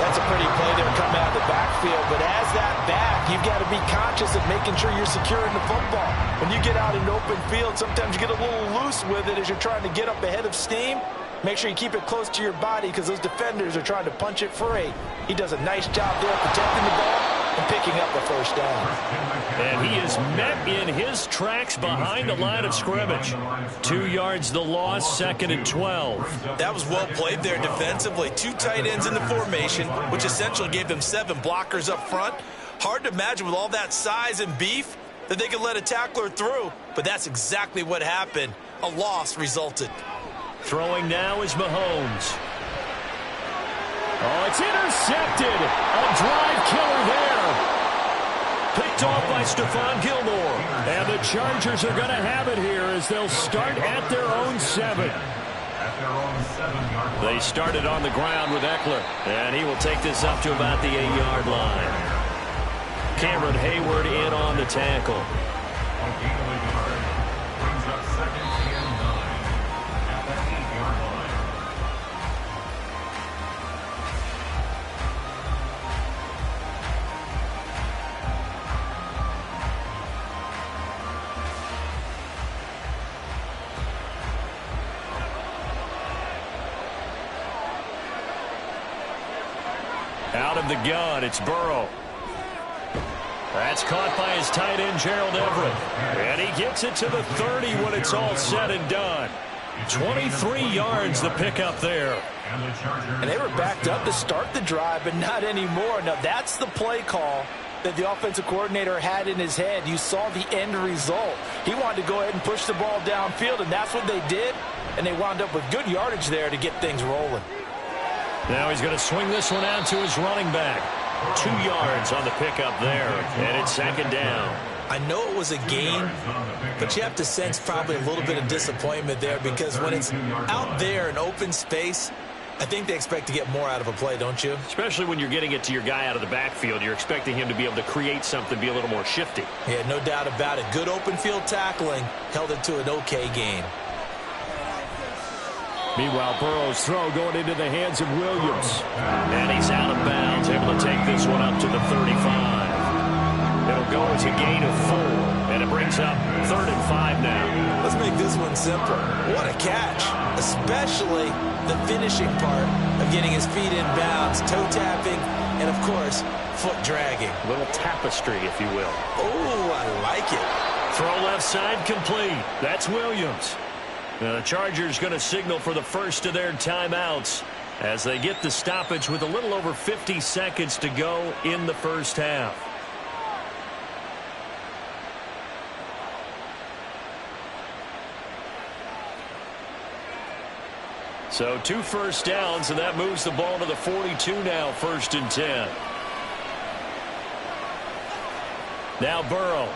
That's a pretty play there coming out of the backfield, but as that back, you've got to be conscious of making sure you're securing the football. When you get out in open field, sometimes you get a little loose with it as you're trying to get up ahead of steam. Make sure you keep it close to your body because those defenders are trying to punch it free. He does a nice job there protecting the ball and picking up the first down. And he is met in his tracks behind the line of scrimmage. 2 yards the loss, 2nd and 12. That was well played there defensively. 2 tight ends in the formation, which essentially gave them 7 blockers up front. Hard to imagine with all that size and beef that they could let a tackler through, but that's exactly what happened. A loss resulted. Throwing now is Mahomes. Oh, it's intercepted. A drive killer there. Picked off by Stephon Gilmore. And the Chargers are going to have it here as they'll start at their own 7. They started on the ground with Eckler. And he will take this up to about the 8-yard line. Cameron Hayward in on the tackle. Out of the gun, it's Burrow. That's caught by his tight end, Gerald Everett. And he gets it to the 30 when it's all said and done. 23 yards the pickup there. And they were backed up to start the drive, but not anymore. Now, that's the play call that the offensive coordinator had in his head. You saw the end result. He wanted to go ahead and push the ball downfield, and that's what they did. And they wound up with good yardage there to get things rolling. Now he's going to swing this one out to his running back. 2 yards on the pickup there, and it's 2nd down. I know it was a gain, but you have to sense probably a little bit of disappointment there because when it's out there in open space, I think they expect to get more out of a play, don't you? Especially when you're getting it to your guy out of the backfield. You're expecting him to be able to create something, be a little more shifty. Yeah, no doubt about it. Good open field tackling held it to an okay gain. Meanwhile, Burrow's throw going into the hands of Williams. And he's out of bounds, able to take this one up to the 35. It'll go as a gain of 4, and it brings up 3rd and 5 now. Let's make this one simple. What a catch, especially the finishing part of getting his feet in bounds, toe tapping, and, of course, foot dragging. A little tapestry, if you will. Oh, I like it. Throw left side complete. That's Williams. Now the Chargers going to signal for the first of their timeouts as they get the stoppage with a little over 50 seconds to go in the first half. So 2 first downs, and that moves the ball to the 42 now, 1st and 10. Now Burrow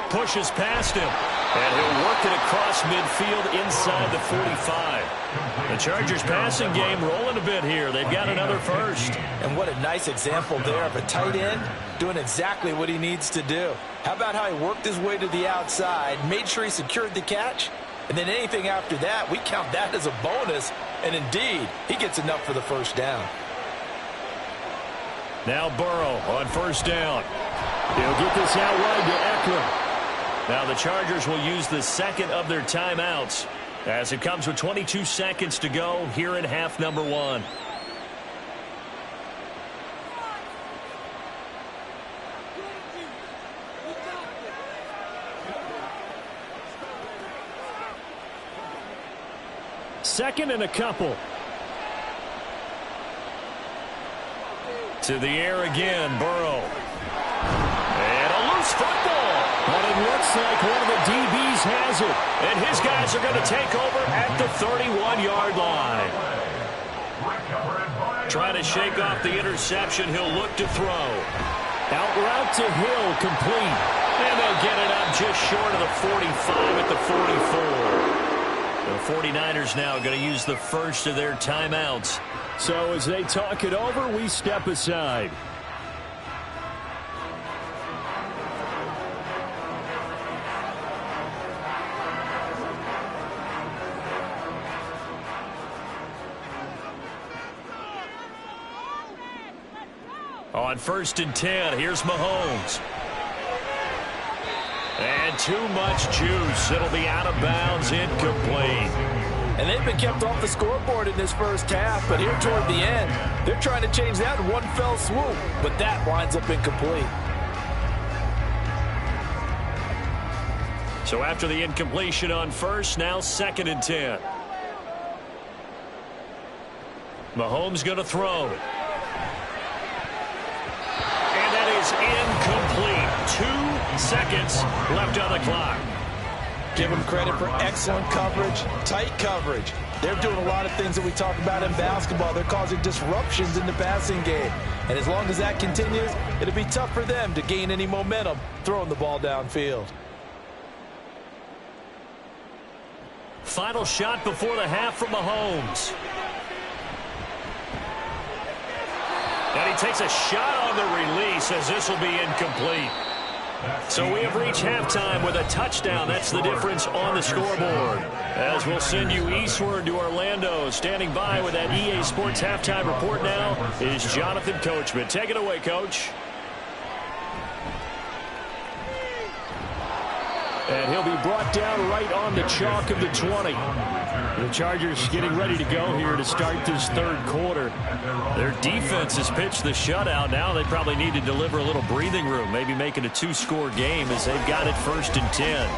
pushes past him. And he'll work it across midfield inside the 45. The Chargers passing game rolling a bit here. They've got another first. And what a nice example there of a tight end doing exactly what he needs to do. How about how he worked his way to the outside, made sure he secured the catch, and then anything after that, we count that as a bonus. And indeed, he gets enough for the first down. Now Burrow on 1st down. He'll get this out wide to Eckler. Now the Chargers will use the 2nd of their timeouts as it comes with 22 seconds to go here in half number 1. Second and a couple. To the air again, Burrow. And a loose football. But it looks like one of the DBs has it. And his guys are going to take over at the 31-yard line. Trying to shake off the interception. He'll look to throw. Out route to Hill, complete. And they'll get it up just short of the 45 at the 44. The 49ers now going to use the first of their timeouts. So as they talk it over, we step aside. On 1st and 10, here's Mahomes. And too much juice. It'll be out of bounds, incomplete. And they've been kept off the scoreboard in this first half, but here toward the end, they're trying to change that in one fell swoop, but that winds up incomplete. So after the incompletion on 1st, now 2nd and 10. Mahomes going to throw. And that is incomplete. 2 seconds left on the clock. Give them credit for excellent coverage, tight coverage. They're doing a lot of things that we talk about in basketball. They're causing disruptions in the passing game. And as long as that continues, it'll be tough for them to gain any momentum throwing the ball downfield. Final shot before the half from Mahomes. And he takes a shot on the release as this will be incomplete. So we have reached halftime with a touchdown. That's the difference on the scoreboard. As we'll send you eastward to Orlando. Standing by with that EA Sports halftime report now is Jonathan Coachman. Take it away, Coach. And he'll be brought down right on the chalk of the 20. The Chargers getting ready to go here to start this third quarter. Their defense has pitched the shutout. Now they probably need to deliver a little breathing room, maybe make it a 2-score game as they've got it 1st and 10.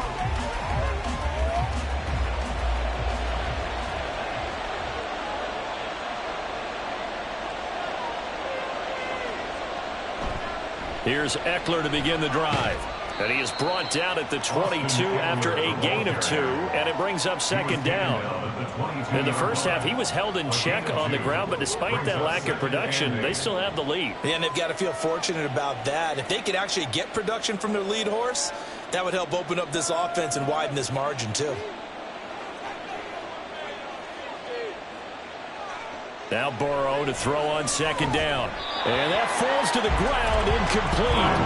Here's Eckler to begin the drive. And he is brought down at the 22 after a gain of 2, and it brings up 2nd down. In the first half, he was held in check on the ground, but despite that lack of production, they still have the lead. Yeah, and they've got to feel fortunate about that. If they could actually get production from their lead horse, that would help open up this offense and widen this margin, too. Now Burrow to throw on 2nd down. And that falls to the ground, incomplete.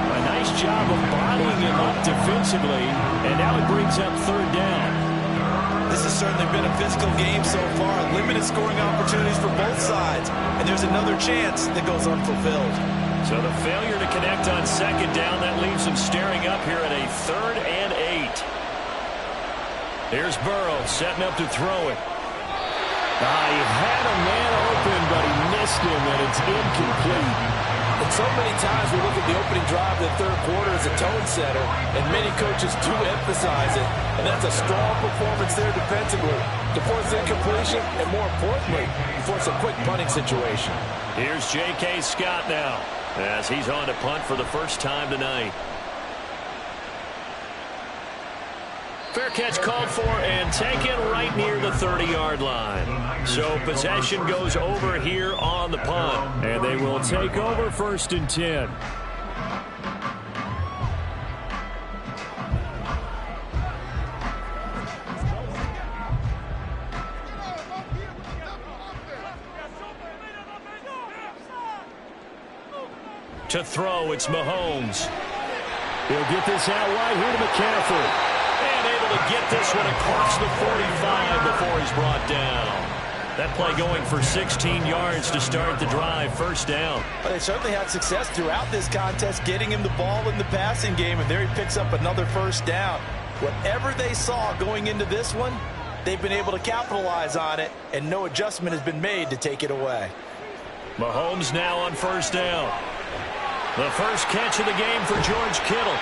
A nice job of bodying him up defensively, and now it brings up 3rd down. This has certainly been a physical game so far. Limited scoring opportunities for both sides. And there's another chance that goes unfulfilled. So the failure to connect on 2nd down, that leaves them staring up here at a 3rd and 8. Here's Burrow setting up to throw it. He had a man open, but he missed him, and it's incomplete. And so many times we look at the opening drive of the third quarter as a tone setter, and many coaches do emphasize it. And that's a strong performance there defensively to force incompletion, and more importantly, force a quick punting situation. Here's J.K. Scott now, as he's on to punt for the first time tonight. Fair catch called for and taken right near the 30-yard line. So possession goes over here on the punt. And they will take over 1st and 10. To throw, it's Mahomes. He'll get this out wide here to McCaffrey. And able to get this one across the 45 before he's brought down. That play going for 16 yards to start the drive, 1st down. Well, they certainly had success throughout this contest, getting him the ball in the passing game, and there he picks up another 1st down. Whatever they saw going into this one, they've been able to capitalize on it, and no adjustment has been made to take it away. Mahomes now on 1st down. The first catch of the game for George Kittle.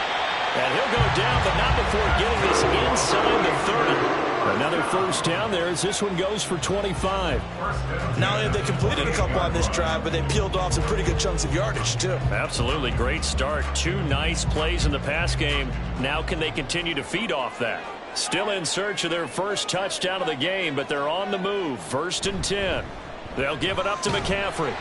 And he'll go down, but not before getting this inside the 30. Another 1st down there as this one goes for 25. Not only have they completed a couple on this drive, but they peeled off some pretty good chunks of yardage, too. Absolutely great start. 2 nice plays in the pass game. Now can they continue to feed off that? Still in search of their first touchdown of the game, but they're on the move. 1st and 10. They'll give it up to McCaffrey.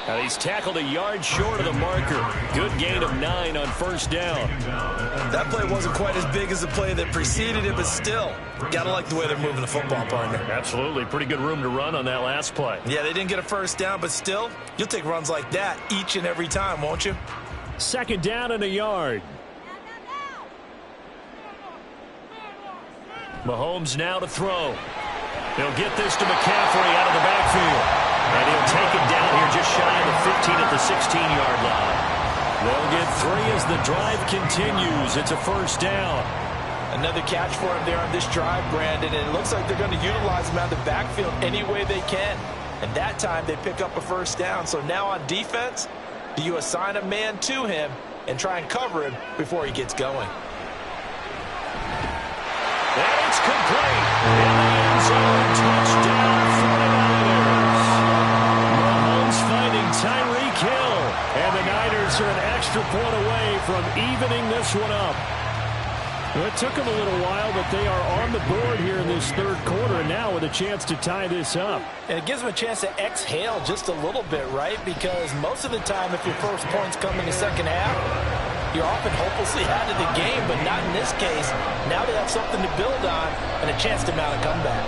And he's tackled a yard short of the marker. Good gain of 9 on 1st down. That play wasn't quite as big as the play that preceded it, but still, got to like the way they're moving the football, partner. Absolutely. Pretty good room to run on that last play. Yeah, they didn't get a 1st down, but still, you'll take runs like that each and every time, won't you? 2nd down and a yard. Mahomes now to throw. He'll get this to McCaffrey out of the backfield. And he'll take it down here just shy of the 15 at the 16-yard line. They'll get 3 as the drive continues. It's a first down. Another catch for him there on this drive, Brandon, and it looks like they're going to utilize him out of the backfield any way they can. And that time they pick up a first down. So now on defense, do you assign a man to him and try and cover him before he gets going? And it's complete. In the end zone, touchdown 49ers. Mahomes finding Tyreek Hill. And the Niners are an extra point away from evening this one up. Well, it took them a little while, but they are on the board here in this third quarter, and now with a chance to tie this up. And it gives them a chance to exhale just a little bit, right? Because most of the time, if your first points come in the second half, you're often hopelessly out of the game, but not in this case. Now they have something to build on and a chance to mount a comeback.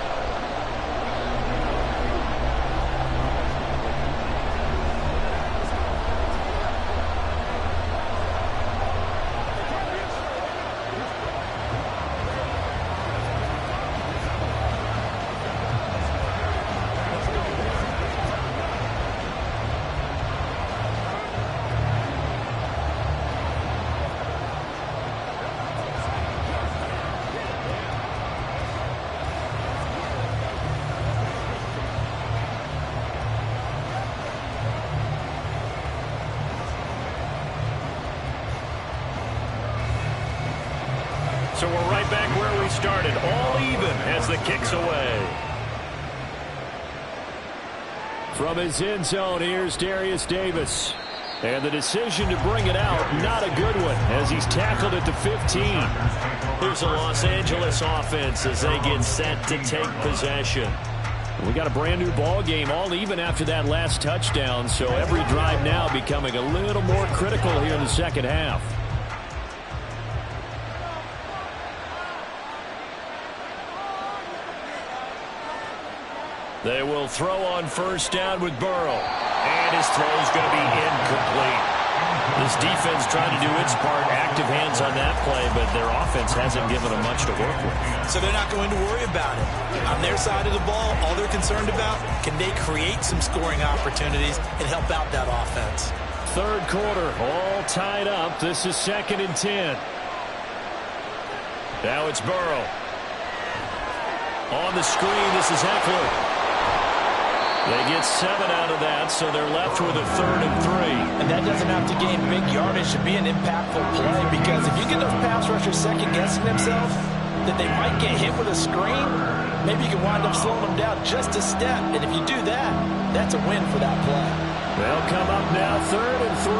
So we're right back where we started, all even as the kick's away. From his end zone, here's Darius Davis. And the decision to bring it out, not a good one, as he's tackled at the 15. Here's a Los Angeles offense as they get set to take possession. We got a brand new ball game, all even after that last touchdown, so every drive now becoming a little more critical here in the second half. They will throw on first down with Burrow. And his throw is going to be incomplete. This defense trying to do its part. Active hands on that play, but their offense hasn't given them much to work with. So they're not going to worry about it. On their side of the ball, all they're concerned about, can they create some scoring opportunities and help out that offense? Third quarter, all tied up. This is 2nd and 10. Now it's Burrow. On the screen, this is Eckler. They get 7 out of that, so they're left with a 3rd and 3. And that doesn't have to gain big yardage to be an impactful play, because if you get those pass rushers second-guessing themselves that they might get hit with a screen, maybe you can wind up slowing them down just a step. And if you do that, that's a win for that play. They'll come up now 3rd and 3.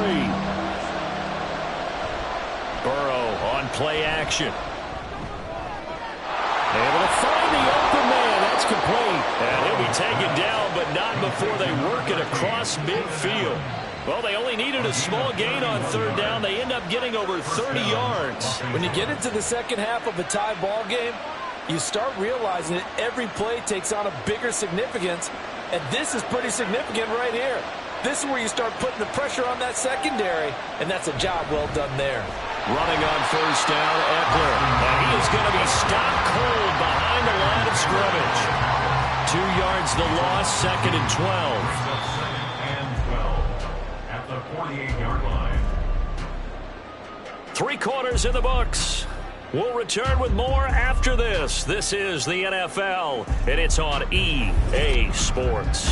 Burrow on play action. Able to find the open man. That's complete. And he'll be taken down, but not before they work it across midfield. Well, they only needed a small gain on 3rd down. They end up getting over 30 yards. When you get into the second half of a tie ball game, you start realizing that every play takes on a bigger significance, and this is pretty significant right here. This is where you start putting the pressure on that secondary, and that's a job well done there. Running on first down, Eckler. And he is going to be stopped cold behind the line of scrimmage. 2 yards the loss, 2nd and 12. And 12 at the 48-yard line. 3 quarters in the books. We'll return with more after this. This is the NFL, and it's on EA Sports.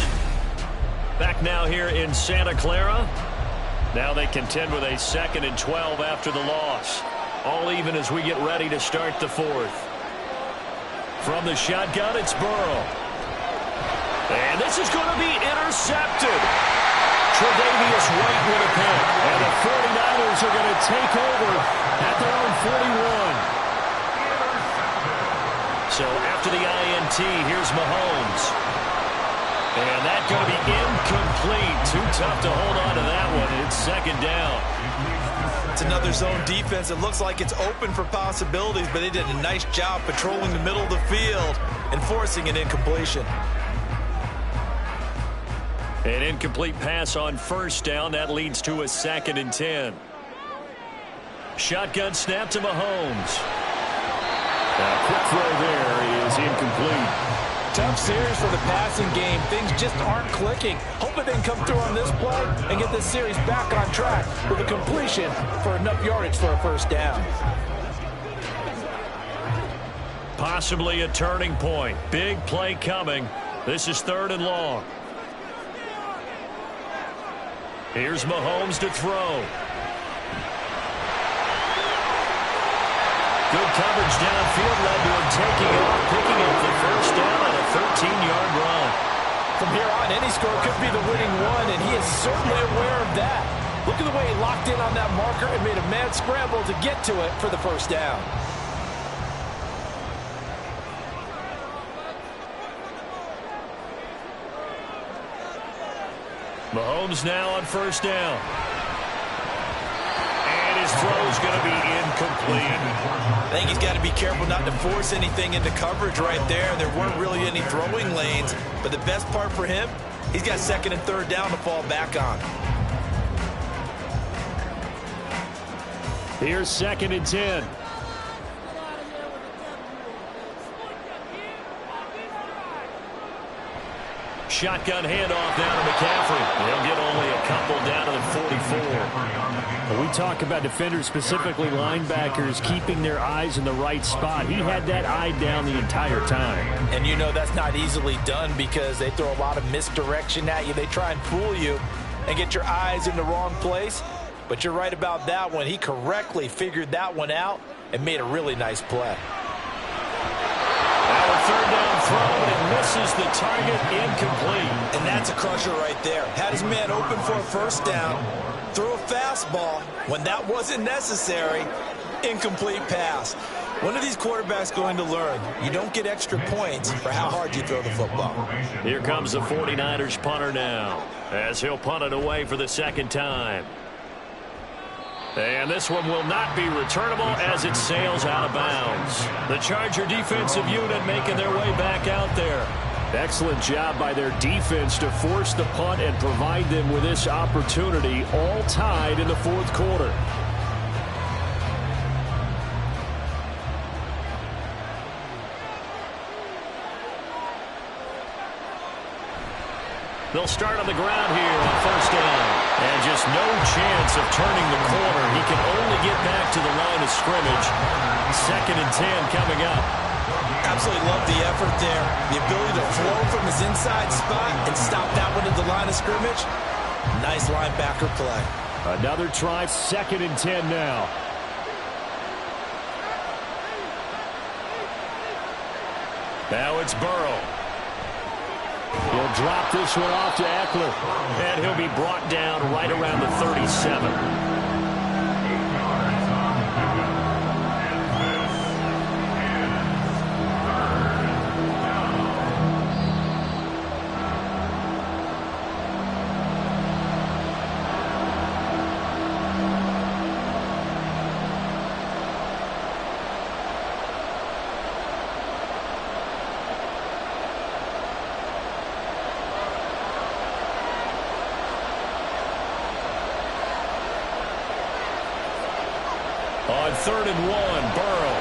Back now here in Santa Clara. Now they contend with a 2nd and 12 after the loss. All even as we get ready to start the 4th. From the shotgun, it's Burrow. And this is going to be intercepted. Tre'Davious White with a pick. And the 49ers are going to take over at their own 41. So after the INT, here's Mahomes. And that's going to be incomplete. Too tough to hold on to that one. It's 2nd down. It's another zone defense. It looks like it's open for possibilities, but they did a nice job patrolling the middle of the field and forcing an incompletion. An incomplete pass on first down. That leads to a 2nd and 10. Shotgun snap to Mahomes. A quick throw there is incomplete. Tough series for the passing game. Things just aren't clicking. Hoping they can come through on this play and get this series back on track with a completion for enough yardage for a first down. Possibly a turning point. Big play coming. This is 3rd and long. Here's Mahomes to throw. Good coverage downfield led to him taking off, picking up the first down on a 13-yard run. From here on, any score could be the winning one, and he is certainly aware of that. Look at the way he locked in on that marker and made a mad scramble to get to it for the first down. Mahomes now on first down. And his throw is going to be incomplete. I think he's got to be careful not to force anything into coverage right there. There weren't really any throwing lanes, but the best part for him, he's got 2nd and 3rd down to fall back on. Here's 2nd and 10. Shotgun handoff down to McCaffrey. He'll get only a couple down to the 44. We talk about defenders, specifically linebackers, keeping their eyes in the right spot. He had that eye down the entire time. And you know that's not easily done because they throw a lot of misdirection at you. They try and fool you and get your eyes in the wrong place. But you're right about that one. He correctly figured that one out and made a really nice play. Now a 3rd down throw, and it misses the target, incomplete. And that's a crusher right there. Had his man open for a first down, threw a fastball when that wasn't necessary, incomplete pass. When are these quarterbacks going to learn? You don't get extra points for how hard you throw the football. Here comes the 49ers punter now, as he'll punt it away for the 2nd time. And this one will not be returnable as it sails out of bounds. The Charger defensive unit making their way back out there. Excellent job by their defense to force the punt and provide them with this opportunity, all tied in the 4th quarter. They'll start on the ground here on first down. And just no chance of turning the corner. He can only get back to the line of scrimmage. 2nd and 10 coming up. Absolutely love the effort there. The ability to flow from his inside spot and stop that one at the line of scrimmage. Nice linebacker play. Another try, 2nd and 10 now. Now it's Burrow. He'll drop this one off to Eckler. And he'll be brought down right around the 37. On 3rd and 1, Burrow.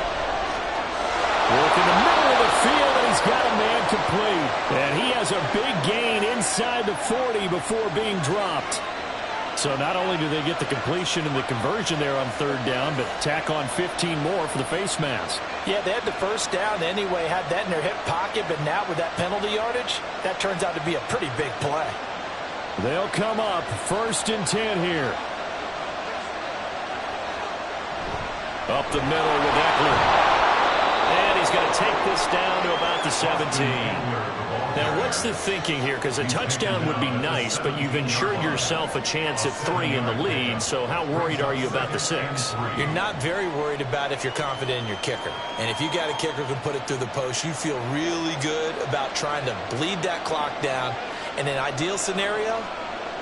Work in the middle of the field, and he's got a man complete. And he has a big gain inside the 40 before being dropped. So not only do they get the completion and the conversion there on 3rd down, but tack on 15 more for the face mask. Yeah, they had the first down anyway, had that in their hip pocket, but now with that penalty yardage, that turns out to be a pretty big play. They'll come up 1st and 10 here. Up the middle with Eckler. And he's going to take this down to about the 17. Now, what's the thinking here? Because a touchdown would be nice, but you've ensured yourself a chance at 3 in the lead, so how worried are you about the 6? You're not very worried about if you're confident in your kicker. And if you got a kicker who can put it through the post, you feel really good about trying to bleed that clock down. In an ideal scenario,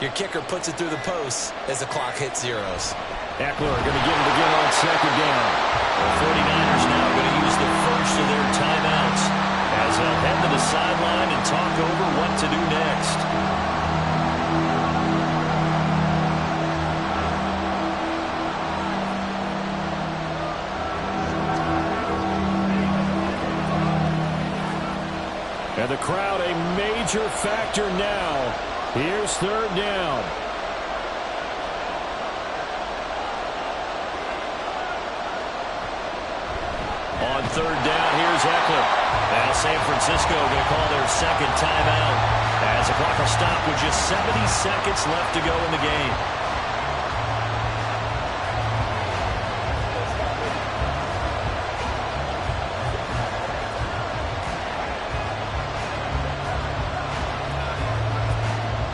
your kicker puts it through the post as the clock hits zeros. Eckler going to get it again on 2nd down. The 49ers now going to use the first of their timeouts as they'll head to the sideline and talk over what to do next. And the crowd a major factor now. Here's third down. On third down, here's Eckler. Now San Francisco going to call their second timeout as the clock will stop with just 70 seconds left to go in the game.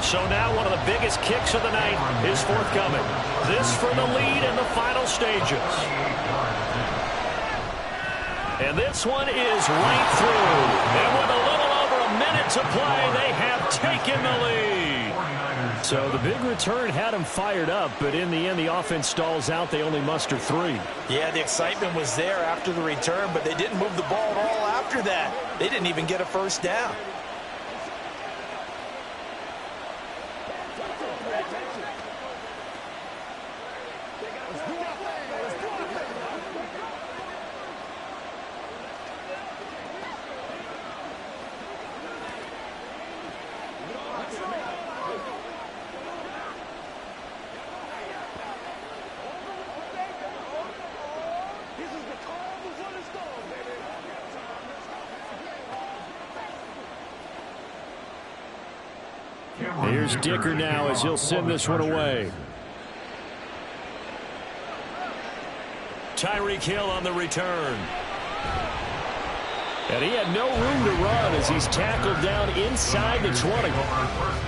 So now one of the biggest kicks of the night is forthcoming. This for the lead in the final stages. And this one is right through. And with a little over a minute to play, they have taken the lead. So the big return had them fired up, but in the end, the offense stalls out. They only muster 3. Yeah, the excitement was there after the return, but they didn't move the ball at all after that. They didn't even get a first down. Here's Dicker now as he'll send this one away. Tyreek Hill on the return. And he had no room to run as he's tackled down inside the 20.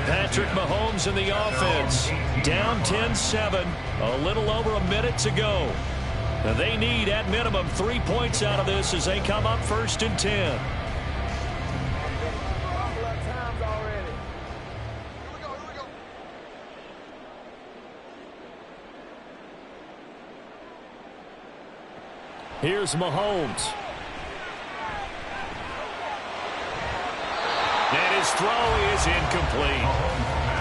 Patrick Mahomes in the offense. Down 10-7. A little over a minute to go. Now they need, at minimum, 3 points out of this as they come up 1st and 10. Here's Mahomes. And his throw is incomplete.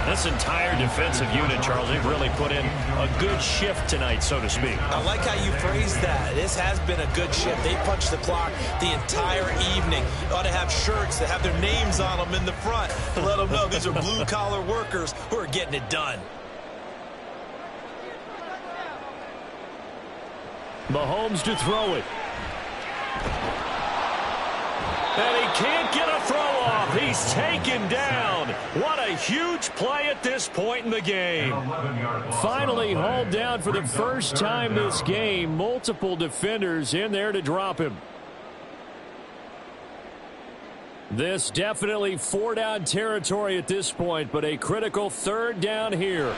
This entire defensive unit, Charles, they've really put in a good shift tonight, so to speak. I like how you phrased that. This has been a good shift. They punched the clock the entire evening. Ought to have shirts that have their names on them in the front to let them know these are blue-collar workers who are getting it done. Mahomes to throw it. And he can't get a throw off. He's taken down. What a huge play at this point in the game. Finally hauled down for the first time this game. Multiple defenders in there to drop him. This definitely 4-down territory at this point, but a critical 3rd down here.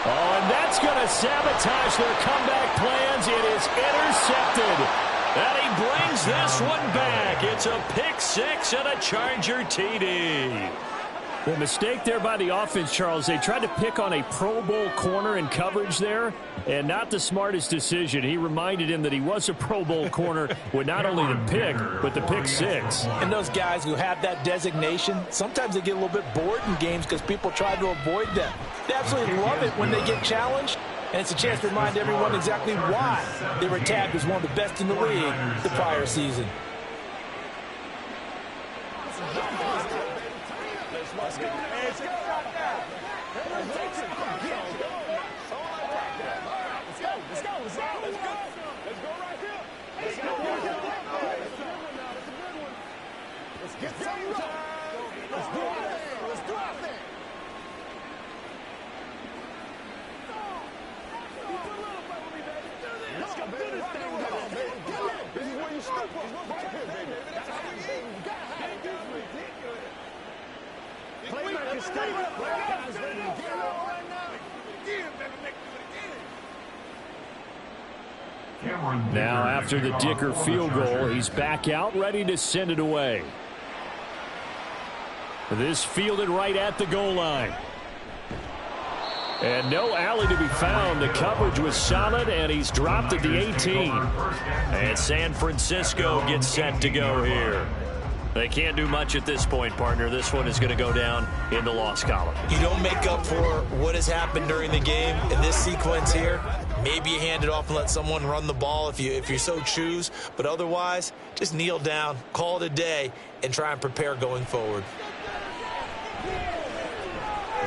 Oh, and that's going to sabotage their comeback plans. It is intercepted. And he brings this one back. It's a pick 6 and a Charger TD. The mistake there by the offense, Charles. They tried to pick on a Pro Bowl corner in coverage there, and not the smartest decision. He reminded him that he was a Pro Bowl corner with not only the pick, but the pick 6. And those guys who have that designation, sometimes they get a little bit bored in games because people try to avoid them. They absolutely love it when they get challenged, and it's a chance to remind everyone exactly why they were tagged as one of the best in the league the prior season. Let's go. Let's go right now. Let's go. Let's go. Let's go. Let's go right here. Let's go. Let's get some time. Let's do our thing. Let's do our thing. Let's go do this thing. This is where you step up. Right here, baby. That's how we eat. You gotta have it. Ridiculous. Playmakers stay up. Guys ready to get up right now. Again, baby. Make do it again. Now after the Dicker field goal, he's back out ready to send it away. This fielded right at the goal line. And no alley to be found. The coverage was solid, and he's dropped at the 18. And San Francisco gets set to go here. They can't do much at this point, partner. This one is going to go down in the loss column. You don't make up for what has happened during the game in this sequence here. Maybe you hand it off and let someone run the ball if you so choose. But otherwise, just kneel down, call it a day, and try and prepare going forward.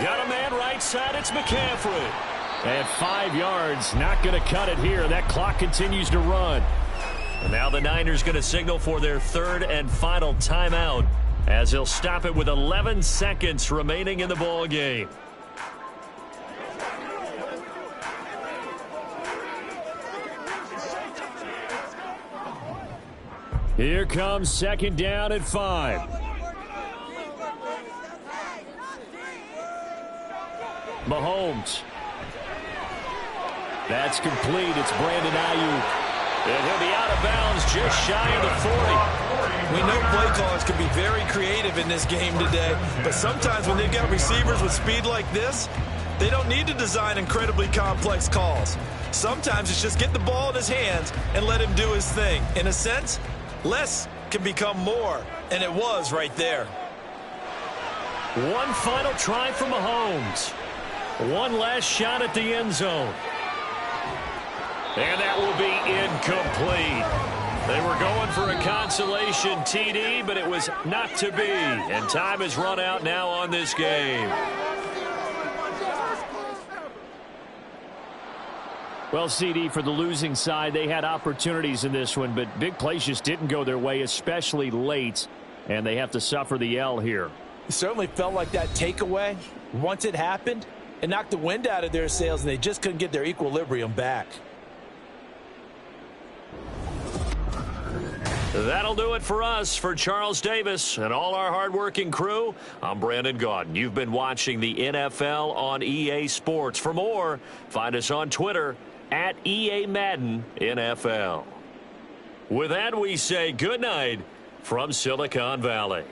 Got a man right side. It's McCaffrey. At 5 yards, not going to cut it here. That clock continues to run. And now the Niners going to signal for their third and final timeout as they'll stop it with 11 seconds remaining in the ball game. Here comes second down at 5. Mahomes. That's complete. It's Brandon Ayuk. And he'll be out of bounds just shy of the 40. We know play callers can be very creative in this game today, but sometimes when they've got receivers with speed like this, they don't need to design incredibly complex calls. Sometimes it's just get the ball in his hands and let him do his thing. In a sense, less can become more, and it was right there. One final try for Mahomes. One last shot at the end zone. And that will be incomplete. They were going for a consolation TD, but it was not to be. And time has run out now on this game. Well, CD, for the losing side, they had opportunities in this one, but big plays just didn't go their way, especially late, and they have to suffer the L here. It certainly felt like that takeaway, once it happened, it knocked the wind out of their sails, and they just couldn't get their equilibrium back. That'll do it for us. For Charles Davis and all our hardworking crew, I'm Brandon Gaudin. You've been watching the NFL on EA Sports. For more, find us on Twitter at EA Madden NFL. With that, we say good night from Silicon Valley.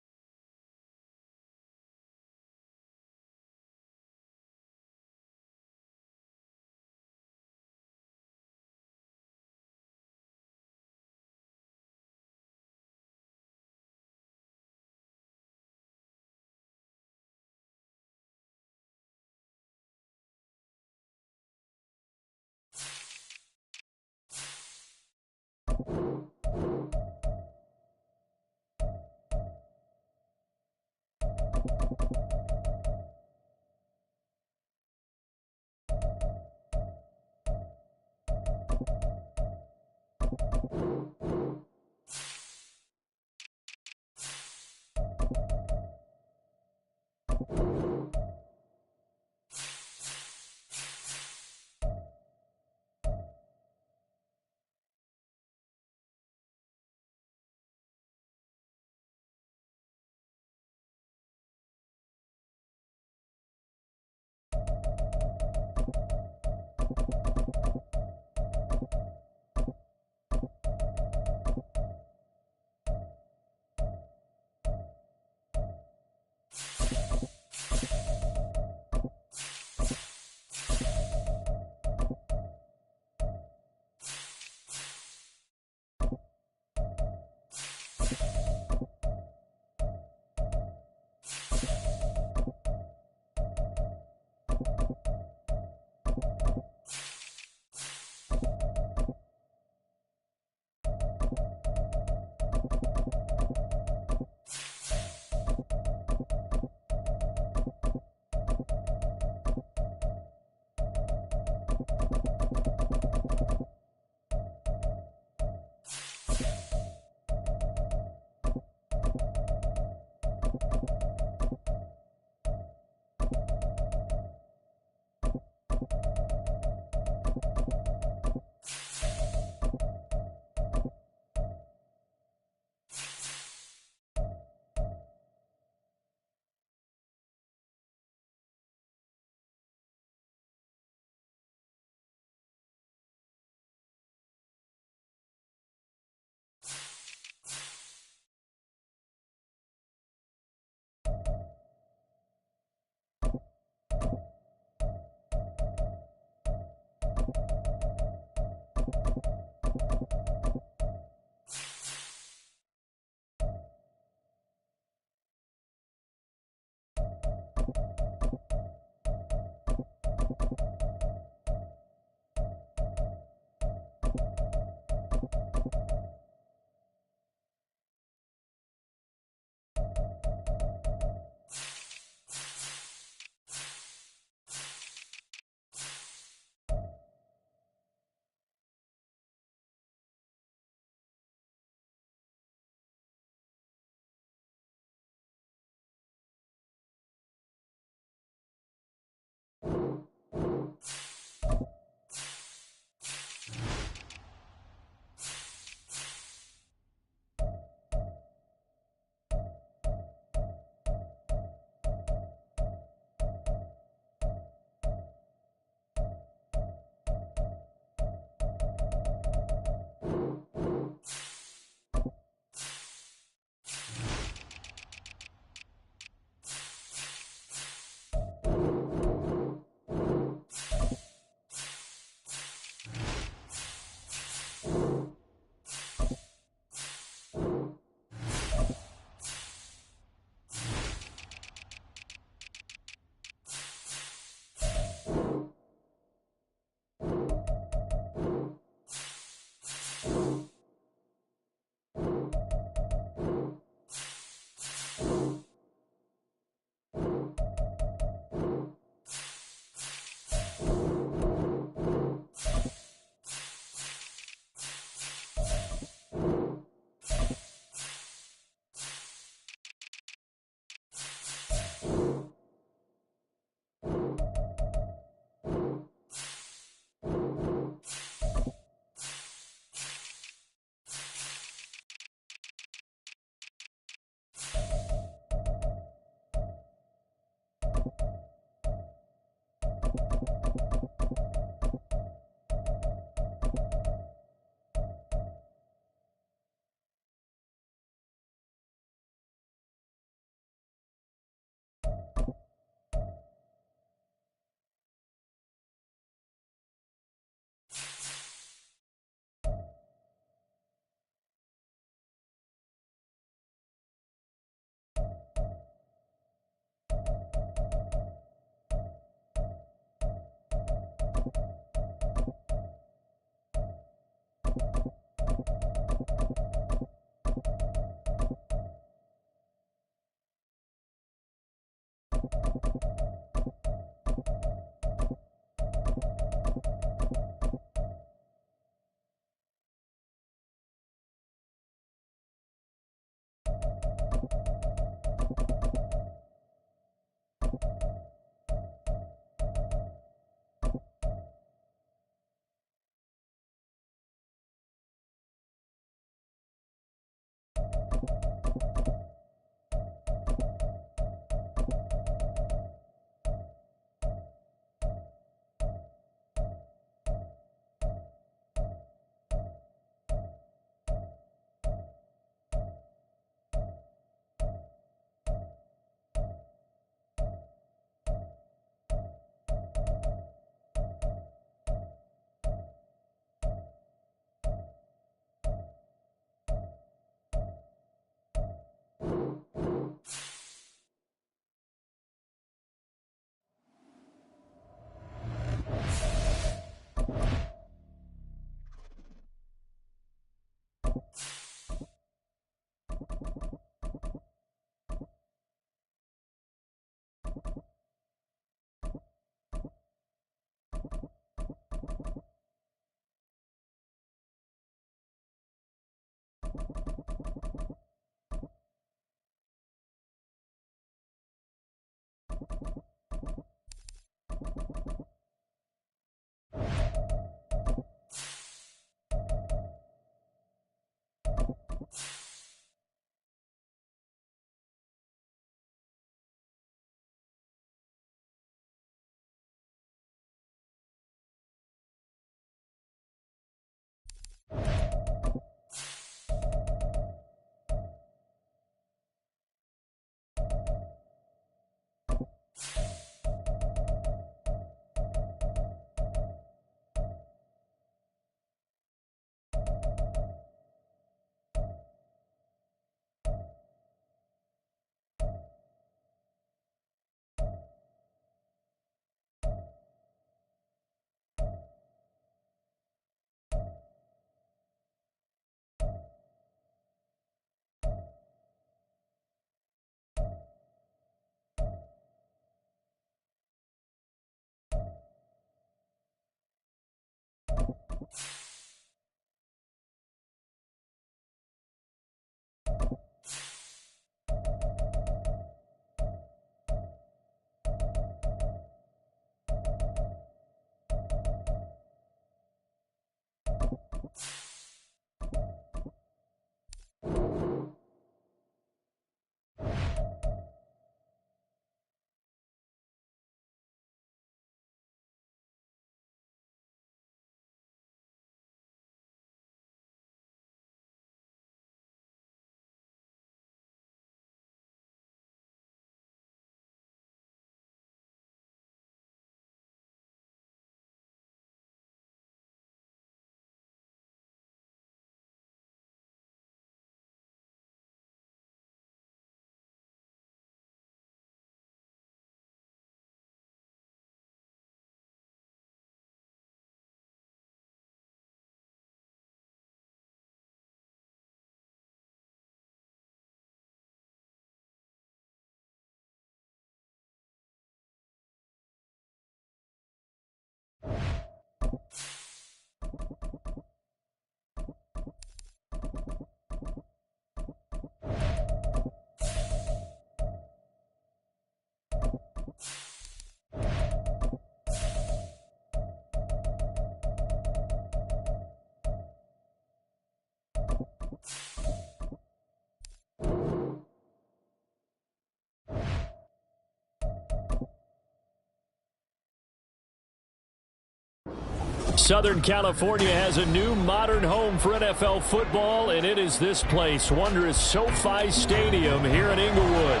Southern California has a new modern home for NFL football, and it is this place, wondrous SoFi Stadium here in Inglewood.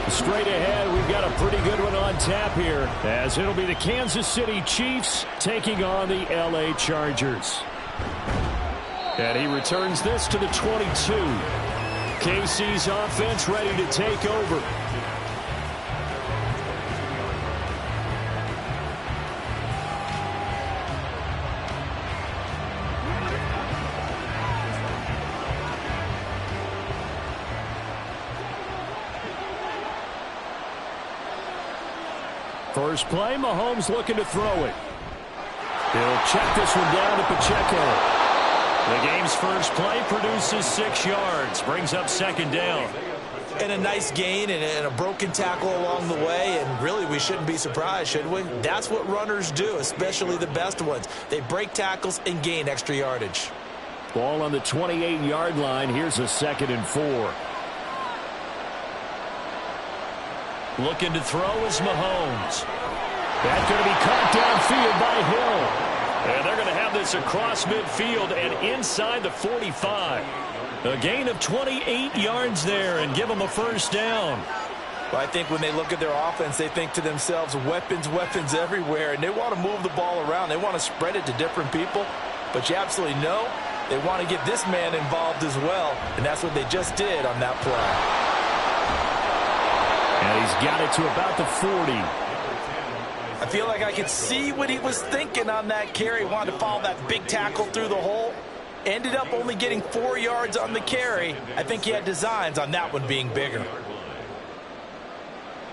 Straight ahead, we've got a pretty good one on tap here, as it'll be the Kansas City Chiefs taking on the LA Chargers. And he returns this to the 22. KC's offense ready to take over. First play, Mahomes looking to throw it. He'll check this one down to Pacheco. The game's first play produces 6 yards, brings up second down. And a nice gain and a broken tackle along the way, and really we shouldn't be surprised, should we? That's what runners do, especially the best ones. They break tackles and gain extra yardage. Ball on the 28-yard line. Here's a 2nd and 4. Looking to throw is Mahomes. That's going to be caught downfield by Hill. And they're going to have this across midfield and inside the 45. A gain of 28 yards there and give them a first down. Well, I think when they look at their offense, they think to themselves, weapons, weapons everywhere, and they want to move the ball around. They want to spread it to different people, but you absolutely know they want to get this man involved as well, and that's what they just did on that play. And he's got it to about the 40. I feel like I could see what he was thinking on that carry. Wanted to follow that big tackle through the hole. Ended up only getting 4 yards on the carry. I think he had designs on that one being bigger.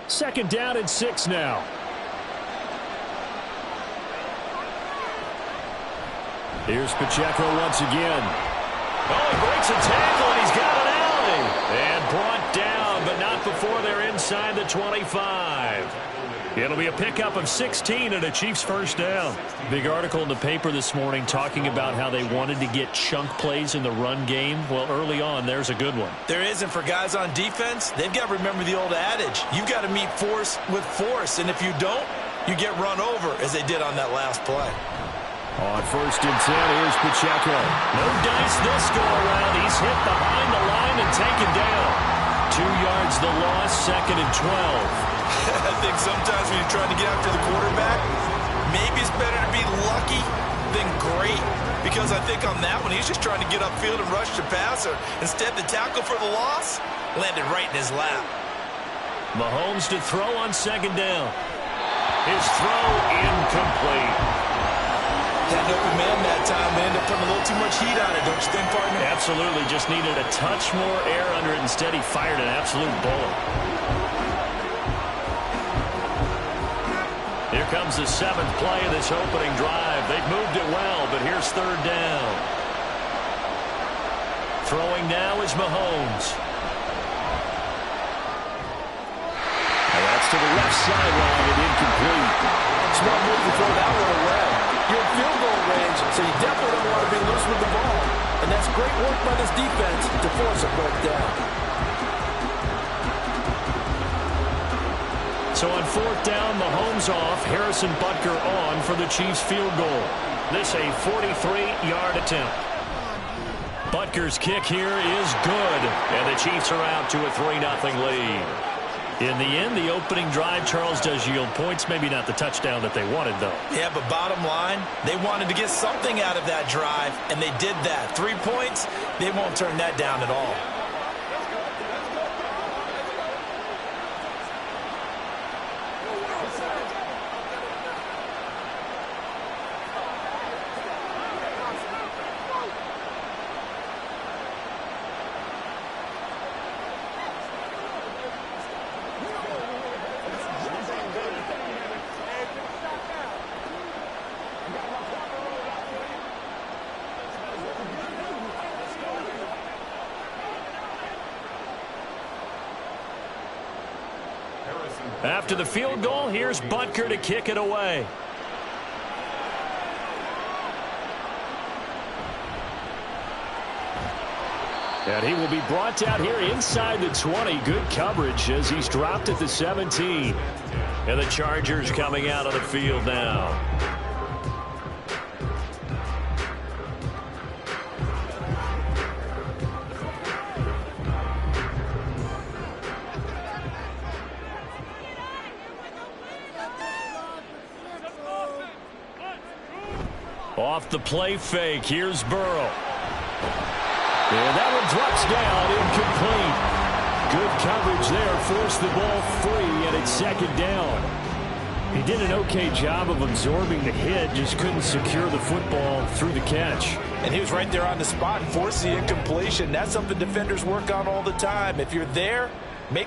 2nd down and 6 now. Here's Pacheco once again. Oh, he breaks a tackle, and he's got an alley. And brought down, but not before they're inside the 25. It'll be a pickup of 16 and a Chiefs first down. Big article in the paper this morning talking about how they wanted to get chunk plays in the run game. Well, early on, there's a good one. There isn't for guys on defense. They've got to remember the old adage. You've got to meet force with force, and if you don't, you get run over, as they did on that last play. On 1st and 10, here's Pacheco. No dice this go-around. He's hit behind the line and taken down. 2 yards the loss, 2nd and 12. I think sometimes when you're trying to get after the quarterback, maybe it's better to be lucky than great, because I think on that one, he's just trying to get upfield and rush the passer. Instead, the tackle for the loss landed right in his lap. Mahomes to throw on 2nd down. His throw incomplete. Had an open man that time. They ended up putting a little too much heat on it, don't you think, partner? Absolutely. Just needed a touch more air under it. Instead, he fired an absolute bullet. Here comes the 7th play of this opening drive. They've moved it well, but here's 3rd down. Throwing now is Mahomes. And that's to the left sideline and incomplete. Smart move to throw that one away. You're in field goal range, so you definitely don't want to be loose with the ball. And that's great work by this defense to force a fourth down. So on 4th down, Mahomes off, Harrison Butker on for the Chiefs field goal. This a 43-yard attempt. Butker's kick here is good, and the Chiefs are out to a 3-0 lead. In the end, the opening drive, Charles, does yield points. Maybe not the touchdown that they wanted, though. Yeah, but bottom line, they wanted to get something out of that drive, and they did that. 3 points, they won't turn that down at all. After the field goal, here's Butker to kick it away. And he will be brought down here inside the 20. Good coverage as he's dropped at the 17. And the Chargers coming out of the field now. Off the play fake, here's Burrow. And that one drops down, incomplete. Good coverage there, forced the ball free, and it's 2nd down. He did an okay job of absorbing the hit, just couldn't secure the football through the catch. And he was right there on the spot and forced the incompletion. That's something defenders work on all the time. If you're there, make the